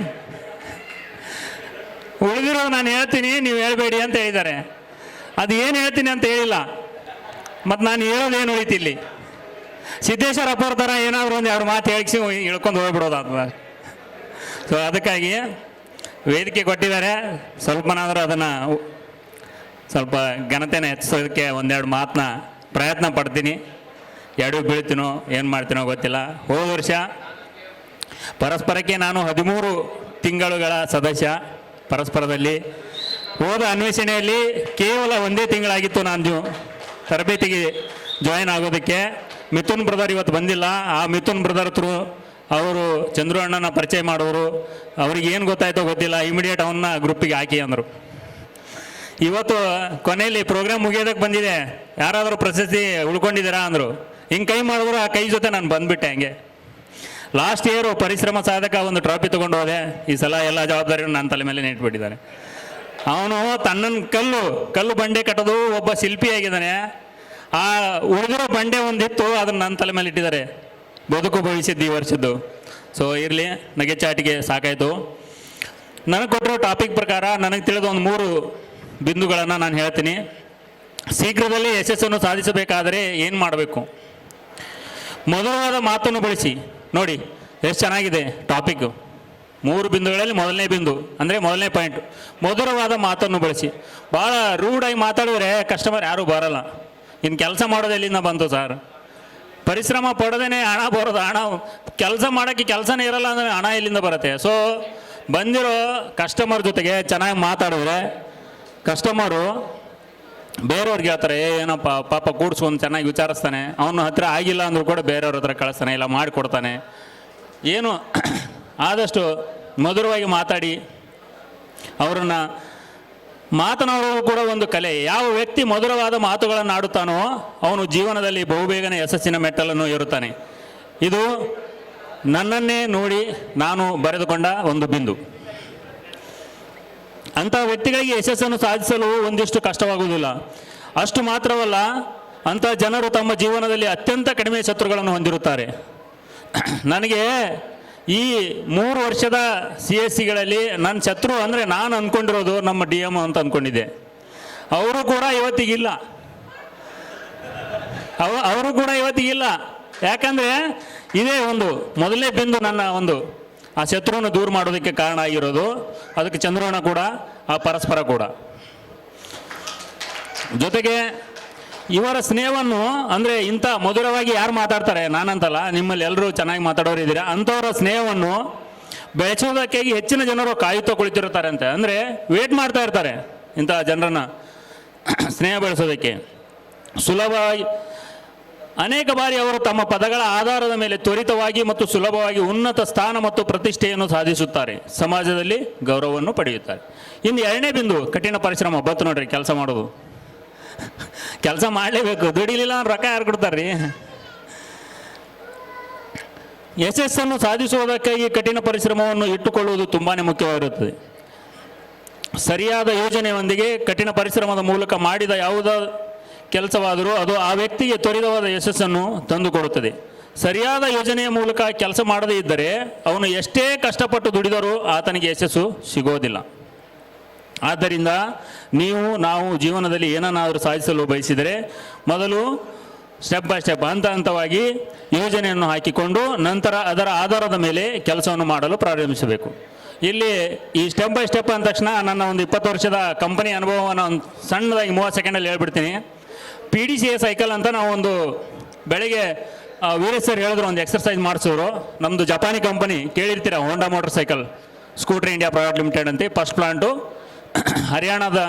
ಉಳಿದಿರೋದು ನಾನು ಹೇಳ್ತೀನಿ ನೀವು ಹೇಳ್ಬೇಡಿ ಅಂತ ಹೇಳಿದ್ದಾರೆ. ಅದು ಏನು ಹೇಳ್ತೀನಿ ಅಂತ ಹೇಳಿಲ್ಲ, ಮತ್ತು ನಾನು ಹೇಳೋದೇನು ಉಳಿತು ಇಲ್ಲಿ. ಸಿದ್ದೇಶ್ವರ ಅಪ್ಪರ ಥರ ಏನಾದರೂ ಒಂದು 2 ಮಾತು ಹೇಳಿಸಿ ಹೇಳ್ಕೊಂಡು ಹೋಗ್ಬಿಡೋದು ಅದು. ಸೊ ಅದಕ್ಕಾಗಿ ವೇದಿಕೆ ಕೊಟ್ಟಿದ್ದಾರೆ, ಸ್ವಲ್ಪನಾದರೂ ಅದನ್ನು ಸ್ವಲ್ಪ ಘನತೆನ ಹೆಚ್ಚಿಸೋದಕ್ಕೆ 1-2 ಮಾತನ್ನ ಪ್ರಯತ್ನ ಪಡ್ತೀನಿ. 2 ಬೀಳ್ತೀನೋ ಏನು ಮಾಡ್ತೀನೋ ಗೊತ್ತಿಲ್ಲ. ಹೋದ ವರ್ಷ ಪರಸ್ಪರಕ್ಕೆ ನಾನು 13 ತಿಂಗಳುಗಳ ಸದಸ್ಯ ಪರಸ್ಪರದಲ್ಲಿ. ಹೋದ ಅನ್ವೇಷಣೆಯಲ್ಲಿ ಕೇವಲ 1 ತಿಂಗಳಾಗಿತ್ತು ನಾನು ತರಬೇತಿಗೆ ಜಾಯಿನ್ ಆಗೋದಕ್ಕೆ. ಮಿಥುನ್ ಬ್ರದರ್ ಇವತ್ತು ಬಂದಿಲ್ಲ. ಆ ಮಿಥುನ್ ಬ್ರದರ್ ಥ್ರೂ ಅವರು ಚಂದ್ರು ಅಣ್ಣನ ಪರಿಚಯ ಮಾಡೋರು, ಅವ್ರಿಗೆ ಏನು ಗೊತ್ತಾಯ್ತೋ ಗೊತ್ತಿಲ್ಲ, ಇಮಿಡಿಯೇಟ್ ಅವನ್ನ ಗ್ರೂಪಿಗೆ ಹಾಕಿ ಅಂದರು. ಇವತ್ತು ಕೊನೆಯಲ್ಲಿ ಪ್ರೋಗ್ರಾಮ್ ಮುಗಿಯೋದಕ್ಕೆ ಬಂದಿದೆ, ಯಾರಾದರೂ ಪ್ರಶಸ್ತಿ ಉಳ್ಕೊಂಡಿದ್ದೀರಾ ಅಂದರು. ಹಿಂಗೆ ಕೈ ಮಾಡಿದ್ರು, ಆ ಕೈ ಜೊತೆ ನಾನು ಬಂದುಬಿಟ್ಟೆ. ಹಂಗೆ ಲಾಸ್ಟ್ ಇಯರು ಪರಿಶ್ರಮ ಸಾಧಕ ಒಂದು ಟ್ರಾಫಿ ತೊಗೊಂಡು ಹೋದೆ. ಈ ಸಲ ಎಲ್ಲ ಜವಾಬ್ದಾರಿಯನ್ನು ನನ್ನ ತಲೆ ಮೇಲೆ ಇಟ್ಬಿಟ್ಟಿದ್ದಾನೆ. ಅವನು ತನ್ನನ್ನು ಕಲ್ಲು ಬಂಡೆ ಕಟ್ಟೋದು ಒಬ್ಬ ಶಿಲ್ಪಿಯಾಗಿದ್ದಾನೆ. ಆ ಉಳಿದಿರೋ ಬಂಡೆ ಒಂದಿತ್ತು, ಅದನ್ನು ನನ್ನ ತಲೆ ಮೇಲೆ ಇಟ್ಟಿದ್ದಾರೆ. ಬದುಕು ಭವಿಷ್ಯದ್ದು ಈ ವರ್ಷದ್ದು. ಸೊ ಇರಲಿ, ನಗೆಚಾಟಿಗೆ ಸಾಕಾಯಿತು. ನನಗೆ ಕೊಟ್ಟಿರೋ ಟಾಪಿಕ್ ಪ್ರಕಾರ ನನಗೆ ತಿಳಿದ ಒಂದು 3 ಬಿಂದುಗಳನ್ನು ನಾನು ಹೇಳ್ತೀನಿ. ಶೀಘ್ರದಲ್ಲಿ ಯಶಸ್ಸನ್ನು ಸಾಧಿಸಬೇಕಾದರೆ ಏನು ಮಾಡಬೇಕು? ಮಧುರವಾದ ಮಾತನ್ನು ಬಳಸಿ. ನೋಡಿ ಎಷ್ಟು ಚೆನ್ನಾಗಿದೆ ಟಾಪಿಕ್ಕು. 3 ಬಿಂದುಗಳಲ್ಲಿ ಮೊದಲನೇ ಬಿಂದು ಅಂದರೆ ಮೊದಲನೇ ಪಾಯಿಂಟ್, ಮಧುರವಾದ ಮಾತನ್ನು ಬಳಸಿ. ಭಾಳ ರೂಢಾಗಿ ಮಾತಾಡಿದ್ರೆ ಕಸ್ಟಮರ್ ಯಾರೂ ಬರಲ್ಲ. ಇನ್ನು ಕೆಲಸ ಮಾಡೋದು ಎಲ್ಲಿಂದ ಬಂತು ಸರ್? ಪರಿಶ್ರಮ ಪಡೆದೇ ಹಣ ಬರೋದು. ಹಣ ಕೆಲಸ ಮಾಡೋಕ್ಕೆ ಕೆಲಸನೇ ಇರಲ್ಲ ಅಂದರೆ ಹಣ ಎಲ್ಲಿಂದ ಬರುತ್ತೆ? ಸೊ ಬಂದಿರೋ ಕಸ್ಟಮರ್ ಜೊತೆಗೆ ಚೆನ್ನಾಗಿ ಮಾತಾಡಿದ್ರೆ ಕಸ್ಟಮರು ಬೇರೆಯವ್ರಿಗೆ ಹೇಳ್ತಾರೆ, ಏನಪ್ಪ ಪಾಪ ಕೂಡ್ಸ್ಕೊಂಡು ಚೆನ್ನಾಗಿ ವಿಚಾರಿಸ್ತಾನೆ, ಅವನ ಹತ್ರ ಆಗಿಲ್ಲ ಅಂದರೂ ಕೂಡ ಬೇರೆಯವ್ರ ಹತ್ರ ಕಳಿಸ್ತಾನೆ, ಇಲ್ಲ ಮಾಡಿಕೊಡ್ತಾನೆ. ಏನು ಆದಷ್ಟು ಮಧುರವಾಗಿ ಮಾತಾಡಿ ಅವರನ್ನು ಮಾತನಾಡುವುದು ಕೂಡ ಒಂದು ಕಲೆ. ಯಾವ ವ್ಯಕ್ತಿ ಮಧುರವಾದ ಮಾತುಗಳನ್ನು ಆಡುತ್ತಾನೋ ಅವನು ಜೀವನದಲ್ಲಿ ಬಹುಬೇಗನೆ ಯಶಸ್ಸಿನ ಮೆಟ್ಟಲನ್ನು ಏರುತ್ತಾನೆ. ಇದು ನನ್ನನ್ನೇ ನೋಡಿ ನಾನು ಬರೆದುಕೊಂಡ ಒಂದು ಬಿಂದು. ಅಂಥ ವ್ಯಕ್ತಿಗಳಿಗೆ ಯಶಸ್ಸನ್ನು ಸಾಧಿಸಲು ಒಂದಿಷ್ಟು ಕಷ್ಟವಾಗುವುದಿಲ್ಲ. ಅಷ್ಟು ಮಾತ್ರವಲ್ಲ, ಅಂಥ ಜನರು ತಮ್ಮ ಜೀವನದಲ್ಲಿ ಅತ್ಯಂತ ಕಡಿಮೆ ಶತ್ರುಗಳನ್ನು ಹೊಂದಿರುತ್ತಾರೆ. ನನಗೆ ಈ 3 ವರ್ಷದ CSCಗಳಲ್ಲಿ ನನ್ನ ಶತ್ರು ಅಂದರೆ ನಾನು ಅಂದ್ಕೊಂಡಿರೋದು ನಮ್ಮ DM ಅಂತ ಅಂದ್ಕೊಂಡಿದ್ದೆ. ಅವರು ಕೂಡ ಇವತ್ತಿಗಿಲ್ಲ. ಅವರು ಕೂಡ ಇವತ್ತಿಗಿಲ್ಲ. ಯಾಕಂದರೆ ಇದೇ ಒಂದು ಮೊದಲನೇ ಬಿಂದು, ನನ್ನ ಒಂದು ಆ ಶತ್ರುವನ್ನು ದೂರ ಮಾಡೋದಕ್ಕೆ ಕಾರಣ ಆಗಿರೋದು. ಅದಕ್ಕೆ ಚಂದ್ರಣ್ಣ ಕೂಡ, ಆ ಪರಸ್ಪರ ಕೂಡ. ಜೊತೆಗೆ ಇವರ ಸ್ನೇಹವನ್ನು ಅಂದರೆ ಇಂಥ ಮಧುರವಾಗಿ ಯಾರು ಮಾತಾಡ್ತಾರೆ, ನಾನಂತಲ್ಲ, ನಿಮ್ಮಲ್ಲಿ ಎಲ್ಲರೂ ಚೆನ್ನಾಗಿ ಮಾತಾಡೋರು ಇದ್ದೀರಾ, ಅಂಥವರ ಸ್ನೇಹವನ್ನು ಬೆಳೆಸೋದಕ್ಕಾಗಿ ಹೆಚ್ಚಿನ ಜನರು ಕಾಯುತ್ತಾ ಕುಳಿತಿರ್ತಾರೆ ಅಂತೆ. ಅಂದರೆ ವೇಟ್ ಮಾಡ್ತಾ ಇರ್ತಾರೆ ಇಂಥ ಜನರನ್ನು ಸ್ನೇಹ ಬೆಳೆಸೋದಕ್ಕೆ. ಸುಲಭವಾಗಿ ಅನೇಕ ಬಾರಿ ಅವರು ತಮ್ಮ ಪದಗಳ ಆಧಾರದ ಮೇಲೆ ತ್ವರಿತವಾಗಿ ಮತ್ತು ಸುಲಭವಾಗಿ ಉನ್ನತ ಸ್ಥಾನ ಮತ್ತು ಪ್ರತಿಷ್ಠೆಯನ್ನು ಸಾಧಿಸುತ್ತಾರೆ, ಸಮಾಜದಲ್ಲಿ ಗೌರವವನ್ನು ಪಡೆಯುತ್ತಾರೆ. ಇನ್ನು ಎರಡನೇ ಬಿಂದು ಕಠಿಣ ಪರಿಶ್ರಮ. ಬತ್ತು ನೋಡ್ರಿ, ಕೆಲಸ ಮಾಡೋದು. ಕೆಲಸ ಮಾಡಲೇಬೇಕು, ದುಡಿಲಿಲ್ಲ ಅಂದ್ರೆ ರೊಕ್ಕ ಯಾರು ಕೊಡ್ತಾರ್ರಿ? ಯಶಸ್ಸನ್ನು ಸಾಧಿಸುವುದಕ್ಕಾಗಿ ಕಠಿಣ ಪರಿಶ್ರಮವನ್ನು ಇಟ್ಟುಕೊಳ್ಳುವುದು ತುಂಬಾ ಮುಖ್ಯವಾಗಿರುತ್ತದೆ. ಸರಿಯಾದ ಯೋಜನೆಯೊಂದಿಗೆ ಕಠಿಣ ಪರಿಶ್ರಮದ ಮೂಲಕ ಮಾಡಿದ ಯಾವುದೇ ಕೆಲಸವಾದರೂ ಅದು ಆ ವ್ಯಕ್ತಿಗೆ ತ್ವರಿತವಾದ ಯಶಸ್ಸನ್ನು ತಂದುಕೊಡುತ್ತದೆ. ಸರಿಯಾದ ಯೋಜನೆಯ ಮೂಲಕ ಕೆಲಸ ಮಾಡದೇ ಇದ್ದರೆ ಅವನು ಎಷ್ಟೇ ಕಷ್ಟಪಟ್ಟು ದುಡಿದರೂ ಆತನಿಗೆ ಯಶಸ್ಸು ಸಿಗೋದಿಲ್ಲ. ಆದ್ದರಿಂದ ನಾವು ಜೀವನದಲ್ಲಿ ಏನನ್ನಾದರೂ ಸಾಧಿಸಲು ಬಯಸಿದರೆ ಮೊದಲು ಸ್ಟೆಪ್ ಬೈ ಸ್ಟೆಪ್, ಹಂತ ಹಂತವಾಗಿ ಯೋಜನೆಯನ್ನು ಹಾಕಿಕೊಂಡು ನಂತರ ಅದರ ಆಧಾರದ ಮೇಲೆ ಕೆಲಸವನ್ನು ಮಾಡಲು ಪ್ರಾರಂಭಿಸಬೇಕು. ಇಲ್ಲಿ ಈ ಸ್ಟೆಪ್ ಬೈ ಸ್ಟೆಪ್ ಅಂದ ತಕ್ಷಣ ನನ್ನ ಒಂದು 20 ವರ್ಷದ ಕಂಪನಿ ಅನುಭವವನ್ನು ಒಂದು ಸಣ್ಣದಾಗಿ 30 ಸೆಕೆಂಡಲ್ಲಿ ಹೇಳ್ಬಿಡ್ತೀನಿ. PDCA ಸೈಕಲ್ ಅಂತ ನಾವು ಒಂದು ಬೆಳಗ್ಗೆ ವೀರೇಶ್ ಸರ್ ಹೇಳಿದ್ರು, ಒಂದು ಎಕ್ಸರ್ಸೈಸ್ ಮಾಡಿಸೋರು. ನಮ್ಮದು ಜಪಾನಿ ಕಂಪನಿ ಕೇಳಿರ್ತೀರ, Honda motor cycle scooter India private limited ಅಂತ. ಫಸ್ಟ್ ಪ್ಲಾಂಟು ಹರಿಯಾಣದ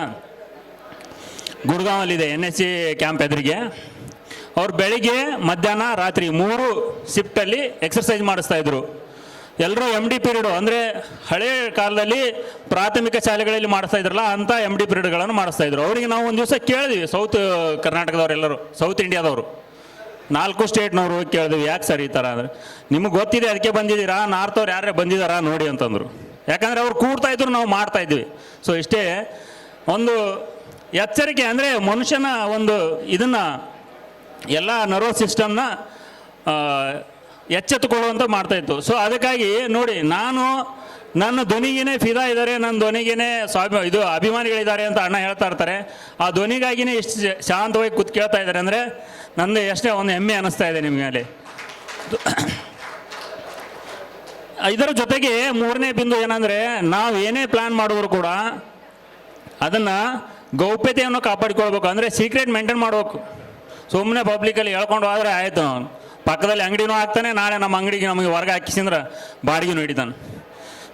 ಗುಡ್ಗಾಂವಲ್ಲಿದೆ, NSC ಕ್ಯಾಂಪ್ ಎದುರಿಗೆ. ಅವ್ರು ಬೆಳಿಗ್ಗೆ ಮಧ್ಯಾಹ್ನ ರಾತ್ರಿ 3 ಶಿಫ್ಟಲ್ಲಿ ಎಕ್ಸರ್ಸೈಸ್ ಮಾಡಿಸ್ತಾಯಿದ್ರು. ಎಲ್ಲರೂ MD ಪೀರಿಯಡು, ಅಂದರೆ ಹಳೆಯ ಕಾಲದಲ್ಲಿ ಪ್ರಾಥಮಿಕ ಶಾಲೆಗಳಲ್ಲಿ ಮಾಡಿಸ್ತಾ ಇದ್ರಲ್ಲ ಅಂಥ MD ಪೀರಿಯಡ್ಗಳನ್ನು ಮಾಡಿಸ್ತಾಯಿದ್ರು. ಅವರಿಗೆ ನಾವು ಒಂದು ದಿವಸ ಕೇಳಿದ್ವಿ, ಸೌತ್ ಕರ್ನಾಟಕದವರೆಲ್ಲರೂ, ಸೌತ್ ಇಂಡಿಯಾದವರು 4 ಸ್ಟೇಟ್ನವರು ಹೋಗಿ ಕೇಳಿದ್ವಿ, ಯಾಕೆ ಸರ್ ಈ ಥರ ಅಂದರೆ, ನಿಮಗೆ ಗೊತ್ತಿದೆ ಅದಕ್ಕೆ ಬಂದಿದ್ದೀರಾ, ನಾರ್ತವ್ರು ಯಾರೇ ಬಂದಿದ್ದಾರಾ ನೋಡಿ ಅಂತಂದರು. ಯಾಕಂದರೆ ಅವ್ರು ಕೂಡ್ತಾ ಇದ್ರು, ನಾವು ಮಾಡ್ತಾಯಿದ್ವಿ. ಸೊ ಇಷ್ಟೇ ಒಂದು ಎಚ್ಚರಿಕೆ, ಅಂದರೆ ಮನುಷ್ಯನ ಒಂದು ಇದನ್ನು ಎಲ್ಲ ನರ್ವಸ್ ಸಿಸ್ಟಮ್ನ ಎಚ್ಚೆತ್ತುಕೊಳ್ಳುವಂಥ ಮಾಡ್ತಾಯಿತ್ತು. ಸೊ ಅದಕ್ಕಾಗಿ ನೋಡಿ, ನಾನು ನನ್ನ ಧ್ವನಿಗೇನೆ ಫಿದಾ ಇದ್ದಾರೆ, ನನ್ನ ಧ್ವನಿಗೇನೆ ಇದು ಅಭಿಮಾನಿಗಳಿದ್ದಾರೆ ಅಂತ ಅಣ್ಣ ಹೇಳ್ತಾ ಇರ್ತಾರೆ. ಆ ಧ್ವನಿಗಾಗಿನೇ ಇಷ್ಟು ಶಾಂತವಾಗಿ ಕೂತ್ ಕೇಳ್ತಾ ಇದ್ದಾರೆ ಅಂದರೆ ನಂದು ಎಷ್ಟೇ ಒಂದು ಹೆಮ್ಮೆ ಅನ್ನಿಸ್ತಾ ಇದೆ ನಿಮ್ಮ ಮೇಲೆ. ಇದರ ಜೊತೆಗೆ ಮೂರನೇ ಬಿಂದು ಏನಂದರೆ, ನಾವು ಏನೇ ಪ್ಲ್ಯಾನ್ ಮಾಡಿದ್ರು ಕೂಡ ಅದನ್ನು ಗೌಪ್ಯತೆಯನ್ನು ಕಾಪಾಡಿಕೊಳ್ಬೇಕು. ಅಂದರೆ ಸೀಕ್ರೆಟ್ ಮೇಂಟೈನ್ ಮಾಡಬೇಕು. ಸುಮ್ಮನೆ ಪಬ್ಲಿಕಲ್ಲಿ ಹೇಳ್ಕೊಂಡು ಹೋದರೆ ಆಯಿತು, ಪಕ್ಕದಲ್ಲಿ ಅಂಗಡಿನೂ ಹಾಕ್ತಾನೆ, ನಾಳೆ ನಮ್ಮ ಅಂಗಡಿಗೆ ನಮಗೆ ಹೊರಗೆ ಹಾಕಿಸಿದ್ರೆ ಬಾಡಿಗೆನೂ ಹಿಡಿತಾನೆ.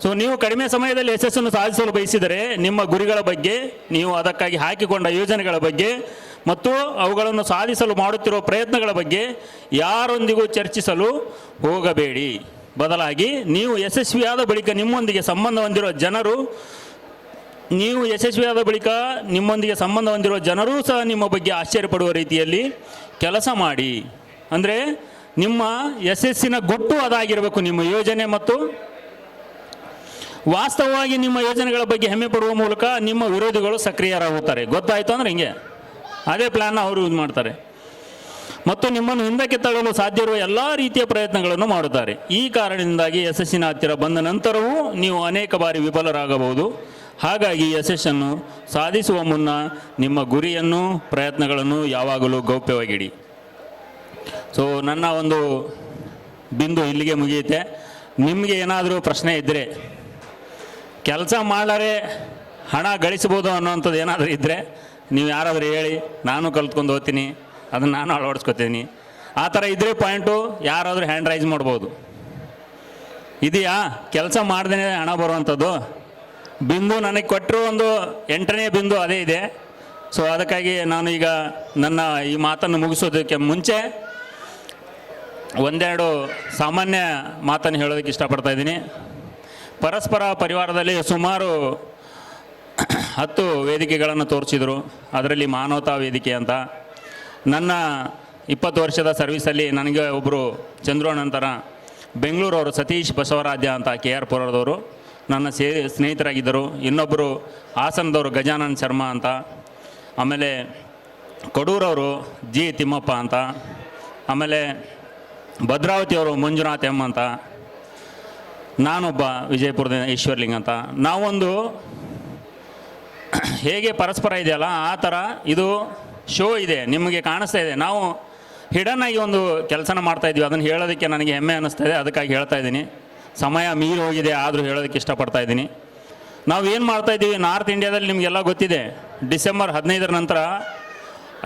ಸೊ ನೀವು ಕಡಿಮೆ ಸಮಯದಲ್ಲಿ ಯಶಸ್ಸನ್ನು ಸಾಧಿಸಲು ಬಯಸಿದರೆ ನಿಮ್ಮ ಗುರಿಗಳ ಬಗ್ಗೆ, ನೀವು ಅದಕ್ಕಾಗಿ ಹಾಕಿಕೊಂಡ ಯೋಜನೆಗಳ ಬಗ್ಗೆ ಮತ್ತು ಅವುಗಳನ್ನು ಸಾಧಿಸಲು ಮಾಡುತ್ತಿರುವ ಪ್ರಯತ್ನಗಳ ಬಗ್ಗೆ ಯಾರೊಂದಿಗೂ ಚರ್ಚಿಸಲು ಹೋಗಬೇಡಿ. ಬದಲಾಗಿ ನೀವು ಯಶಸ್ವಿಯಾದ ಬಳಿಕ ನಿಮ್ಮೊಂದಿಗೆ ಸಂಬಂಧ ಹೊಂದಿರುವ ಜನರೂ ಸಹ ನಿಮ್ಮ ಬಗ್ಗೆ ಆಶ್ಚರ್ಯಪಡುವ ರೀತಿಯಲ್ಲಿ ಕೆಲಸ ಮಾಡಿ. ಅಂದರೆ ನಿಮ್ಮ ಯಶಸ್ಸಿನ ಗುಟ್ಟು ಅದಾಗಿರಬೇಕು, ನಿಮ್ಮ ಯೋಜನೆ. ಮತ್ತು ವಾಸ್ತವವಾಗಿ ನಿಮ್ಮ ಯೋಜನೆಗಳ ಬಗ್ಗೆ ಹೆಮ್ಮೆ ಪಡುವ ಮೂಲಕ ನಿಮ್ಮ ವಿರೋಧಿಗಳು ಸಕ್ರಿಯರಾಗುತ್ತಾರೆ. ಗೊತ್ತಾಯಿತು ಅಂದರೆ ಹಿಂಗೆ ಅದೇ ಪ್ಲ್ಯಾನ್ನ ಅವರು ಯೂಸ್ ಮಾಡ್ತಾರೆ ಮತ್ತು ನಿಮ್ಮನ್ನು ಹಿಂದಕ್ಕೆ ತಳ್ಳಲು ಸಾಧ್ಯ ಇರುವ ಎಲ್ಲ ರೀತಿಯ ಪ್ರಯತ್ನಗಳನ್ನು ಮಾಡುತ್ತಾರೆ. ಈ ಕಾರಣದಿಂದಾಗಿ ಯಶಸ್ಸಿನ ಹತ್ತಿರ ಬಂದ ನಂತರವೂ ನೀವು ಅನೇಕ ಬಾರಿ ವಿಫಲರಾಗಬಹುದು. ಹಾಗಾಗಿ ಯಶಸ್ಸನ್ನು ಸಾಧಿಸುವ ಮುನ್ನ ನಿಮ್ಮ ಗುರಿಯನ್ನು, ಪ್ರಯತ್ನಗಳನ್ನು ಯಾವಾಗಲೂ ಗೌಪ್ಯವಾಗಿಡಿ. ಸೊ ನನ್ನ ಒಂದು ಬಿಂದು ಇಲ್ಲಿಗೆ ಮುಗಿಯುತ್ತೆ. ನಿಮಗೆ ಏನಾದರೂ ಪ್ರಶ್ನೆ ಇದ್ದರೆ, ಕೆಲಸ ಮಾಡಲಾರೆ ಹಣ ಗಳಿಸ್ಬೋದು ಅನ್ನೋವಂಥದ್ದು ಏನಾದರೂ ಇದ್ದರೆ ನೀವು ಯಾರಾದರೂ ಹೇಳಿ, ನಾನು ಕಲ್ತ್ಕೊಂಡು ಹೋಗ್ತೀನಿ, ಅದನ್ನು ನಾನು ಅಳವಡಿಸ್ಕೊತೀನಿ. ಆ ಥರ ಇದ್ದರೆ ಪಾಯಿಂಟು ಯಾರಾದರೂ ಹ್ಯಾಂಡ್ ರೈಸ್ ಮಾಡ್ಬೋದು. ಇದೆಯಾ ಕೆಲಸ ಮಾಡ್ದೇ ಹಣ ಬರುವಂಥದ್ದು? ಬಿಂದು ನನಗೆ ಕೊಟ್ಟರು ಒಂದು 8ನೇ ಬಿಂದು ಅದೇ ಇದೆ. ಸೊ ಅದಕ್ಕಾಗಿ ನಾನು ಈಗ ನನ್ನ ಈ ಮಾತನ್ನು ಮುಗಿಸೋದಕ್ಕೆ ಮುಂಚೆ ಒಂದೆರಡು ಸಾಮಾನ್ಯ ಮಾತನ್ನು ಹೇಳೋದಕ್ಕೆ ಇಷ್ಟಪಡ್ತಾ ಇದ್ದೀನಿ. ಪರಸ್ಪರ ಪರಿವಾರದಲ್ಲಿ ಸುಮಾರು 10 ವೇದಿಕೆಗಳನ್ನು ತೋರಿಸಿದರು. ಅದರಲ್ಲಿ ಮಾನವತಾ ವೇದಿಕೆ ಅಂತ. ನನ್ನ 20 ವರ್ಷದ ಸರ್ವಿಸಲ್ಲಿ ನನಗೆ ಒಬ್ಬರು ಚಂದ್ರು ನಂತರ ಬೆಂಗಳೂರವರು ಸತೀಶ್ ಬಸವರಾಜ್ಯ ಅಂತ KR ಪುರದವರು ನನ್ನ ಸ್ನೇಹಿತರಾಗಿದ್ದರು. ಇನ್ನೊಬ್ಬರು ಹಾಸನದವರು ಗಜಾನನ್ ಶರ್ಮಾ ಅಂತ, ಆಮೇಲೆ ಕಡೂರವರು G ತಿಮ್ಮಪ್ಪ ಅಂತ, ಆಮೇಲೆ ಭದ್ರಾವತಿಯವರು ಮಂಜುನಾಥ್ ಎಮ್ ಅಂತ, ನಾನೊಬ್ಬ ವಿಜಯಪುರದ ಈಶ್ವರ್ಲಿಂಗ್ ಅಂತ. ನಾವೊಂದು ಹೇಗೆ ಪರಸ್ಪರ ಇದೆಯಲ್ಲ ಆ ಥರ ಇದು ಶೋ ಇದೆ, ನಿಮಗೆ ಕಾಣಿಸ್ತಾ ಇದೆ. ನಾವು ಹಿಡನ್ನಾಗಿ ಒಂದು ಕೆಲಸನ ಮಾಡ್ತಾಯಿದ್ವಿ. ಅದನ್ನು ಹೇಳೋದಕ್ಕೆ ನನಗೆ ಹೆಮ್ಮೆ ಅನ್ನಿಸ್ತಾ ಇದೆ, ಅದಕ್ಕಾಗಿ ಹೇಳ್ತಾ ಇದ್ದೀನಿ. ಸಮಯ ಮೀರಿ ಹೋಗಿದೆ, ಆದರೂ ಹೇಳೋದಕ್ಕೆ ಇಷ್ಟಪಡ್ತಾ ಇದ್ದೀನಿ. ನಾವು ಏನು ಮಾಡ್ತಾಯಿದ್ದೀವಿ ನಾರ್ತ್ ಇಂಡಿಯಾದಲ್ಲಿ ನಿಮಗೆಲ್ಲ ಗೊತ್ತಿದೆ, ಡಿಸೆಂಬರ್ 15 ನಂತರ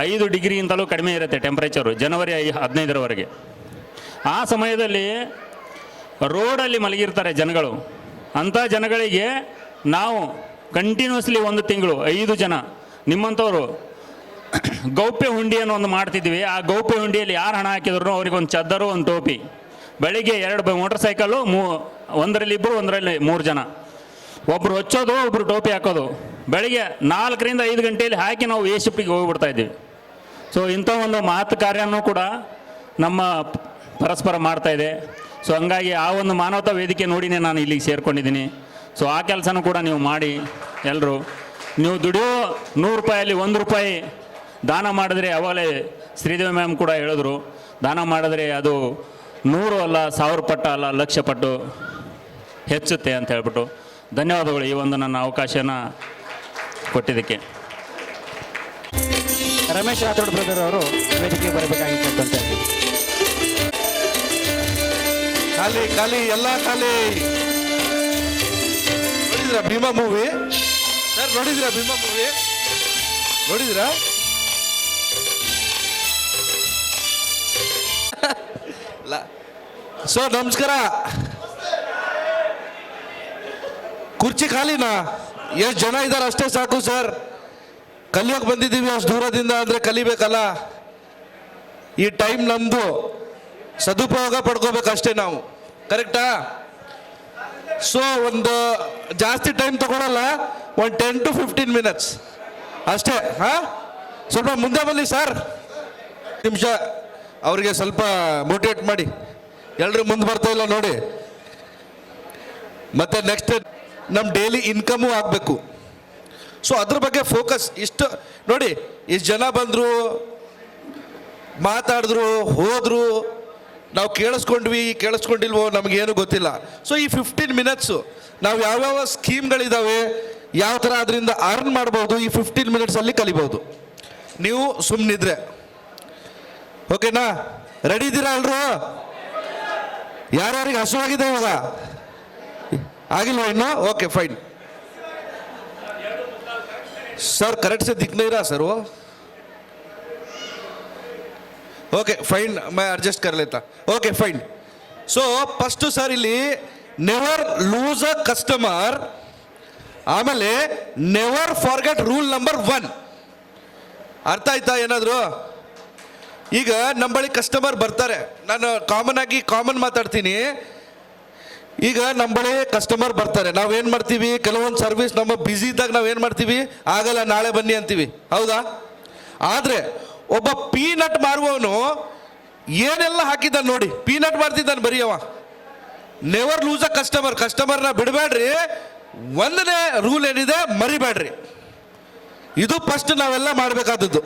5 ಡಿಗ್ರಿಗಿಂತಲೂ ಕಡಿಮೆ ಇರುತ್ತೆ ಟೆಂಪ್ರೇಚರು, ಜನವರಿ 15ರವರೆಗೆ. ಆ ಸಮಯದಲ್ಲಿ ರೋಡಲ್ಲಿ ಮಲಗಿರ್ತಾರೆ ಜನಗಳು. ಅಂಥ ಜನಗಳಿಗೆ ನಾವು ಕಂಟಿನ್ಯೂಸ್ಲಿ 1 ತಿಂಗಳು 5 ಜನ ನಿಮ್ಮಂಥವ್ರು ಗೌಪ್ಯ ಹುಂಡಿಯನ್ನು ಒಂದು ಮಾಡ್ತಿದ್ವಿ. ಆ ಗೌಪ್ಯ ಹುಂಡಿಯಲ್ಲಿ ಯಾರು ಹಣ ಹಾಕಿದ್ರು ಅವ್ರಿಗೊಂದು ಚದ್ದರು, ಒಂದು ಟೋಪಿ. ಬೆಳಿಗ್ಗೆ 2 ಮೋಟರ್ ಸೈಕಲ್ಲು, ಒಂದರಲ್ಲಿ 2, ಒಂದರಲ್ಲಿ 3 ಜನ. ಒಬ್ಬರು ಹಚ್ಚೋದು, ಒಬ್ಬರು ಟೋಪಿ ಹಾಕೋದು. ಬೆಳಿಗ್ಗೆ 4ರಿಂದ 5 ಗಂಟೆಯಲ್ಲಿ ಹಾಕಿ ನಾವು ಎ ಶಿಫ್ಟಿಗೆ ಹೋಗಿಬಿಡ್ತಾ ಇದ್ದೀವಿ. ಸೊ ಇಂಥ ಒಂದು ಮಹತ್ ಕಾರ್ಯನೂ ಕೂಡ ನಮ್ಮ ಪರಸ್ಪರ ಮಾಡ್ತಾ ಇದೆ. ಸೊ ಹಂಗಾಗಿ ಆ ಒಂದು ಮಾನವತಾ ವೇದಿಕೆ ನೋಡಿನೇ ನಾನು ಇಲ್ಲಿಗೆ ಸೇರ್ಕೊಂಡಿದ್ದೀನಿ. ಸೊ ಆ ಕೆಲಸನೂ ಕೂಡ ನೀವು ಮಾಡಿ ಎಲ್ಲರೂ. ನೀವು ದುಡಿಯೋ 100 ರೂಪಾಯಲ್ಲಿ 1 ರೂಪಾಯಿ ದಾನ ಮಾಡಿದ್ರೆ, ಅವಾಗಲೇ ಶ್ರೀದೇವಿ ಮ್ಯಾಮ್ ಕೂಡ ಹೇಳಿದ್ರು, ದಾನ ಮಾಡಿದ್ರೆ ಅದು 100 ಅಲ್ಲ 1000 ಪಟ್ಟು ಅಲ್ಲ 1,00,000 ಪಟ್ಟು ಹೆಚ್ಚುತ್ತೆ ಅಂತ ಹೇಳ್ಬಿಟ್ಟು. ಧನ್ಯವಾದಗಳು ಈ ಒಂದು ನನ್ನ ಅವಕಾಶನ ಕೊಟ್ಟಿದ್ದಕ್ಕೆ. ರಮೇಶ್ ರಾಥೋಡ್ ಬ್ರದರ್ ಅವರು ವೇದಿಕೆ ಬರಬೇಕಾಗಿತ್ತು ಅಂತ ಹೇಳಿ. ಖಾಲಿ ಖಾಲಿ ಎಲ್ಲ ಖಾಲಿ. ನೋಡಿದ್ರಾ ಭೀಮಾ ಮೂವಿ ಸರ್? ನೋಡಿದ್ರಾ ಭೀಮಾ ಮೂವಿ? ನೋಡಿದ್ರಾ? ಸೊ ನಮಸ್ಕಾರ. ಕುರ್ಚಿ ಖಾಲಿನಾ? ಎಷ್ಟು ಜನ ಇದ್ದಾರೆ ಅಷ್ಟೇ ಸಾಕು ಸರ್. ಕಲಿಯೋಕೆ ಬಂದಿದ್ದೀವಿ ಅಷ್ಟು ದೂರದಿಂದ ಅಂದರೆ ಕಲಿಬೇಕಲ್ಲ. ಈ ಟೈಮ್ ನಮ್ಮದು, ಸದುಪಯೋಗ ಪಡ್ಕೋಬೇಕಷ್ಟೇ ನಾವು. ಕರೆಕ್ಟಾ? ಸೊ ಒಂದು ಜಾಸ್ತಿ ಟೈಮ್ ತಗೊಳ್ಳಲ್ಲ, ಒಂದು 10 to 15 ಮಿನಿಟ್ಸ್ ಅಷ್ಟೇ. ಹಾಂ, ಸ್ವಲ್ಪ ಮುಂದೆ ಬನ್ನಿ ಸರ್. ನಿಮಿಷ ಅವರಿಗೆ ಸ್ವಲ್ಪ ಮೋಟಿವೇಟ್ ಮಾಡಿ. ಎಲ್ಲರೂ ಮುಂದೆ ಬರ್ತಾ ಇಲ್ಲ ನೋಡಿ. ಮತ್ತು ನೆಕ್ಸ್ಟ್ ನಮ್ಮ ಡೈಲಿ ಇನ್ಕಮು ಆಗಬೇಕು. ಸೊ ಅದ್ರ ಬಗ್ಗೆ ಫೋಕಸ್. ಇಷ್ಟು ನೋಡಿ, ಇಷ್ಟು ಜನ ಬಂದರು, ಮಾತಾಡಿದ್ರು, ಹೋದರು, ನಾವು ಕೇಳಿಸ್ಕೊಂಡಿಲ್ವೋ ನಮಗೇನು ಗೊತ್ತಿಲ್ಲ. ಸೊ ಈ 15 ಮಿನಿಟ್ಸು ನಾವು ಯಾವ್ಯಾವ ಸ್ಕೀಮ್ಗಳಿದ್ದಾವೆ, ಯಾವ ಥರ ಅದರಿಂದ ಅರ್ನ್ ಮಾಡ್ಬೋದು, ಈ 15 ಮಿನಿಟ್ಸಲ್ಲಿ ಕಲಿಬೋದು. ನೀವು ಸುಮ್ಮನಿದ್ರೆ ಓಕೆನಾ? ರೆಡಿ ಇದ್ದೀರಾ ಎಲ್ಲರೂ? ಯಾರ್ಯಾರಿಗೆ ಹಸುವಾಗಿದೆ ಇವಾಗ? ಆಗಿಲ್ವಾ ಇನ್ನೂ? Okay fine sir. करेक्ट से दिख नहीं रहा सर वो. ओके फाइन, मैं एडजस्ट कर लेता. Okay fine. So first sir ಇಲ್ಲಿ ನೆವರ್ ಲೂಸ್ ಅ ಕಸ್ಟಮರ್, ಆಮೇಲೆ ನೆವರ್ ಫಾರ್ಗೆಟ್ ರೂಲ್ ನಂಬರ್ 1. ಅರ್ಥ ಆಯ್ತಾ ಏನಾದರೂ? ಈಗ ನಮ್ಮ ಬಳಿ ಕಸ್ಟಮರ್ ಬರ್ತಾರೆ, ನಾನು ಕಾಮನ್ ಮಾತಾಡ್ತೀನಿ. ಈಗ ನಮ್ಮ ಬಳಿ ಕಸ್ಟಮರ್ ಬರ್ತಾರೆ, ನಾವೇನು ಮಾಡ್ತೀವಿ, ಕೆಲವೊಂದು ಸರ್ವಿಸ್ ನಮ್ಮ ಬ್ಯುಸಿ ಇದ್ದಾಗ ನಾವೇನು ಮಾಡ್ತೀವಿ, ಆಗಲ್ಲ ನಾಳೆ ಬನ್ನಿ ಅಂತೀವಿ, ಹೌದಾ? ಆದರೆ ಒಬ್ಬ ಪೀನಟ್ ಮಾರುವವನು ಏನೆಲ್ಲ ಹಾಕಿದ್ದಾನೆ ನೋಡಿ, ಪೀನಟ್ ಮಾಡ್ತಿದ್ದಾನೆ ಬರೀ ಅವ. ನೆವರ್ ಲೂಸ್ ಅ ಕಸ್ಟಮರ್ನ ಬಿಡಬೇಡ್ರಿ. 1ನೇ ರೂಲ್ ಏನಿದೆ, ಮರಿಬೇಡ್ರಿ. ಇದು ಫಸ್ಟ್ ನಾವೆಲ್ಲ ಮಾಡಬೇಕಾದದ್ದು.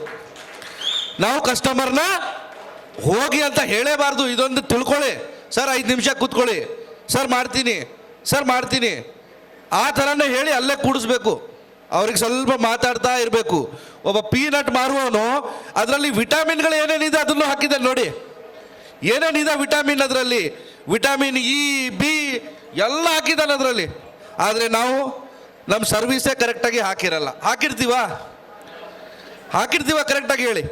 ನಾವು ಕಸ್ಟಮರ್ನ ಹೋಗಿ ಅಂತ ಹೇಳೇಬಾರ್ದು. ಇದೊಂದು ತಿಳ್ಕೊಳ್ಳಿ ಸರ್. 5 ನಿಮಿಷ ಕೂತ್ಕೊಳ್ಳಿ ಸರ್, ಮಾಡ್ತೀನಿ ಆ ಥರನೇ ಹೇಳಿ ಅಲ್ಲೇ ಕೂಡಿಸ್ಬೇಕು. ಅವ್ರಿಗೆ ಸ್ವಲ್ಪ ಮಾತಾಡ್ತಾ ಇರಬೇಕು. ಒಬ್ಬ ಪೀನಟ್ ಮಾರುವವನು ಅದರಲ್ಲಿ ವಿಟಾಮಿನ್ಗಳು ಏನೇನಿದೆ ಅದನ್ನು ಹಾಕಿದ್ದಾನೆ ನೋಡಿ. ಏನೇನಿದೆ ವಿಟಾಮಿನ್, ಅದರಲ್ಲಿ ವಿಟಾಮಿನ್ ಇ, ಬಿ ಎಲ್ಲ ಹಾಕಿದ್ದಾನೆ ಅದರಲ್ಲಿ. ಆದರೆ ನಾವು ನಮ್ಮ ಸರ್ವಿಸೇ ಕರೆಕ್ಟಾಗಿ ಹಾಕಿರ್ತೀವ ಕರೆಕ್ಟಾಗಿ ಹೇಳಿ.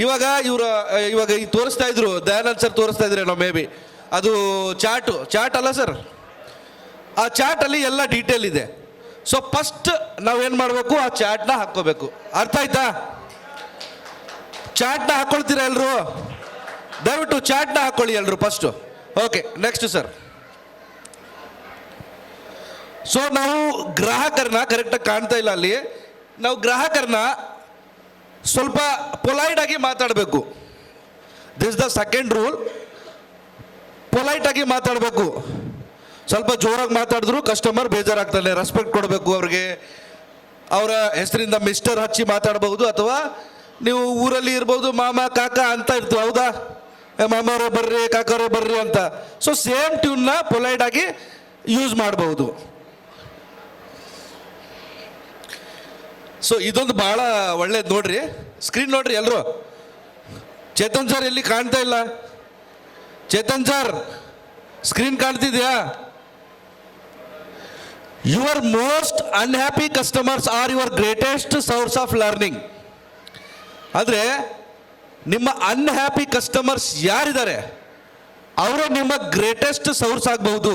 ಇವಾಗ ಈ ತೋರಿಸ್ತಾ ಇದ್ರು, ದಯಾನಂದ್ ಸರ್ ತೋರಿಸ್ತಾ ಇದ್ರೆ ನಾವು ಮೇ ಬಿ ಅದು ಚಾಟ್ ಅಲ್ಲ ಸರ್, ಆ ಚಾಟಲ್ಲಿ ಎಲ್ಲ ಡೀಟೇಲ್ ಇದೆ. ಸೊ ಫಸ್ಟ್ ನಾವೇನು ಮಾಡಬೇಕು, ಆ ಚಾಟ್ನ ಹಾಕ್ಕೋಬೇಕು. ಅರ್ಥ ಆಯ್ತಾ? ಚಾಟ್ನ ಹಾಕ್ಕೊಳ್ತೀರಾ ಎಲ್ಲರೂ? ದಯವಿಟ್ಟು ಚಾಟ್ನ ಹಾಕ್ಕೊಳ್ಳಿ ಎಲ್ಲರೂ first. Okay next sir. So ನಾವು ಗ್ರಾಹಕರನ್ನ ಕರೆಕ್ಟಾಗಿ ಕಾಣ್ತಾ ಇಲ್ಲ ಅಲ್ಲಿ. ನಾವು ಗ್ರಾಹಕರನ್ನ ಸ್ವಲ್ಪ ಪೊಲೈಟಾಗಿ ಮಾತಾಡಬೇಕು. This the second rule. ಪೊಲೈಟಾಗಿ ಮಾತಾಡಬೇಕು. ಸ್ವಲ್ಪ ಜೋರಾಗಿ ಮಾತಾಡಿದ್ರು ಕಸ್ಟಮರ್ ಬೇಜಾರಾಗ್ತಾನೆ. ರೆಸ್ಪೆಕ್ಟ್ ಕೊಡಬೇಕು ಅವ್ರಿಗೆ. ಅವರ ಹೆಸರಿಂದ ಮಿಸ್ಟರ್ ಹಚ್ಚಿ ಮಾತಾಡಬಹುದು, ಅಥವಾ ನೀವು ಊರಲ್ಲಿ ಇರ್ಬೋದು ಮಾಮ ಕಾಕ ಅಂತ ಇರ್ತೀವಿ, ಹೌದಾ? ಮಾಮವರೇ ಬರ್ರಿ, ಕಾಕವರೇ ಬರ್ರಿ ಅಂತ. ಸೊ ಸೇಮ್ ಟ್ಯೂನ್ನ ಪೊಲೈಟಾಗಿ ಯೂಸ್ ಮಾಡಬಹುದು. ಸೊ ಇದೊಂದು ಭಾಳ ಒಳ್ಳೇದು ನೋಡ್ರಿ. ಸ್ಕ್ರೀನ್ ನೋಡ್ರಿ ಎಲ್ಲರೂ. ಚೇತನ್ ಸರ್ ಎಲ್ಲಿ ಕಾಣ್ತಾ ಇಲ್ಲ? ಚೇತನ್ ಸರ್ ಸ್ಕ್ರೀನ್ ಕಾಣ್ತಿದ್ಯಾ? Your most unhappy customers are your greatest source of learning. ಆದರೆ ನಿಮ್ಮ ಅನ್ಹ್ಯಾಪಿ ಕಸ್ಟಮರ್ಸ್ ಯಾರಿದ್ದಾರೆ ಅವರೇ ನಿಮ್ಮ ಗ್ರೇಟೆಸ್ಟ್ ಸೋರ್ಸ್ ಆಗಬಹುದು.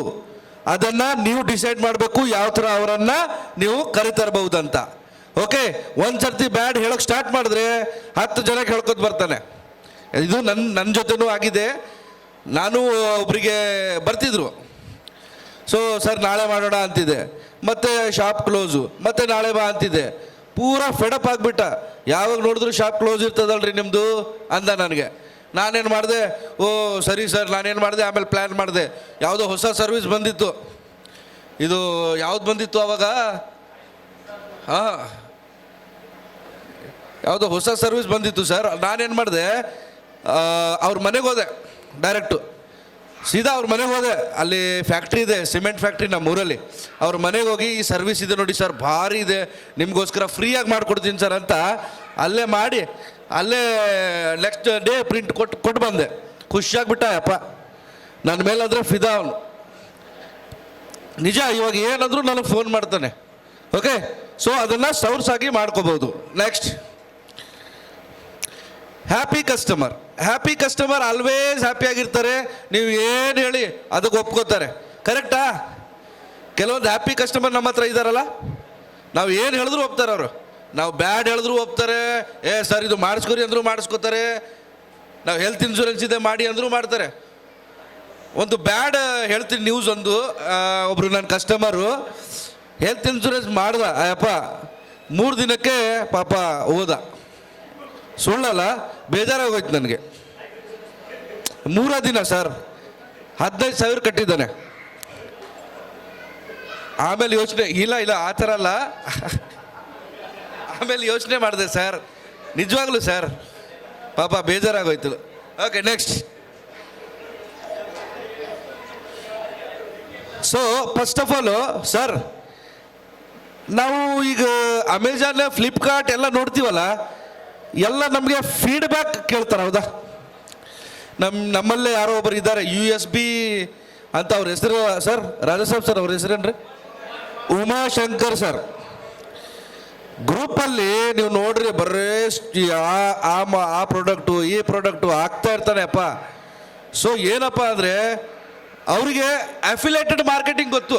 ಅದನ್ನು ನೀವು ಡಿಸೈಡ್ ಮಾಡಬೇಕು ಯಾವ ಥರ ಅವರನ್ನು ನೀವು ಕರಿತರಬಹುದು ಅಂತ. ಓಕೆ, ಒಂದು ಸರ್ತಿ ಬ್ಯಾಡ್ ಹೇಳೋಕೆ ಸ್ಟಾರ್ಟ್ ಮಾಡಿದ್ರೆ 10 ಜನಕ್ಕೆ ಹೇಳ್ಕೊತ ಬರ್ತಾನೆ. ಇದು ನನ್ನ ಜೊತೆನೂ ಆಗಿದೆ. ನಾನು ಒಬ್ಬರಿಗೆ ಬರ್ತಿದ್ರು, ಸೊ ಸರ್ ನಾಳೆ ಮಾಡೋಣ ಅಂತಿದೆ, ಮತ್ತೆ ಶಾಪ್ ಕ್ಲೋಸು, ಮತ್ತೆ ನಾಳೆ ಬಾ ಅಂತಿದೆ. ಪೂರಾ ಫೆಡಪ್ ಆಗಿಬಿಟ್ಟ. ಯಾವಾಗ ನೋಡಿದ್ರು ಶಾಪ್ ಕ್ಲೋಸ್ ಇರ್ತದಲ್ರಿ ನಿಮ್ಮದು ಅಂದ ನನಗೆ. ನಾನೇನು ಮಾಡಿದೆ, ಓ ಸರಿ ಸರ್ ನಾನೇನು ಮಾಡಿದೆ, ಆಮೇಲೆ ಪ್ಲ್ಯಾನ್ ಮಾಡಿದೆ. ಯಾವುದೋ ಹೊಸ ಸರ್ವಿಸ್ ಬಂದಿತ್ತು. ಇದು ಯಾವ್ದು ಬಂದಿತ್ತು ಆವಾಗ, ಹಾಂ ಯಾವುದೋ ಹೊಸ ಸರ್ವಿಸ್ ಬಂದಿತ್ತು ಸರ್. ನಾನೇನು ಮಾಡಿದೆ, ಅವ್ರ ಮನೆಗೆ ಹೋದೆ, ಡೈರೆಕ್ಟು ಸೀದಾ ಅವ್ರ ಮನೆಗೆ ಹೋದೆ. ಅಲ್ಲಿ ಫ್ಯಾಕ್ಟ್ರಿ ಇದೆ, ಸಿಮೆಂಟ್ ಫ್ಯಾಕ್ಟ್ರಿ ನಮ್ಮೂರಲ್ಲಿ. ಅವ್ರ ಮನೆಗೆ ಹೋಗಿ ಈ ಸರ್ವಿಸ್ ಇದೆ ನೋಡಿ ಸರ್, ಭಾರಿ ಇದೆ, ನಿಮಗೋಸ್ಕರ ಫ್ರೀಯಾಗಿ ಮಾಡಿಕೊಡ್ತೀನಿ ಸರ್ ಅಂತ ಅಲ್ಲೇ ಮಾಡಿ, ಅಲ್ಲೇ ನೆಕ್ಸ್ಟ್ ಡೇ ಪ್ರಿಂಟ್ ಕೊಟ್ಟು ಬಂದೆ. ಖುಷಿಯಾಗ್ಬಿಟ್ಟ ಅಪ್ಪ, ನನ್ನ ಮೇಲಾದರೆ ಫಿದಾ ಅವನು. ನಿಜ, ಇವಾಗ ಏನಂದ್ರೂ ನನಗೆ ಫೋನ್ ಮಾಡ್ತಾನೆ. ಓಕೆ, ಸೊ ಅದನ್ನು ಸೋರ್ಸ್ ಆಗಿ ಮಾಡ್ಕೋಬೋದು. Next, happy customer. Happy customer always ಹ್ಯಾಪಿಯಾಗಿರ್ತಾರೆ. ನೀವು ಏನು ಹೇಳಿ ಅದಕ್ಕೆ ಒಪ್ಕೋತಾರೆ. ಕರೆಕ್ಟಾ? ಕೆಲವೊಂದು ಹ್ಯಾಪಿ ಕಸ್ಟಮರ್ ನಮ್ಮ ಹತ್ರ ಇದ್ದಾರಲ್ಲ, ನಾವು ಏನು ಹೇಳಿದ್ರು ಒಪ್ತಾರೆ ಅವರು. ನಾವು ಬ್ಯಾಡ್ ಹೇಳಿದ್ರು ಒಪ್ತಾರೆ. ಸರ್ ಇದು ಮಾಡಿಸ್ಕೊರಿ ಅಂದರೂ ಮಾಡಿಸ್ಕೋತಾರೆ. ನಾವು ಹೆಲ್ತ್ ಇನ್ಶೂರೆನ್ಸ್ ಇದೆ ಮಾಡಿ ಅಂದರೂ ಮಾಡ್ತಾರೆ. ಒಂದು ಬ್ಯಾಡ್ ಹೇಳ್ತೀನಿ ನ್ಯೂಸ್. ಒಬ್ಬರು ನನ್ನ ಕಸ್ಟಮರು ಹೆಲ್ತ್ ಇನ್ಶೂರೆನ್ಸ್ ಮಾಡ್ದ, ಅಯ್ಯಪ್ಪ 3 ದಿನಕ್ಕೆ ಪಾಪ ಹೋದ. ಸುಳ್ಳಲ್ಲ, ಬೇಜಾರಾಗೋಯ್ತು ನನಗೆ. 3 ದಿನ ಸರ್, 15,000 ಕಟ್ಟಿದ್ದಾನೆ. ಆಮೇಲೆ ಯೋಚನೆ, ಇಲ್ಲ ಆ ಥರ ಅಲ್ಲ. ಆಮೇಲೆ ಯೋಚನೆ ಮಾಡಿದೆ ಸರ್, ನಿಜವಾಗ್ಲೂ ಸರ್ ಪಾಪ ಬೇಜಾರಾಗೋಯ್ತು. Okay, next. So first of all sir, ನಾವು ಈಗ ಅಮೆಜಾನ್, ಫ್ಲಿಪ್ಕಾರ್ಟ್ ಎಲ್ಲ ನೋಡ್ತೀವಲ್ಲ, ಎಲ್ಲ ನಮಗೆ ಫೀಡ್ಬ್ಯಾಕ್ ಕೇಳ್ತಾರೆ. ಹೌದಾ? ನಮ್ಮಲ್ಲೇ ಯಾರೋ ಒಬ್ಬರು ಇದ್ದಾರೆ, USB ಅಂತ. ಅವ್ರ ಹೆಸರು ಸರ್, ರಾಜಸಾಬ್ ಸರ್ ಅವ್ರ ಹೆಸರೇನ್ರಿ? ಉಮಾಶಂಕರ್ ಸರ್. ಗ್ರೂಪಲ್ಲಿ ನೀವು ನೋಡ್ರಿ, ಬರ್ರೇ ಆ ಪ್ರಾಡಕ್ಟು ಈ ಪ್ರಾಡಕ್ಟು ಆಗ್ತಾ ಇರ್ತಾನೆ ಅಪ್ಪ. ಸೊ ಏನಪ್ಪ ಅಂದರೆ ಅವರಿಗೆ ಅಫಿಲೇಟೆಡ್ ಮಾರ್ಕೆಟಿಂಗ್ ಗೊತ್ತು,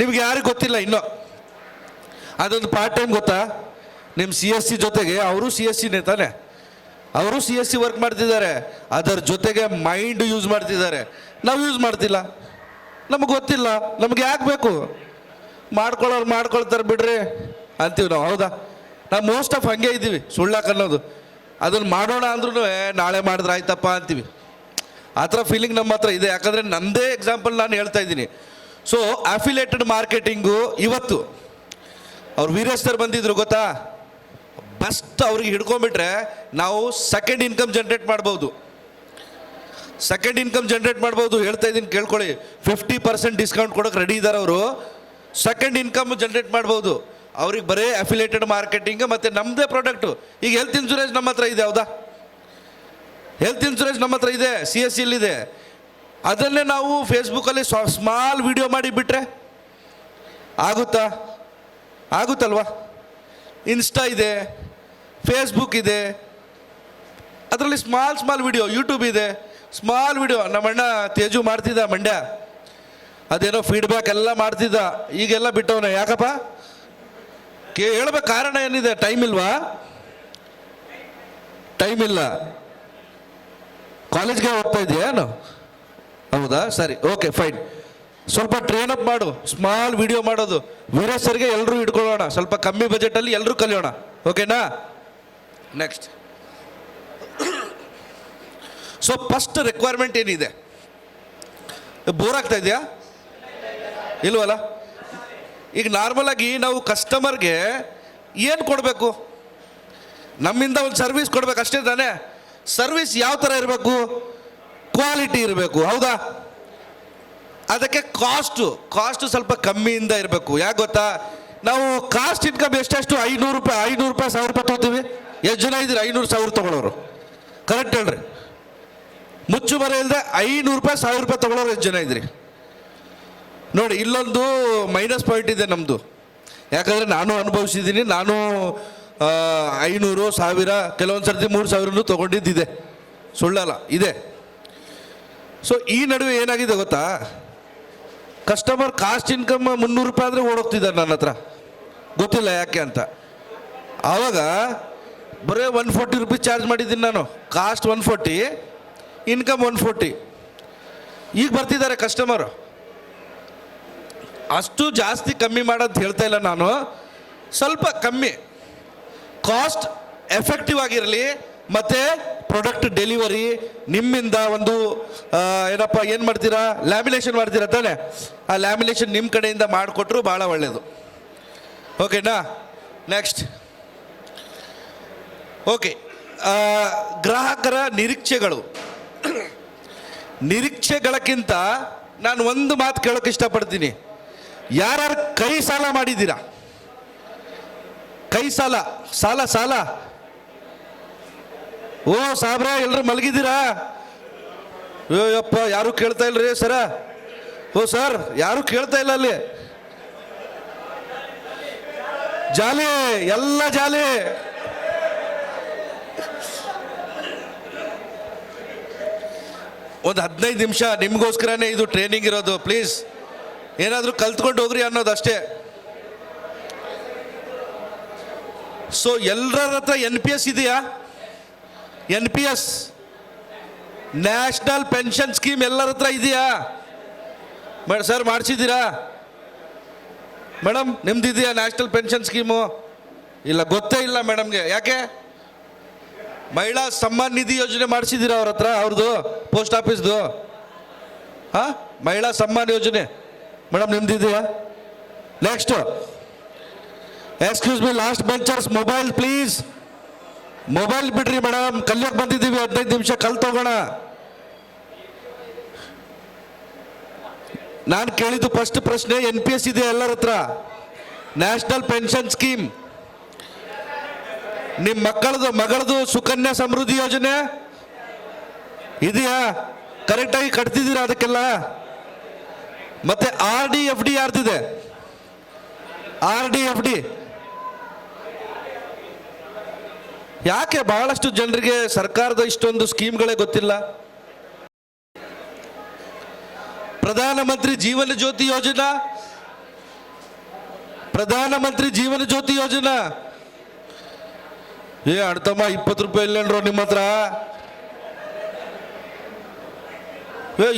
ನಿಮ್ಗೆ ಯಾರಿಗೆ ಗೊತ್ತಿಲ್ಲ ಇನ್ನೂ. ಅದೊಂದು ಪಾರ್ಟ್ ಟೈಮ್ ಗೊತ್ತಾ? ನಿಮ್ಮ CSC ಜೊತೆಗೆ ಅವರು CSCನೇ ತಾನೆ, ಅವರು CSC ವರ್ಕ್ ಮಾಡ್ತಿದ್ದಾರೆ, ಅದರ ಜೊತೆಗೆ ಮೈಂಡ್ ಯೂಸ್ ಮಾಡ್ತಿದ್ದಾರೆ. ನಾವು ಯೂಸ್ ಮಾಡ್ತಿಲ್ಲ, ನಮಗೆ ಗೊತ್ತಿಲ್ಲ. ನಮ್ಗೆ ಯಾಕೆ ಬೇಕು? ಮಾಡ್ಕೊಳ್ಳೋರು ಮಾಡ್ಕೊಳ್ತಾರೆ ಬಿಡ್ರಿ ಅಂತೀವಿ ನಾವು. ಹೌದಾ? ನಾವು ಮೋಸ್ಟ್ ಆಫ್ ಹಂಗೆ ಇದ್ದೀವಿ, ಸುಳ್ಳಾಕ ಅನ್ನೋದು. ಅದನ್ನು ಮಾಡೋಣ ಅಂದ್ರೂ ನಾಳೆ ಮಾಡಿದ್ರೆ ಆಯ್ತಪ್ಪ ಅಂತೀವಿ. ಆ ಥರ ಫೀಲಿಂಗ್ ನಮ್ಮ ಹತ್ರ ಇದೆ. ಯಾಕಂದರೆ ನನ್ನದೇ ಎಕ್ಸಾಂಪಲ್ ನಾನು ಹೇಳ್ತಾ ಇದ್ದೀನಿ. ಸೊ ಅಫಿಲೇಟೆಡ್ ಮಾರ್ಕೆಟಿಂಗು ಇವತ್ತು ಅವ್ರು ವೀರೇಶ್ ಸರ್ ಬಂದಿದ್ರು ಗೊತ್ತಾ? ಫಸ್ಟ್ ಅವ್ರಿಗೆ ಹಿಡ್ಕೊಂಡ್ಬಿಟ್ರೆ ನಾವು ಸೆಕೆಂಡ್ ಇನ್ಕಮ್ ಜನ್ರೇಟ್ ಮಾಡ್ಬೋದು. ಹೇಳ್ತಾ ಇದ್ದೀನಿ ಕೇಳ್ಕೊಳ್ಳಿ. 50% ಡಿಸ್ಕೌಂಟ್ ಕೊಡೋಕೆ ರೆಡಿ ಇದ್ದಾರೆ ಅವರು. ಸೆಕೆಂಡ್ ಇನ್ಕಮ್ ಜನ್ರೇಟ್ ಮಾಡ್ಬೋದು. ಅವ್ರಿಗೆ ಬರೀ ಅಫಿಲೇಟೆಡ್ ಮಾರ್ಕೆಟಿಂಗ್ ಮತ್ತು ನಮ್ಮದೇ ಪ್ರಾಡಕ್ಟು. ಈಗ ಹೆಲ್ತ್ ಇನ್ಶೂರೆನ್ಸ್ ನಮ್ಮ ಹತ್ರ ಇದೆ. ಹೌದಾ? ಹೆಲ್ತ್ ಇನ್ಶೂರೆನ್ಸ್ ನಮ್ಮ ಹತ್ರ ಇದೆ, CSCಯಲ್ಲಿದೆ. ಅದನ್ನೇ ನಾವು ಫೇಸ್ಬುಕ್ಕಲ್ಲಿ ಸ್ಮಾಲ್ ವಿಡಿಯೋ ಮಾಡಿ ಬಿಟ್ಟರೆ ಆಗುತ್ತಲ್ವಾ? ಇನ್ಸ್ಟಾ ಇದೆ, ಫೇಸ್ಬುಕ್ ಇದೆ, ಅದರಲ್ಲಿ ಸ್ಮಾಲ್ ವಿಡಿಯೋ. ಯೂಟ್ಯೂಬ್ ಇದೆ, ಸ್ಮಾಲ್ ವಿಡಿಯೋ. ನಮ್ಮಣ್ಣ ತೇಜು ಮಾಡ್ತಿದ್ದ ಮಂಡ್ಯ, ಅದೇನೋ ಫೀಡ್ಬ್ಯಾಕ್ ಎಲ್ಲ ಮಾಡ್ತಿದ್ದ. ಈಗೆಲ್ಲ ಬಿಟ್ಟವನ. ಯಾಕಪ್ಪ? ಹೇಳ್ಬೇಕು ಕಾರಣ ಏನಿದೆ? ಟೈಮ್ ಇಲ್ವಾ? ಟೈಮ್ ಇಲ್ಲ. ಕಾಲೇಜ್ಗೆ ಹೋಗ್ತಾ ಇದೆಯೇನು? ಹೌದಾ? ಸರಿ, ಓಕೆ, ಫೈನ್. ಸ್ವಲ್ಪ ಟ್ರೈನ್ ಅಪ್ ಮಾಡು, ಸ್ಮಾಲ್ ವಿಡಿಯೋ ಮಾಡೋದು. ವೀರೇಶ್ ಸರ್ಗೆ ಎಲ್ಲರೂ ಇಟ್ಕೊಳ್ಳೋಣ, ಸ್ವಲ್ಪ ಕಮ್ಮಿ ಬಜೆಟಲ್ಲಿ ಎಲ್ಲರೂ ಕಲಿಯೋಣ. ಓಕೆನಾ? ನೆಕ್ಸ್ಟ್. ಸೊ ಫಸ್ಟ್ ರಿಕ್ವೈರ್ಮೆಂಟ್ ಏನಿದೆ? ಬೋರ್ ಆಗ್ತಾ ಇದೆಯಾ? ಇಲ್ವಲ್ಲ? ಈಗ ನಾರ್ಮಲ್ ಆಗಿ ನಾವು ಕಸ್ಟಮರ್ಗೆ ಏನು ಕೊಡಬೇಕು? ನಮ್ಮಿಂದ ಒಂದು ಸರ್ವಿಸ್ ಕೊಡ್ಬೇಕು ಅಷ್ಟೇ ತಾನೇ. ಸರ್ವಿಸ್ ಯಾವ ಥರ ಇರಬೇಕು? ಕ್ವಾಲಿಟಿ ಇರಬೇಕು. ಹೌದಾ? ಅದಕ್ಕೆ ಕಾಸ್ಟು ಸ್ವಲ್ಪ ಕಮ್ಮಿಯಿಂದ ಇರಬೇಕು. ಯಾಕೆ ಗೊತ್ತಾ? ನಾವು ಕಾಸ್ಟ್ ಇನ್ಕಮ್ ಎಷ್ಟೆಷ್ಟು 500 ರೂಪಾಯಿ 1000 ರೂಪಾಯಿ ತೊಗೋತೀವಿ. ಎಷ್ಟು ಜನ ಇದ್ದೀರಿ 500-1000 ತೊಗೊಳೋರು? ಕರೆಕ್ಟ್ ಹೇಳ್ರಿ. ಮುಚ್ಚು ಮರೆ ಇಲ್ಲದೆ 500 ರೂಪಾಯಿ 1000 ರೂಪಾಯಿ ತೊಗೊಳೋರು ಎಷ್ಟು ಜನ ಇದ್ರಿ ನೋಡಿ? ಇಲ್ಲೊಂದು ಮೈನಸ್ ಪಾಯಿಂಟ್ ಇದೆ ನಮ್ಮದು. ಯಾಕಂದರೆ ನಾನು ಅನುಭವಿಸಿದ್ದೀನಿ. ನಾನು 500, 1000, ಕೆಲವೊಂದು ಸರ್ತಿ 3000 ತೊಗೊಂಡಿದ್ದಿದೆ, ಸುಳ್ಳಲ್ಲ ಇದೆ. ಸೊ ಈ ನಡುವೆ ಏನಾಗಿದೆ ಗೊತ್ತಾ, ಕಸ್ಟಮರ್ ಕಾಸ್ಟ್ ಇನ್ಕಮ್ 300 ರೂಪಾಯಿ ಆದರೆ ಓಡೋಗ್ತಿದ್ದಾರೆ ನನ್ನ ಹತ್ರ, ಗೊತ್ತಿಲ್ಲ ಯಾಕೆ ಅಂತ. ಆವಾಗ ಬರೀ 140 ರೂಪೀಸ್ ಚಾರ್ಜ್ ಮಾಡಿದ್ದೀನಿ ನಾನು, ಕಾಸ್ಟ್ 140, ಇನ್ಕಮ್ 140. ಈಗ ಬರ್ತಿದ್ದಾರೆ ಕಸ್ಟಮರು. ಅಷ್ಟು ಜಾಸ್ತಿ ಕಮ್ಮಿ ಮಾಡೋದು ಹೇಳ್ತಾ ಇಲ್ಲ ನಾನು, ಸ್ವಲ್ಪ ಕಮ್ಮಿ, ಕಾಸ್ಟ್ ಎಫೆಕ್ಟಿವ್ ಆಗಿರಲಿ, ಮತ್ತು ಪ್ರಾಡಕ್ಟ್ ಡೆಲಿವರಿ ನಿಮ್ಮಿಂದ ಒಂದು ಏನಪ್ಪ ಏನು ಮಾಡ್ತೀರಾ, ಲ್ಯಾಮಿನೇಷನ್ ಮಾಡ್ತೀರಾ ತಾನೆ, ಆ ಲ್ಯಾಮಿನೇಷನ್ ನಿಮ್ಮ ಕಡೆಯಿಂದ ಮಾಡಿಕೊಟ್ರು ಭಾಳ ಒಳ್ಳೆಯದು. ಓಕೆನಾ? ನೆಕ್ಸ್ಟ್. ಓಕೆ, ಗ್ರಾಹಕರ ನಿರೀಕ್ಷೆಗಳು. ನಿರೀಕ್ಷೆಗಳಕ್ಕಿಂತ ನಾನು ಒಂದು ಮಾತು ಕೇಳೋಕೆ ಇಷ್ಟಪಡ್ತೀನಿ. ಯಾರ್ಯಾರು ಕೈ ಸಾಲ ಮಾಡಿದ್ದೀರಾ? ಕೈ ಸಾಲ, ಸಾಲ ಸಾಲ ಓ ಸಾಬ್ರ ಎಲ್ಲರೂ ಮಲಗಿದ್ದೀರಾ? ಅಯ್ಯಪ್ಪ ಯಾರು ಕೇಳ್ತಾ ಇಲ್ರಿ ಸರ. ಓ ಸರ್ ಯಾರು ಕೇಳ್ತಾ ಇಲ್ಲ ಅಲ್ಲಿ. ಜಾಲಿ, ಎಲ್ಲ ಜಾಲಿ. ಒಂದು 15 ನಿಮಿಷ ನಿಮಗೋಸ್ಕರನೇ ಇದು ಟ್ರೈನಿಂಗ್ ಇರೋದು. ಪ್ಲೀಸ್ ಏನಾದರೂ ಕಲ್ತ್ಕೊಂಡು ಹೋಗ್ರಿ ಅನ್ನೋದಷ್ಟೇ. ಸೊ ಎಲ್ಲರ ಹತ್ರ NPS ಇದೆಯಾ? NPS ನ್ಯಾಷನಲ್ ಪೆನ್ಷನ್ ಸ್ಕೀಮ್ ಎಲ್ಲರ ಹತ್ರ ಇದೆಯಾ? ಸರ್ ಮಾಡಿಸಿದ್ದೀರಾ? ಮೇಡಮ್ ನಿಮ್ದಿದೆಯಾ ನ್ಯಾಷನಲ್ ಪೆನ್ಷನ್ ಸ್ಕೀಮು? ಇಲ್ಲ, ಗೊತ್ತೇ ಇಲ್ಲ ಮೇಡಮ್ಗೆ. ಯಾಕೆ? ಮಹಿಳಾ ಸಮ್ಮಾನ್ ನಿಧಿ ಯೋಜನೆ ಮಾಡಿಸಿದ್ದೀರಾ ಅವ್ರ ಹತ್ರ? ಅವ್ರದ್ದು ಪೋಸ್ಟ್ ಆಫೀಸ್ದು ಹಾಂ, ಮಹಿಳಾ ಸಮ್ಮಾನ್ ಯೋಜನೆ ಮೇಡಮ್ ನಿಮ್ದಿದೆಯಾ? Next, excuse me last benchers, mobile please. Mobile ಬಿಡ್ರಿ ಮೇಡಮ್, ಕಲಿಯೋಕೆ ಬಂದಿದ್ದೀವಿ, 15 ನಿಮಿಷ ಕಲ್ತೋಗೋಣ. ನಾನು ಕೇಳಿದ್ದು ಫಸ್ಟ್ ಪ್ರಶ್ನೆ, NPS ಇದೆ ಎಲ್ಲರ ಹತ್ರ? ನ್ಯಾಷನಲ್ ಪೆನ್ಷನ್ ಸ್ಕೀಮ್, ನಿಮ್ಮ ಮಗಳದು ಸುಕನ್ಯಾ ಸಮೃದ್ಧಿ ಯೋಜನೆ ಇದೆಯಾ? ಕರೆಕ್ಟಾಗಿ ಕಟ್ತಿದ್ದೀರಾ ಅದಕ್ಕೆಲ್ಲ? ಮತ್ತೆ RD FD ಯಾರ್ದಿದೆ? RD FD ಯಾಕೆ ಬಹಳಷ್ಟು ಜನರಿಗೆ ಸರ್ಕಾರದ ಇಷ್ಟೊಂದು ಸ್ಕೀಮ್ಗಳೇ ಗೊತ್ತಿಲ್ಲ? ಪ್ರಧಾನಮಂತ್ರಿ ಜೀವನ ಜ್ಯೋತಿ ಯೋಜನಾ, ಪ್ರಧಾನಮಂತ್ರಿ ಜೀವನ ಜ್ಯೋತಿ ಯೋಜನಾ ಅಣ್ತಮ್ಮ 20 ರೂಪಾಯಿ ಇಲ್ಲೇನ್ರೋ ನಿಮ್ಮ ಹತ್ರ?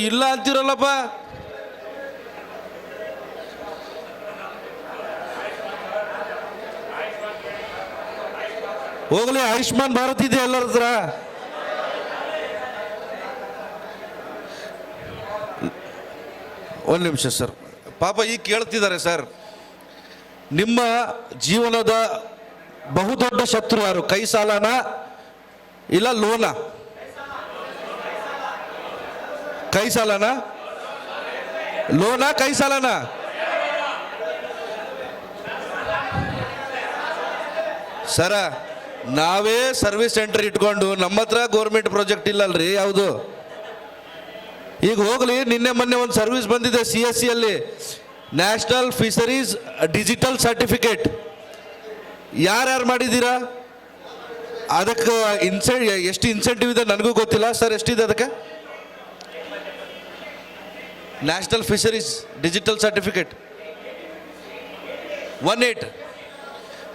ಇಲ್ಲ ಅಂತೀರಲ್ಲಪ್ಪ. ಹೋಗ್ಲಿ, ಆಯುಷ್ಮಾನ್ ಭಾರತ್ ಇದೆ ಎಲ್ಲರ ಹತ್ರ? ಒಂದು ನಿಮಿಷ ಸರ್, ಪಾಪ ಈಗ ಕೇಳ್ತಿದ್ದಾರೆ ಸರ್. ನಿಮ್ಮ ಜೀವನದ ಬಹುದೊಡ್ಡ ಶತ್ರು ಯಾರು? ಕೈ ಸಾಲನ ಇಲ್ಲ ಲೋನ? ಕೈ ಸಾಲನ, ಲೋನ, ಕೈ ಸಾಲನ? ಸರ, ನಾವೇ ಸರ್ವಿಸ್ ಸೆಂಟರ್ ಇಟ್ಕೊಂಡು ನಮ್ಮ ಹತ್ರ ಗೌರ್ಮೆಂಟ್ ಪ್ರಾಜೆಕ್ಟ್ ಇಲ್ಲಲ್ರಿ ಯಾವುದು? ಈಗ ಹೋಗ್ಲಿ, ನಿನ್ನೆ ಮೊನ್ನೆ ಒಂದು ಸರ್ವಿಸ್ ಬಂದಿದೆ CSC ಅಲ್ಲಿ, ನ್ಯಾಷನಲ್ ಫಿಶರೀಸ್ ಡಿಜಿಟಲ್ ಸರ್ಟಿಫಿಕೇಟ್. ಯಾರ್ಯಾರು ಮಾಡಿದ್ದೀರಾ? ಅದಕ್ಕೆ ಎಷ್ಟು ಇನ್ಸೆಂಟಿವ್ ಇದೆ ನನಗೂ ಗೊತ್ತಿಲ್ಲ ಸರ್. ಎಷ್ಟಿದೆ ಅದಕ್ಕೆ? National fisheries digital certificate 18.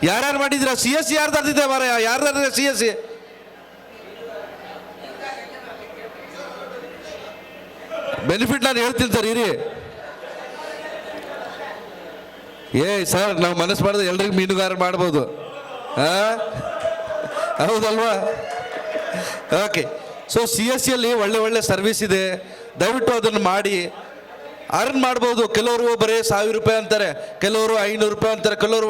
ಯಾರ್ಯಾರು ಮಾಡಿದ್ದೀರಾ? CSC ಯಾರ್ದಾರ್ದಿದೆ ಮಾರ? ಯಾರ್ದಾರ್ದಿದೆ CSC? ಬೆನಿಫಿಟ್ ನಾನು ಹೇಳ್ತೀನಿ ಸರ್, ಇರಿ. ಸರ್ ನಾವು ಮನಸ್ಸು ಮಾಡಿದ್ರೆ ಎಲ್ರಿಗೂ ಮೀನುಗಾರ ಮಾಡ್ಬೋದು, ಹೌದಲ್ವಾ? ಓಕೆ. ಸೊ CSC ಅಲ್ಲಿ ಒಳ್ಳೆ ಒಳ್ಳೆ ಸರ್ವಿಸ್ ಇದೆ, ದಯವಿಟ್ಟು ಅದನ್ನು ಮಾಡಿ ಅರ್ನ್ ಮಾಡ್ಬೋದು. ಕೆಲವರು ಬರೀ 1000 ರೂಪಾಯಿ ಅಂತಾರೆ, ಕೆಲವರು 500 ರೂಪಾಯಿ ಅಂತಾರೆ, ಕೆಲವರು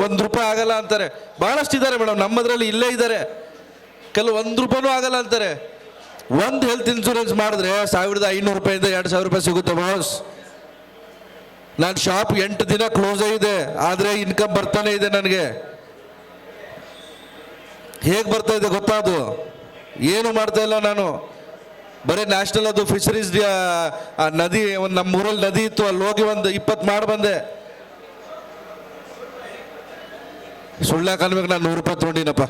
ಒಂದು ರೂಪಾಯಿ ಆಗಲ್ಲ ಅಂತಾರೆ. ಭಾಳಷ್ಟು ಇದ್ದಾರೆ ಮೇಡಮ್, ನಮ್ಮದ್ರಲ್ಲಿ ಇಲ್ಲೇ ಇದ್ದಾರೆ. ಕೆಲವು 1 ರೂಪಾಯಿನೂ ಆಗಲ್ಲ ಅಂತಾರೆ. ಒಂದು ಹೆಲ್ತ್ ಇನ್ಶೂರೆನ್ಸ್ ಮಾಡಿದ್ರೆ 1500 ರೂಪಾಯಿಂದ 2000 ರೂಪಾಯಿ ಸಿಗುತ್ತೆ ಬಾಸ್. ನಾನು ಶಾಪ್ 8 ದಿನ ಕ್ಲೋಸ್ ಆಗಿದೆ, ಆದರೆ ಇನ್ಕಮ್ ಬರ್ತಾನೆ ಇದೆ ನನಗೆ. ಹೇಗೆ ಬರ್ತಾ ಇದೆ ಗೊತ್ತಾ? ಅದು ಏನು ಮಾಡ್ತಾ ಇಲ್ಲ ನಾನು. ಬರೀ ನ್ಯಾಷನಲ್ ಅದು ಫಿಶರೀಸ್ ನದಿ, ಒಂದು ನಮ್ಮೂರಲ್ಲಿ ನದಿ ಇತ್ತು, ಅಲ್ಲಿ ಹೋಗಿ ಒಂದು 20 ಮಾಡಿ ಬಂದೆ. ಸುಳ್ಳ್ಯಾಕೆ ಅನ್ಬೇಕು, ನಾನು 100 ರೂಪಾಯಿ ತೊಗೊಂಡಿನಪ್ಪ.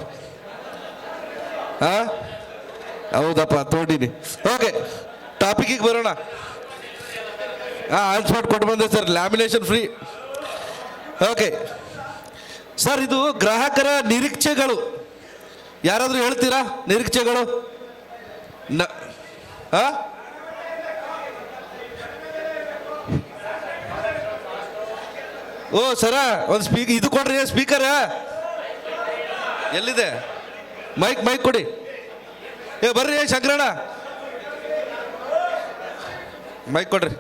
ಹಾಂ ಹೌದಪ್ಪ ತೊಗೊಂಡಿನಿ. ಓಕೆ, ಟಾಪಿಕಿಗೆ ಬರೋಣ. ಆನ್ ಸ್ಪಾಟ್ ಕೊಟ್ಟು ಬಂದೆ sir, lamination free. Okay sir, ಇದು ಗ್ರಾಹಕರ ನಿರೀಕ್ಷೆಗಳು. ಯಾರಾದರೂ ಹೇಳ್ತೀರಾ ನಿರೀಕ್ಷೆಗಳು? ಓ ಸರ, ಒಂದು ಇದು ಕೊಡ್ರಿ, ಸ್ಪೀಕರ್ ಎಲ್ಲಿದೆ? ಮೈಕ್ ಕೊಡಿ. ಬರ್ರಿ ಶಂಕರಣ್ಣ, ಮೈಕ್ ಕೊಡ್ರಿ.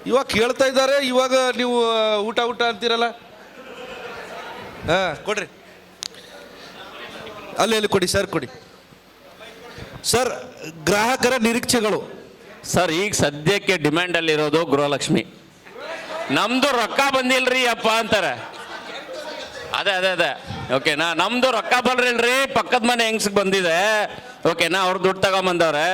ಇವಾಗ ಕೇಳ್ತಾ ಇದ್ದಾರೆ, ಇವಾಗ ನೀವು ಊಟ ಅಂತೀರಲ್ಲ. ಕೊಡ್ರಿ, ಅಲ್ಲಿ ಕೊಡಿ ಸರ್, ಕೊಡಿ ಸರ್. ಗ್ರಾಹಕರ ನಿರೀಕ್ಷೆಗಳು ಸರ್, ಈಗ ಸದ್ಯಕ್ಕೆ ಡಿಮ್ಯಾಂಡಲ್ಲಿರೋದು ಗೃಹಲಕ್ಷ್ಮಿ. ನಮ್ಮದು ರೊಕ್ಕ ಬಂದಿಲ್ರಿ ಅಪ್ಪ ಅಂತಾರೆ. ಅದೇ ಓಕೆನಾ, ನಮ್ಮದು ರೊಕ್ಕ ಬರಲಿಲ್ರಿ, ಪಕ್ಕದ ಮನೆ ಹೆಂಗ್ಸ್ಗೆ ಬಂದಿದೆ. ಓಕೆನಾ, ಅವ್ರು ದುಡ್ಡು ತಗೊಂಬಂದವ್ರೆ,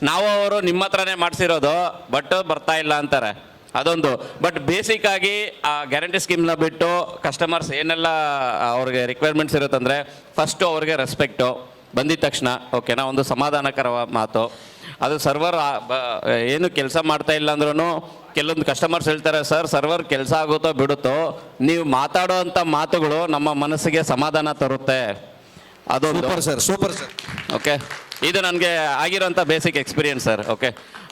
ನಾವು ಅವರು ನಿಮ್ಮ ಹತ್ರನೇ ಮಾಡಿಸಿರೋದು, ಬಟ್ ಬರ್ತಾ ಇಲ್ಲ ಅಂತಾರೆ. ಅದೊಂದು. ಬಟ್ ಬೇಸಿಕ್ ಆಗಿ ಆ ಗ್ಯಾರಂಟಿ ಸ್ಕೀಮ್ನ ಬಿಟ್ಟು ಕಸ್ಟಮರ್ಸ್ ಏನೆಲ್ಲ ಅವ್ರಿಗೆ ರಿಕ್ವೈರ್ಮೆಂಟ್ಸ್ ಇರುತ್ತಂದರೆ, ಫಸ್ಟು ಅವ್ರಿಗೆ ರೆಸ್ಪೆಕ್ಟು ಬಂದಿದ ತಕ್ಷಣ. ಓಕೆನಾ, ಒಂದು ಸಮಾಧಾನಕರ ಮಾತು. ಅದು ಸರ್ವರ್ ಏನು ಕೆಲಸ ಮಾಡ್ತಾ ಇಲ್ಲ ಅಂದ್ರೂ ಕೆಲವೊಂದು ಕಸ್ಟಮರ್ಸ್ ಹೇಳ್ತಾರೆ, ಸರ್ ಸರ್ವರ್ ಕೆಲಸ ಆಗುತ್ತೋ ಬಿಡುತ್ತೋ, ನೀವು ಮಾತಾಡೋ ಅಂಥ ಮಾತುಗಳು ನಮ್ಮ ಮನಸ್ಸಿಗೆ ಸಮಾಧಾನ ತರುತ್ತೆ. ಅದೊಂದು. Super sir. ಓಕೆ, ಇದು ನನಗೆ ಆಗಿರೋಂಥ ಬೇಸಿಕ್ ಎಕ್ಸ್ಪೀರಿಯನ್ಸ್ ಸರ್. ಓಕೆ,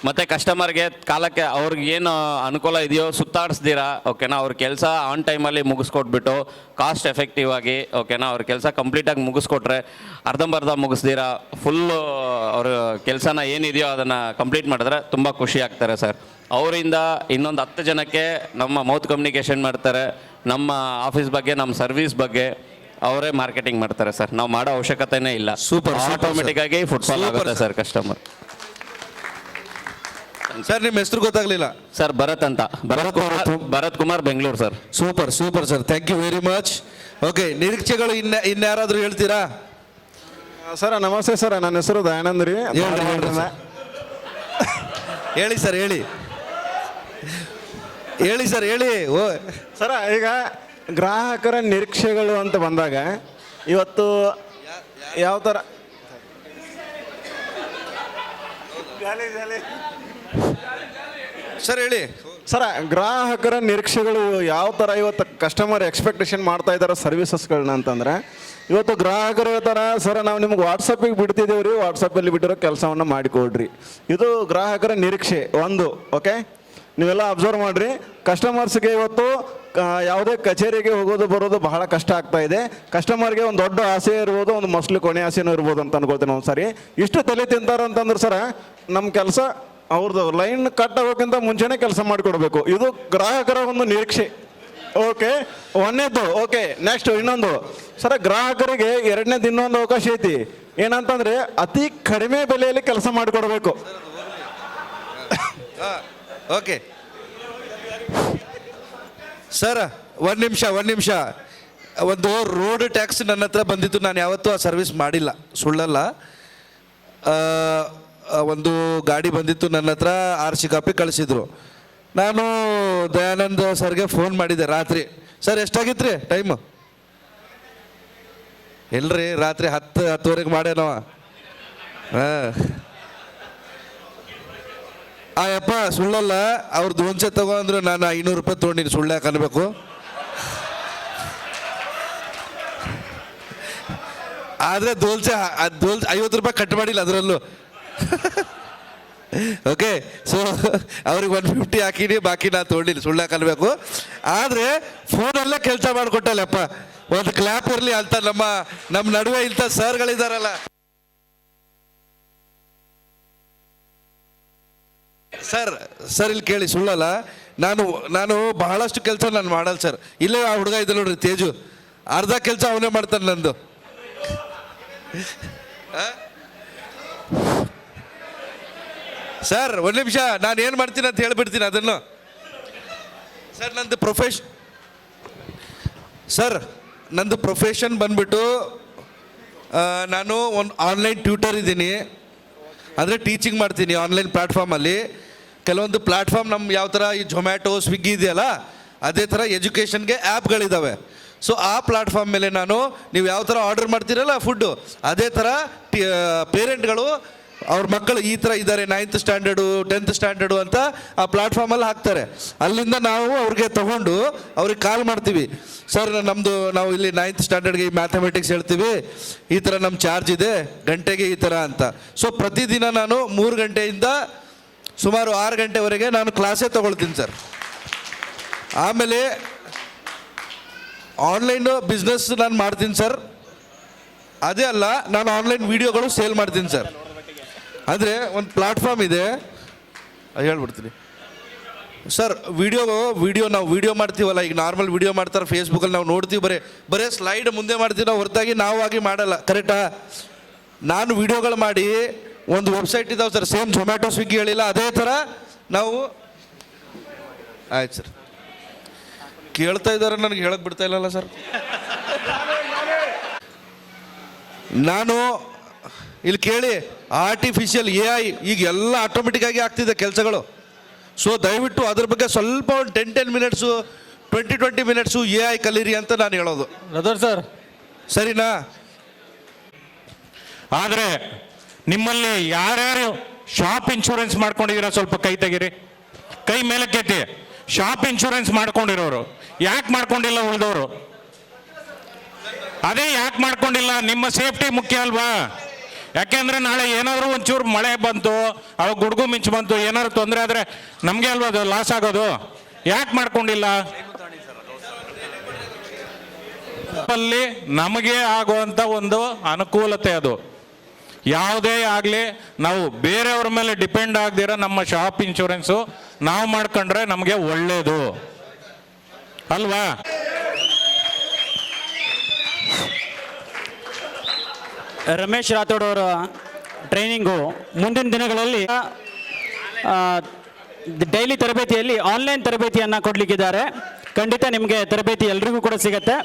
ಮತ್ತು ಕಸ್ಟಮರ್ಗೆ ಕಾಲಕ್ಕೆ ಅವ್ರಿಗೆ ಏನು ಅನುಕೂಲ ಇದೆಯೋ ಸುತ್ತಾಡಿಸ್ದಿರಾ. ಓಕೆನಾ, ಅವ್ರ ಕೆಲಸ ಆನ್ ಟೈಮಲ್ಲಿ ಮುಗಿಸ್ಕೊಟ್ಬಿಟ್ಟು ಕಾಸ್ಟ್ ಎಫೆಕ್ಟಿವ್ ಆಗಿ, ಓಕೆನಾ, ಅವ್ರ ಕೆಲಸ ಕಂಪ್ಲೀಟಾಗಿ ಮುಗಿಸ್ಕೊಟ್ರೆ, ಅರ್ಧಂಬರ್ಧ ಮುಗಿಸ್ದಿರಾ ಫುಲ್ಲು ಅವ್ರ ಕೆಲಸನ ಏನಿದೆಯೋ ಅದನ್ನು ಕಂಪ್ಲೀಟ್ ಮಾಡಿದ್ರೆ ತುಂಬ ಖುಷಿ ಆಗ್ತಾರೆ ಸರ್. ಅವರಿಂದ ಇನ್ನೊಂದು 10 ಜನಕ್ಕೆ ನಮ್ಮ ಮೌತ್ ಕಮ್ಯುನಿಕೇಷನ್ ಮಾಡ್ತಾರೆ, ನಮ್ಮ ಆಫೀಸ್ ಬಗ್ಗೆ, ನಮ್ಮ ಸರ್ವಿಸ್ ಬಗ್ಗೆ ಅವರೇ ಮಾರ್ಕೆಟಿಂಗ್ ಮಾಡ್ತಾರೆ ಸರ್. ನಾವು ಮಾಡೋ ಅವಶ್ಯಕತೆನೇ ಇಲ್ಲ. ಸೂಪರ್. ಆಟೋಮೆಟಿಕ್ ಆಗಿ ಫುಟ್ಫಾಲ್ ಆಗುತ್ತೆ ಸರ್ ಕಸ್ಟಮರ್. ಸರ್, ನಿಮ್ಮ ಹೆಸರು ಗೊತ್ತಾಗ್ಲಿಲ್ಲ. ಸರ್ ಭರತ್ ಅಂತ. Bharat Kumar, Bengaluru sir. Super sir, thank you very much. Okay, ನಿರೀಕ್ಷೆಗಳು ಇನ್ಯಾರಾದ್ರೂ ಹೇಳ್ತೀರಾ? ಸರ್ ನಮಸ್ತೆ ಸರ್, ನನ್ನ ಹೆಸರು ದಯಾನಂದ್ ರೀ. ಹೇಳಿ ಸರ್, ಹೇಳಿ ಸರ್, ಹೇಳಿ. ಓ ಸರ, ಈಗ ಗ್ರಾಹಕರ ನಿರೀಕ್ಷೆಗಳು ಅಂತ ಬಂದಾಗ ಇವತ್ತು ಯಾವ ಥರ ಸರ್ ಹೇಳಿ ಸರ, ಗ್ರಾಹಕರ ನಿರೀಕ್ಷೆಗಳು ಯಾವ ಥರ ಇವತ್ತು ಕಸ್ಟಮರ್ ಎಕ್ಸ್ಪೆಕ್ಟೇಷನ್ ಮಾಡ್ತಾ ಇದ್ದಾರೆ ಸರ್ವಿಸಸ್ಗಳನ್ನ ಅಂತಂದರೆ, ಇವತ್ತು ಗ್ರಾಹಕರು ಹೇಳ್ತಾರೆ, ಸರ್ ನಾವು ನಿಮ್ಗೆ ವಾಟ್ಸಪ್ಪಿಗೆ ಬಿಡ್ತಿದ್ದೇವೆ ರೀ, ವಾಟ್ಸಪ್ಪಲ್ಲಿ ಬಿಟ್ಟಿರೋ ಕೆಲಸವನ್ನು ಮಾಡಿಕೊಡ್ರಿ. ಇದು ಗ್ರಾಹಕರ ನಿರೀಕ್ಷೆ ಒಂದು. ಓಕೆ, ನೀವೆಲ್ಲ ಅಬ್ಸರ್ವ್ ಮಾಡಿರಿ. ಕಸ್ಟಮರ್ಸ್ಗೆ ಇವತ್ತು ಯಾವುದೇ ಕಚೇರಿಗೆ ಹೋಗೋದು ಬರೋದು ಬಹಳ ಕಷ್ಟ ಆಗ್ತಾ ಇದೆ. ಕಸ್ಟಮರ್ಗೆ ಒಂದು ದೊಡ್ಡ ಆಸೆ ಇರ್ಬೋದು, ಒಂದು ಮೋಸ್ಟ್ಲಿ ಕೊನೆ ಆಸೆನೂ ಇರ್ಬೋದು ಅಂತ ಅನ್ಕೊಳ್ತೀನಿ ಒಂದು ಸಾರಿ. ಇಷ್ಟು ತಲೆ ತಿಂತಾರೆ ಅಂತಂದ್ರೆ ಸರ, ನಮ್ಮ ಕೆಲಸ ಅವ್ರದ್ದು ಲೈನ್ ಕಟ್ ಆಗೋಕ್ಕಿಂತ ಮುಂಚೆನೇ ಕೆಲಸ ಮಾಡಿಕೊಡ್ಬೇಕು. ಇದು ಗ್ರಾಹಕರ ಒಂದು ನಿರೀಕ್ಷೆ. ಓಕೆ, ಒಂದನೇದ್ದು. ಓಕೆ, ನೆಕ್ಸ್ಟ್ ಇನ್ನೊಂದು ಸರ, ಗ್ರಾಹಕರಿಗೆ ಎರಡನೇದು ಇನ್ನೊಂದು ಅವಕಾಶ ಐತಿ. ಏನಂತಂದರೆ ಅತಿ ಕಡಿಮೆ ಬೆಲೆಯಲ್ಲಿ ಕೆಲಸ ಮಾಡಿಕೊಡ್ಬೇಕು. ಓಕೆ ಸರ್, ಒಂದು ನಿಮಿಷ. ಒಂದು ರೋಡ್ ಟ್ಯಾಕ್ಸ್ ನನ್ನ ಹತ್ರ ಬಂದಿತ್ತು, ನಾನು ಯಾವತ್ತೂ ಆ ಸರ್ವಿಸ್ ಮಾಡಿಲ್ಲ, ಸುಳ್ಳಲ್ಲ. ಒಂದು ಗಾಡಿ ಬಂದಿತ್ತು ನನ್ನ ಹತ್ರ, RC ಕಾಪಿ ಕಳಿಸಿದ್ರು. ನಾನು ದಯಾನಂದ್ ಸರ್ಗೆ ಫೋನ್ ಮಾಡಿದ್ದೆ ರಾತ್ರಿ. ಸರ್ ಎಷ್ಟಾಗಿತ್ತು ರೀ ಟೈಮು? ಎಲ್ರಿ ರಾತ್ರಿ 10-10:30 ಮಾಡ್ಯಾನವ. ಯಪ್ಪ ಸುಳ್ಳಲ್ಲ, ಅವ್ರು ದೋನ್ಸೆ ತಗೊಂಡ್ರು, ನಾನು 500 ರೂಪಾಯಿ ತೊಗೊಂಡಿನಿ. ಸುಳ್ಳ್ಯಾಕೆ ಅನ್ಬೇಕು? ಆದರೆ ದೋಲ್ಸೆ 50 ರೂಪಾಯಿ ಕಟ್ ಮಾಡಿಲ್ಲ ಅದರಲ್ಲೂ. ಓಕೆ, ಸೊ ಅವ್ರಿಗೆ 150 ಹಾಕಿನಿ, ಬಾಕಿ ನಾನು ತೊಗೊಂಡಿಲ್ಲ. ಸುಳ್ಳ್ಯಾಕೆ ಅನ್ಬೇಕು? ಆದರೆ ಫೋನಲ್ಲೇ ಕೆಲಸ ಮಾಡಿಕೊಟ್ಟಲ್ಲಪ್ಪ. ಒಂದು ಕ್ಲಾಪ್ ಇರಲಿ ಅಂತ ನಮ್ಮ ನಡುವೆ ಇಂಥ ಸರ್ಗಳಿದಾರಲ್ಲ. ಸರ್ ಇಲ್ಲಿ ಕೇಳಿ, ಸುಳ್ಳಲ್ಲ. ನಾನು ಬಹಳಷ್ಟು ಕೆಲಸ ನಾನು ಮಾಡಲ್ಲ ಸರ್. ಇಲ್ಲೇ ಆ ಹುಡುಗ ಇದೆ ನೋಡ್ರಿ, ತೇಜು, ಅರ್ಧ ಕೆಲಸ ಅವನೇ ಮಾಡ್ತಾನೆ ನಂದು. ಸರ್ ಒಂದು ನಿಮಿಷ, ನಾನು ಏನು ಮಾಡ್ತೀನಿ ಅಂತ ಹೇಳ್ಬಿಡ್ತೀನಿ ಅದನ್ನು. ಸರ್ ನಂದು ಪ್ರೊಫೆಷನ್ ಬಂದ್ಬಿಟ್ಟು ನಾನು ಒಂದು ಆನ್ಲೈನ್ ಟ್ಯೂಟರ್ ಇದ್ದೀನಿ. ಅಂದರೆ ಟೀಚಿಂಗ್ ಮಾಡ್ತೀನಿ ಆನ್ಲೈನ್ ಪ್ಲ್ಯಾಟ್ಫಾರ್ಮಲ್ಲಿ. ಕೆಲವೊಂದು ಪ್ಲ್ಯಾಟ್ಫಾರ್ಮ್ ನಮ್ಮ ಯಾವ ಥರ ಈ ಝೊಮ್ಯಾಟೊ, ಸ್ವಿಗ್ಗಿ ಇದೆಯಲ್ಲ, ಅದೇ ಥರ ಎಜುಕೇಷನ್ಗೆ ಆ್ಯಪ್ಗಳಿದ್ದಾವೆ. ಸೊ ಆ ಪ್ಲಾಟ್ಫಾರ್ಮ್ ಮೇಲೆ ನೀವು ಯಾವ ಥರ ಆರ್ಡರ್ ಮಾಡ್ತೀರಲ್ಲ ಫುಡ್ಡು, ಅದೇ ಥರ ಪೇರೆಂಟ್ಗಳು ಅವ್ರ ಮಕ್ಕಳು ಈ ಥರ ಇದ್ದಾರೆ 9th ಸ್ಟ್ಯಾಂಡರ್ಡು 10th ಸ್ಟ್ಯಾಂಡರ್ಡು ಅಂತ ಆ ಪ್ಲಾಟ್ಫಾರ್ಮಲ್ಲಿ ಹಾಕ್ತಾರೆ. ಅಲ್ಲಿಂದ ನಾವು ಅವ್ರಿಗೆ ತೊಗೊಂಡು ಅವ್ರಿಗೆ ಕಾಲ್ ಮಾಡ್ತೀವಿ, ಸರ್ ನಾವು ಇಲ್ಲಿ 9th ಸ್ಟ್ಯಾಂಡರ್ಡ್ಗೆ ಈ ಮ್ಯಾಥಮೆಟಿಕ್ಸ್ ಹೇಳ್ತೀವಿ, ಈ ಥರ ನಮ್ಮ ಚಾರ್ಜ್ ಇದೆ ಗಂಟೆಗೆ ಈ ಥರ ಅಂತ. ಸೊ ಪ್ರತಿದಿನ ನಾನು 3 ಗಂಟೆಯಿಂದ ಸುಮಾರು 6 ಗಂಟೆವರೆಗೆ ನಾನು ಕ್ಲಾಸೇ ತೊಗೊಳ್ತೀನಿ ಸರ್. ಆಮೇಲೆ ಆನ್ಲೈನು ಬಿಸ್ನೆಸ್ ನಾನು ಮಾಡ್ತೀನಿ ಸರ್. ಅದೇ ಅಲ್ಲ, ನಾನು ಆನ್ಲೈನ್ ವೀಡಿಯೋಗಳು ಸೇಲ್ ಮಾಡ್ತೀನಿ ಸರ್. ಅಂದರೆ ಒಂದು ಪ್ಲಾಟ್ಫಾರ್ಮ್ ಇದೆ, ಅದು ಹೇಳ್ಬಿಡ್ತೀನಿ ಸರ್. ನಾವು ವಿಡಿಯೋ ಮಾಡ್ತೀವಲ್ಲ, ಈಗ ನಾರ್ಮಲ್ ವಿಡಿಯೋ ಮಾಡ್ತಾರೆ ಫೇಸ್ಬುಕ್ಕಲ್ಲಿ ನಾವು ನೋಡ್ತೀವಿ, ಬರೀ ಸ್ಲೈಡ್ ಮುಂದೆ ಮಾಡ್ತೀವಿ ನಾವು, ಹೊರತಾಗಿ ನಾವು ಆಗಿ ಮಾಡಲ್ಲ, ಕರೆಕ್ಟಾ? ನಾನು ವಿಡಿಯೋಗಳು ಮಾಡಿ ಒಂದು ವೆಬ್ಸೈಟ್ ಇದ್ದಾವೆ ಸರ್, ಸೇಮ್ ಝೊಮ್ಯಾಟೊ ಸ್ವಿಗ್ಗಿ ಹೇಳಿಲ್ಲ ಅದೇ ಥರ ನಾವು. ಆಯ್ತು ಸರ್, ಕೇಳ್ತಾ ಇದ್ದಾರೆ, ನನಗೆ ಹೇಳಕ್ಕೆ ಬಿಡ್ತಾ ಇಲ್ಲಲ್ಲ ಸರ್. ನಾನು ಇಲ್ಲಿ ಕೇಳಿ, ಆರ್ಟಿಫಿಷಿಯಲ್ AI ಈಗ ಎಲ್ಲ ಆಟೋಮೆಟಿಕ್ಕಾಗಿ ಆಗ್ತಿದೆ ಕೆಲಸಗಳು. ಸೊ ದಯವಿಟ್ಟು ಅದ್ರ ಬಗ್ಗೆ ಸ್ವಲ್ಪ ಒಂದು 10 ಮಿನಿಟ್ಸು 20 ಮಿನಿಟ್ಸು AI ಕಲೀರಿ ಅಂತ ನಾನು ಹೇಳೋದು. ಬ್ರದರ್ ಸರ್, ಸರಿನಾ? ಆದರೆ ನಿಮ್ಮಲ್ಲಿ ಯಾರ್ಯಾರು ಶಾಪ್ ಇನ್ಶೂರೆನ್ಸ್ ಮಾಡ್ಕೊಂಡಿದ್ದೀರಾ ಸ್ವಲ್ಪ ಕೈ ತೆಗೀರಿ, ಕೈ ಮೇಲಕ್ಕೆತ್ತಿ. ಶಾಪ್ ಇನ್ಶೂರೆನ್ಸ್ ಮಾಡ್ಕೊಂಡಿರೋರು ಯಾಕೆ ಮಾಡ್ಕೊಂಡಿಲ್ಲ? ಉಳಿದವರು ಅದೇ ಯಾಕೆ ಮಾಡ್ಕೊಂಡಿಲ್ಲ? ನಿಮ್ಮ ಸೇಫ್ಟಿ ಮುಖ್ಯ ಅಲ್ವಾ? ಯಾಕೆಂದ್ರೆ ನಾಳೆ ಏನಾದರೂ ಒಂಚೂರು ಮಳೆ ಬಂತು, ಅವಾಗ ಗುಡುಗು ಮಿಂಚು ಬಂತು, ಏನಾದ್ರು ತೊಂದರೆ ಆದರೆ ನಮಗೆ ಅಲ್ವಾ ಅದು ಲಾಸ್ ಆಗೋದು? ಯಾಕೆ ಮಾಡ್ಕೊಂಡಿಲ್ಲ? ಅಲ್ಲಿ ನಮಗೆ ಆಗುವಂಥ ಒಂದು ಅನುಕೂಲತೆ ಅದು. ಯಾವುದೇ ಆಗಲಿ ನಾವು ಬೇರೆಯವ್ರ ಮೇಲೆ ಡಿಪೆಂಡ್ ಆಗದಿರ ನಮ್ಮ ಶಾಪ್ ಇನ್ಶೂರೆನ್ಸು ನಾವು ಮಾಡ್ಕೊಂಡ್ರೆ ನಮಗೆ ಒಳ್ಳೆಯದು ಅಲ್ವಾ? ರಮೇಶ್ ರಾಥೋಡ್ ಅವರ ಟ್ರೈನಿಂಗು ಮುಂದಿನ ದಿನಗಳಲ್ಲಿ ಡೈಲಿ ತರಬೇತಿಯಲ್ಲಿ ಆನ್ಲೈನ್ ತರಬೇತಿಯನ್ನು ಕೊಡಲಿಕ್ಕಿದ್ದಾರೆ. ಖಂಡಿತ ನಿಮಗೆ ತರಬೇತಿ ಎಲ್ರಿಗೂ ಕೂಡ ಸಿಗುತ್ತೆ.